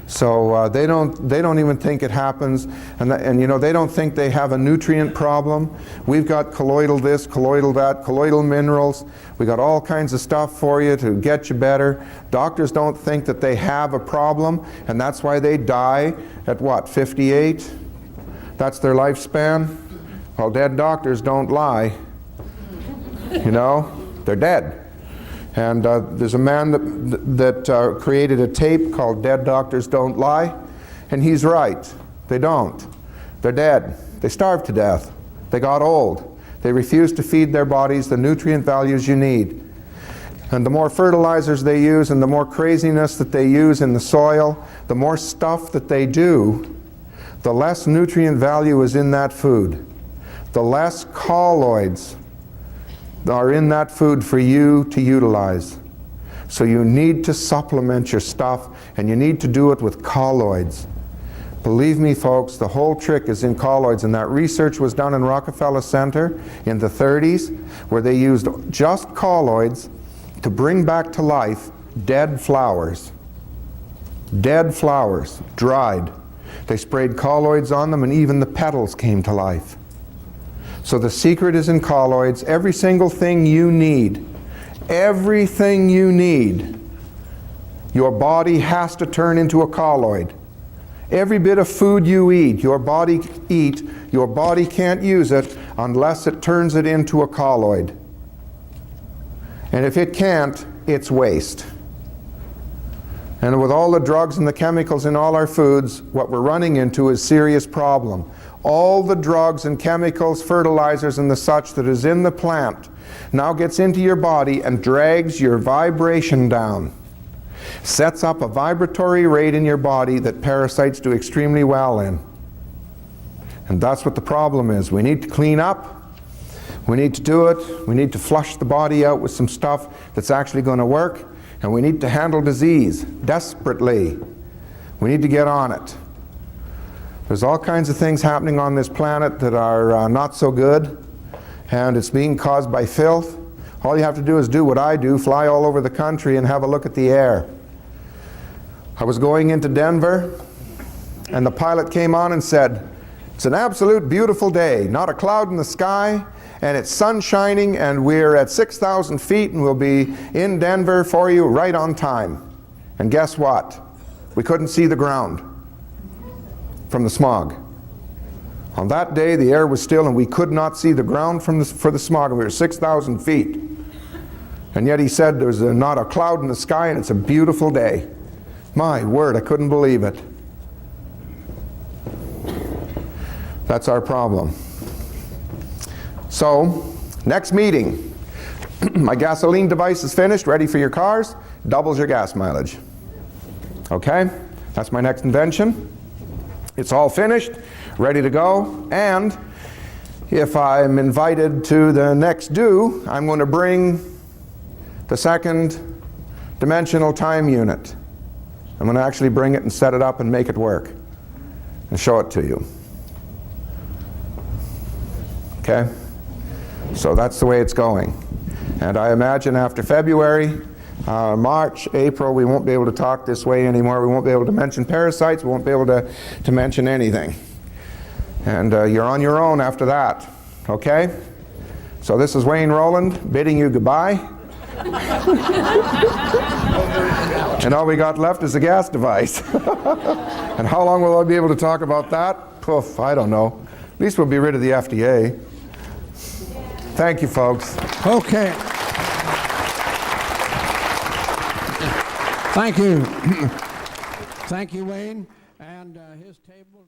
So they don't even think it happens, and you know, they don't think they have a nutrient problem. We've got colloidal this, colloidal that, colloidal minerals. We got all kinds of stuff for you to get you better. Doctors don't think that they have a problem, and that's why they die at what, 58? That's their lifespan. Well, dead doctors don't lie. You know, they're dead. And there's a man that created a tape called Dead Doctors Don't Lie, and he's right. They don't. They're dead. They starved to death. They got old. They refused to feed their bodies the nutrient values you need. And the more fertilizers they use and the more craziness that they use in the soil, the more stuff that they do, the less nutrient value is in that food. The less colloids are in that food for you to utilize. So you need to supplement your stuff, and you need to do it with colloids. Believe me, folks, the whole trick is in colloids, and that research was done in Rockefeller Center in the 30s, where they used just colloids to bring back to life dead flowers. Dead flowers, dried. They sprayed colloids on them, and even the petals came to life. So the secret is in colloids. Every single thing you need, your body has to turn into a colloid. Every bit of food you eat, your body can't use it unless it turns it into a colloid. And if it can't, it's waste. And with all the drugs and the chemicals in all our foods, what we're running into is a serious problem. All the drugs and chemicals, fertilizers and the such that is in the plant now gets into your body and drags your vibration down. Sets up a vibratory rate in your body that parasites do extremely well in. And that's what the problem is. We need to clean up. We need to do it. We need to flush the body out with some stuff that's actually going to work. And we need to handle disease desperately. We need to get on it. There's all kinds of things happening on this planet that are not so good, and it's being caused by filth. All you have to do is do what I do, fly all over the country and have a look at the air. I was going into Denver, and the pilot came on and said, "It's an absolute beautiful day, not a cloud in the sky, and it's sun shining, and we're at 6,000 feet, and we'll be in Denver for you right on time." And guess what? We couldn't see the ground from the smog. On that day, the air was still, and we could not see the ground for the smog, and we were 6,000 feet. And yet he said there's not a cloud in the sky, and it's a beautiful day. My word, I couldn't believe it. That's our problem. So, next meeting. My gasoline device is finished, ready for your cars, doubles your gas mileage. Okay? That's my next invention. It's all finished, ready to go, and if I'm invited to the next do, I'm going to bring the second dimensional time unit. I'm going to actually bring it and set it up and make it work and show it to you. Okay? So that's the way it's going. And I imagine after February, March, April, we won't be able to talk this way anymore. We won't be able to mention parasites. We won't be able to mention anything. And you're on your own after that. Okay? So this is Wayne Rowland bidding you goodbye. And all we got left is the gas device. And how long will I be able to talk about that? Poof, I don't know. At least we'll be rid of the FDA. Thank you, folks. Okay. Thank you. Thank you, Wayne. And his table.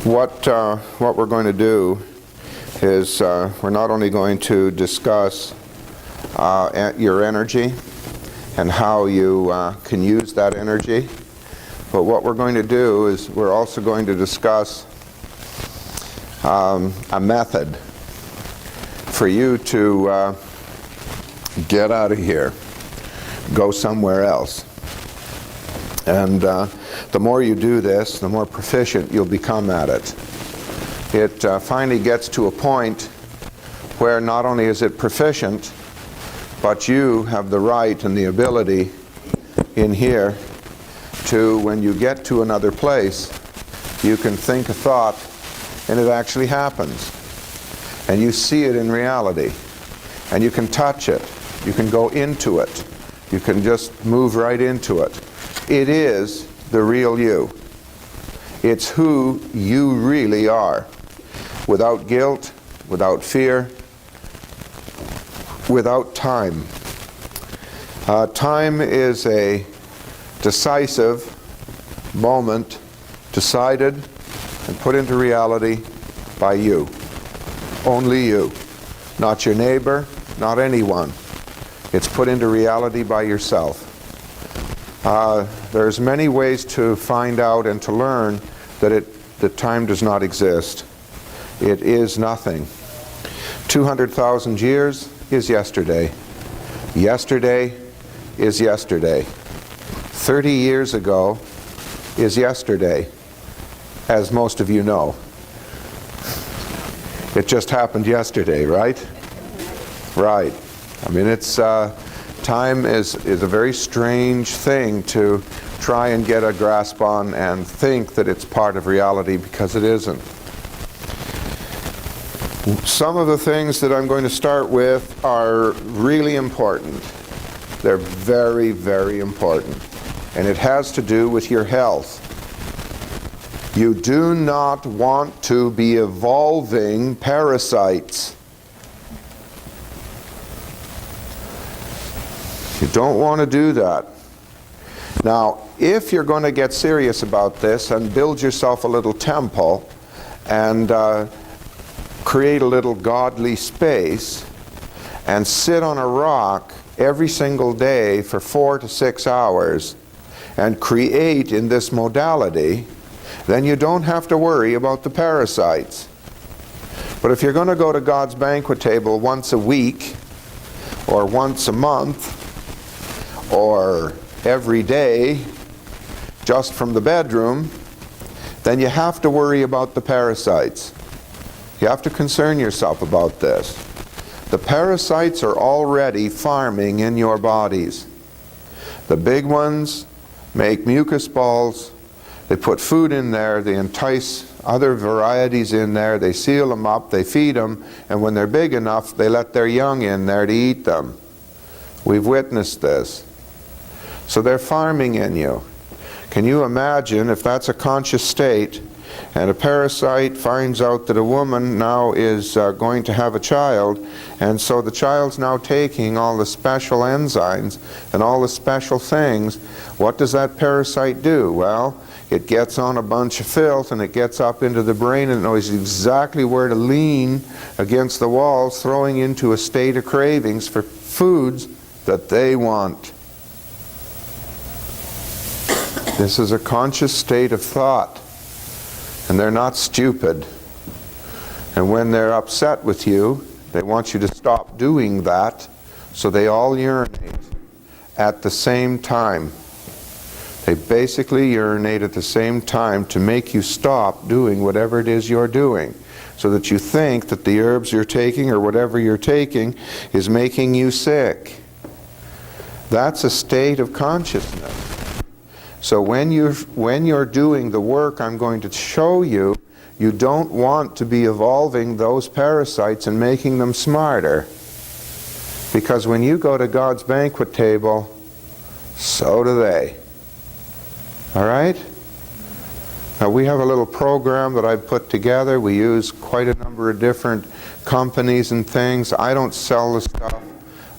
What we're going to do is we're not only going to discuss your energy and how you can use that energy, but what we're going to do is we're also going to discuss a method for you to get out of here, go somewhere else. And the more you do this, the more proficient you'll become at it. It finally gets to a point where not only is it proficient, but you have the right and the ability in here to, when you get to another place, you can think a thought and it actually happens. And you see it in reality. And you can touch it. You can go into it. You can just move right into it. It is the real you. It's who you really are. Without guilt, without fear, without time. Time is a decisive moment decided and put into reality by you. Only you. Not your neighbor, not anyone. It's put into reality by yourself. There's many ways to find out and to learn that time does not exist. It is nothing. 200,000 years is yesterday. Yesterday is yesterday. 30 years ago is yesterday, as most of you know. It just happened yesterday, right? Right. I mean, it's time is a very strange thing to try and get a grasp on and think that it's part of reality, because it isn't. Some of the things that I'm going to start with are really important. They're very, very important. And it has to do with your health. You do not want to be evolving parasites. You don't want to do that. Now, if you're going to get serious about this and build yourself a little temple and create a little godly space and sit on a rock every single day for 4 to 6 hours and create in this modality, then you don't have to worry about the parasites. But if you're going to go to God's banquet table once a week or once a month or every day just from the bedroom, then you have to worry about the parasites. You have to concern yourself about this. The parasites are already farming in your bodies. The big ones make mucus balls. They put food in there. They entice other varieties in there. They seal them up. They feed them. And when they're big enough, they let their young in there to eat them. We've witnessed this. So they're farming in you. Can you imagine if that's a conscious state and a parasite finds out that a woman now is going to have a child, and so the child's now taking all the special enzymes and all the special things? What does that parasite do? Well, it gets on a bunch of filth and it gets up into the brain and knows exactly where to lean against the walls, throwing into a state of cravings for foods that they want. This is a conscious state of thought. And they're not stupid. And when they're upset with you, they want you to stop doing that, so they all urinate at the same time. They basically urinate at the same time to make you stop doing whatever it is you're doing, so that you think that the herbs you're taking or whatever you're taking is making you sick. That's a state of consciousness. So when you're doing the work I'm going to show you, you don't want to be evolving those parasites and making them smarter. Because when you go to God's banquet table, so do they. All right? Now we have a little program that I've put together. We use quite a number of different companies and things. I don't sell the stuff.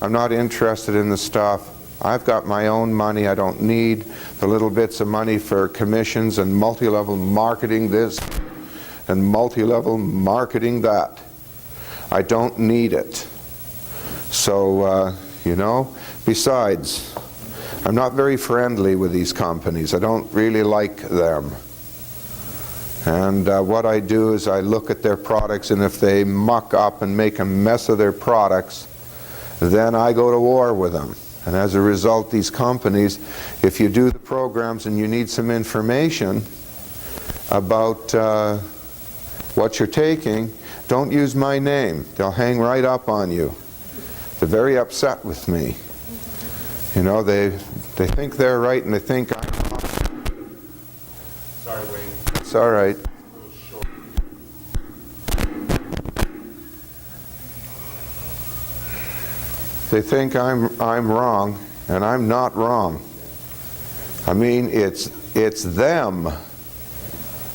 I'm not interested in the stuff. I've got my own money. I don't need the little bits of money for commissions and multi-level marketing this and multi-level marketing that. I don't need it. So, you know, besides, I'm not very friendly with these companies. I don't really like them. And what I do is I look at their products, and if they muck up and make a mess of their products, then I go to war with them. And as a result, these companies, if you do the programs and you need some information about what you're taking, don't use my name. They'll hang right up on you. They're very upset with me. You know, they think they're right and they think I'm wrong. Sorry, Wayne. It's all right. They think I'm wrong, and I'm not wrong. I mean, it's them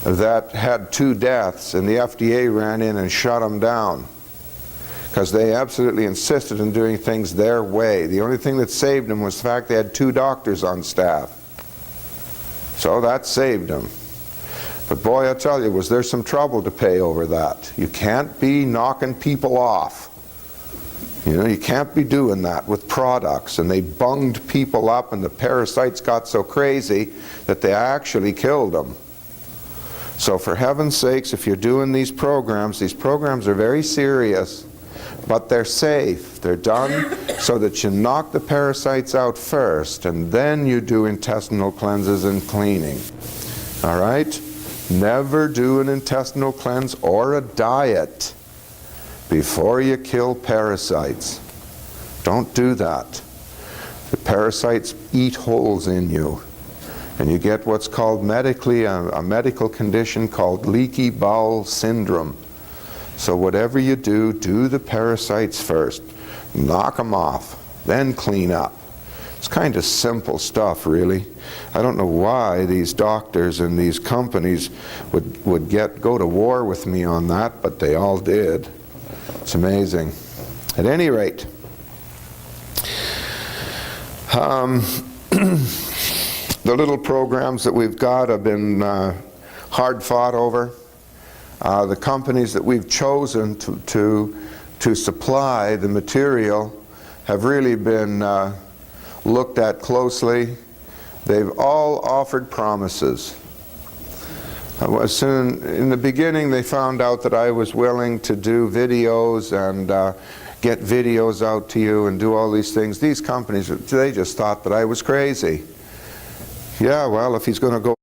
that had 2 deaths, and the FDA ran in and shut them down because they absolutely insisted on doing things their way. The only thing that saved them was the fact they had 2 doctors on staff. So that saved them. But boy, I tell you, was there some trouble to pay over that. You can't be knocking people off. You know, you can't be doing that with products. And they bunged people up, and the parasites got so crazy that they actually killed them. So for heaven's sakes, if you're doing these programs are very serious, but they're safe. They're done so that you knock the parasites out first, and then you do intestinal cleanses and cleaning. All right? Never do an intestinal cleanse or a diet before you kill parasites. Don't do that. The parasites eat holes in you, and you get what's called medically a medical condition called leaky bowel syndrome. So whatever you do, do the parasites first. Knock them off, then clean up. It's kind of simple stuff, really. I don't know why these doctors and these companies would go to war with me on that, but they all did. It's amazing. At any rate, the little programs that we've got have been hard fought over. The companies that we've chosen to supply the material have really been looked at closely. They've all offered promises. In the beginning, they found out that I was willing to do videos and get videos out to you and do all these things. These companies, they just thought that I was crazy. Yeah, well, if he's going to go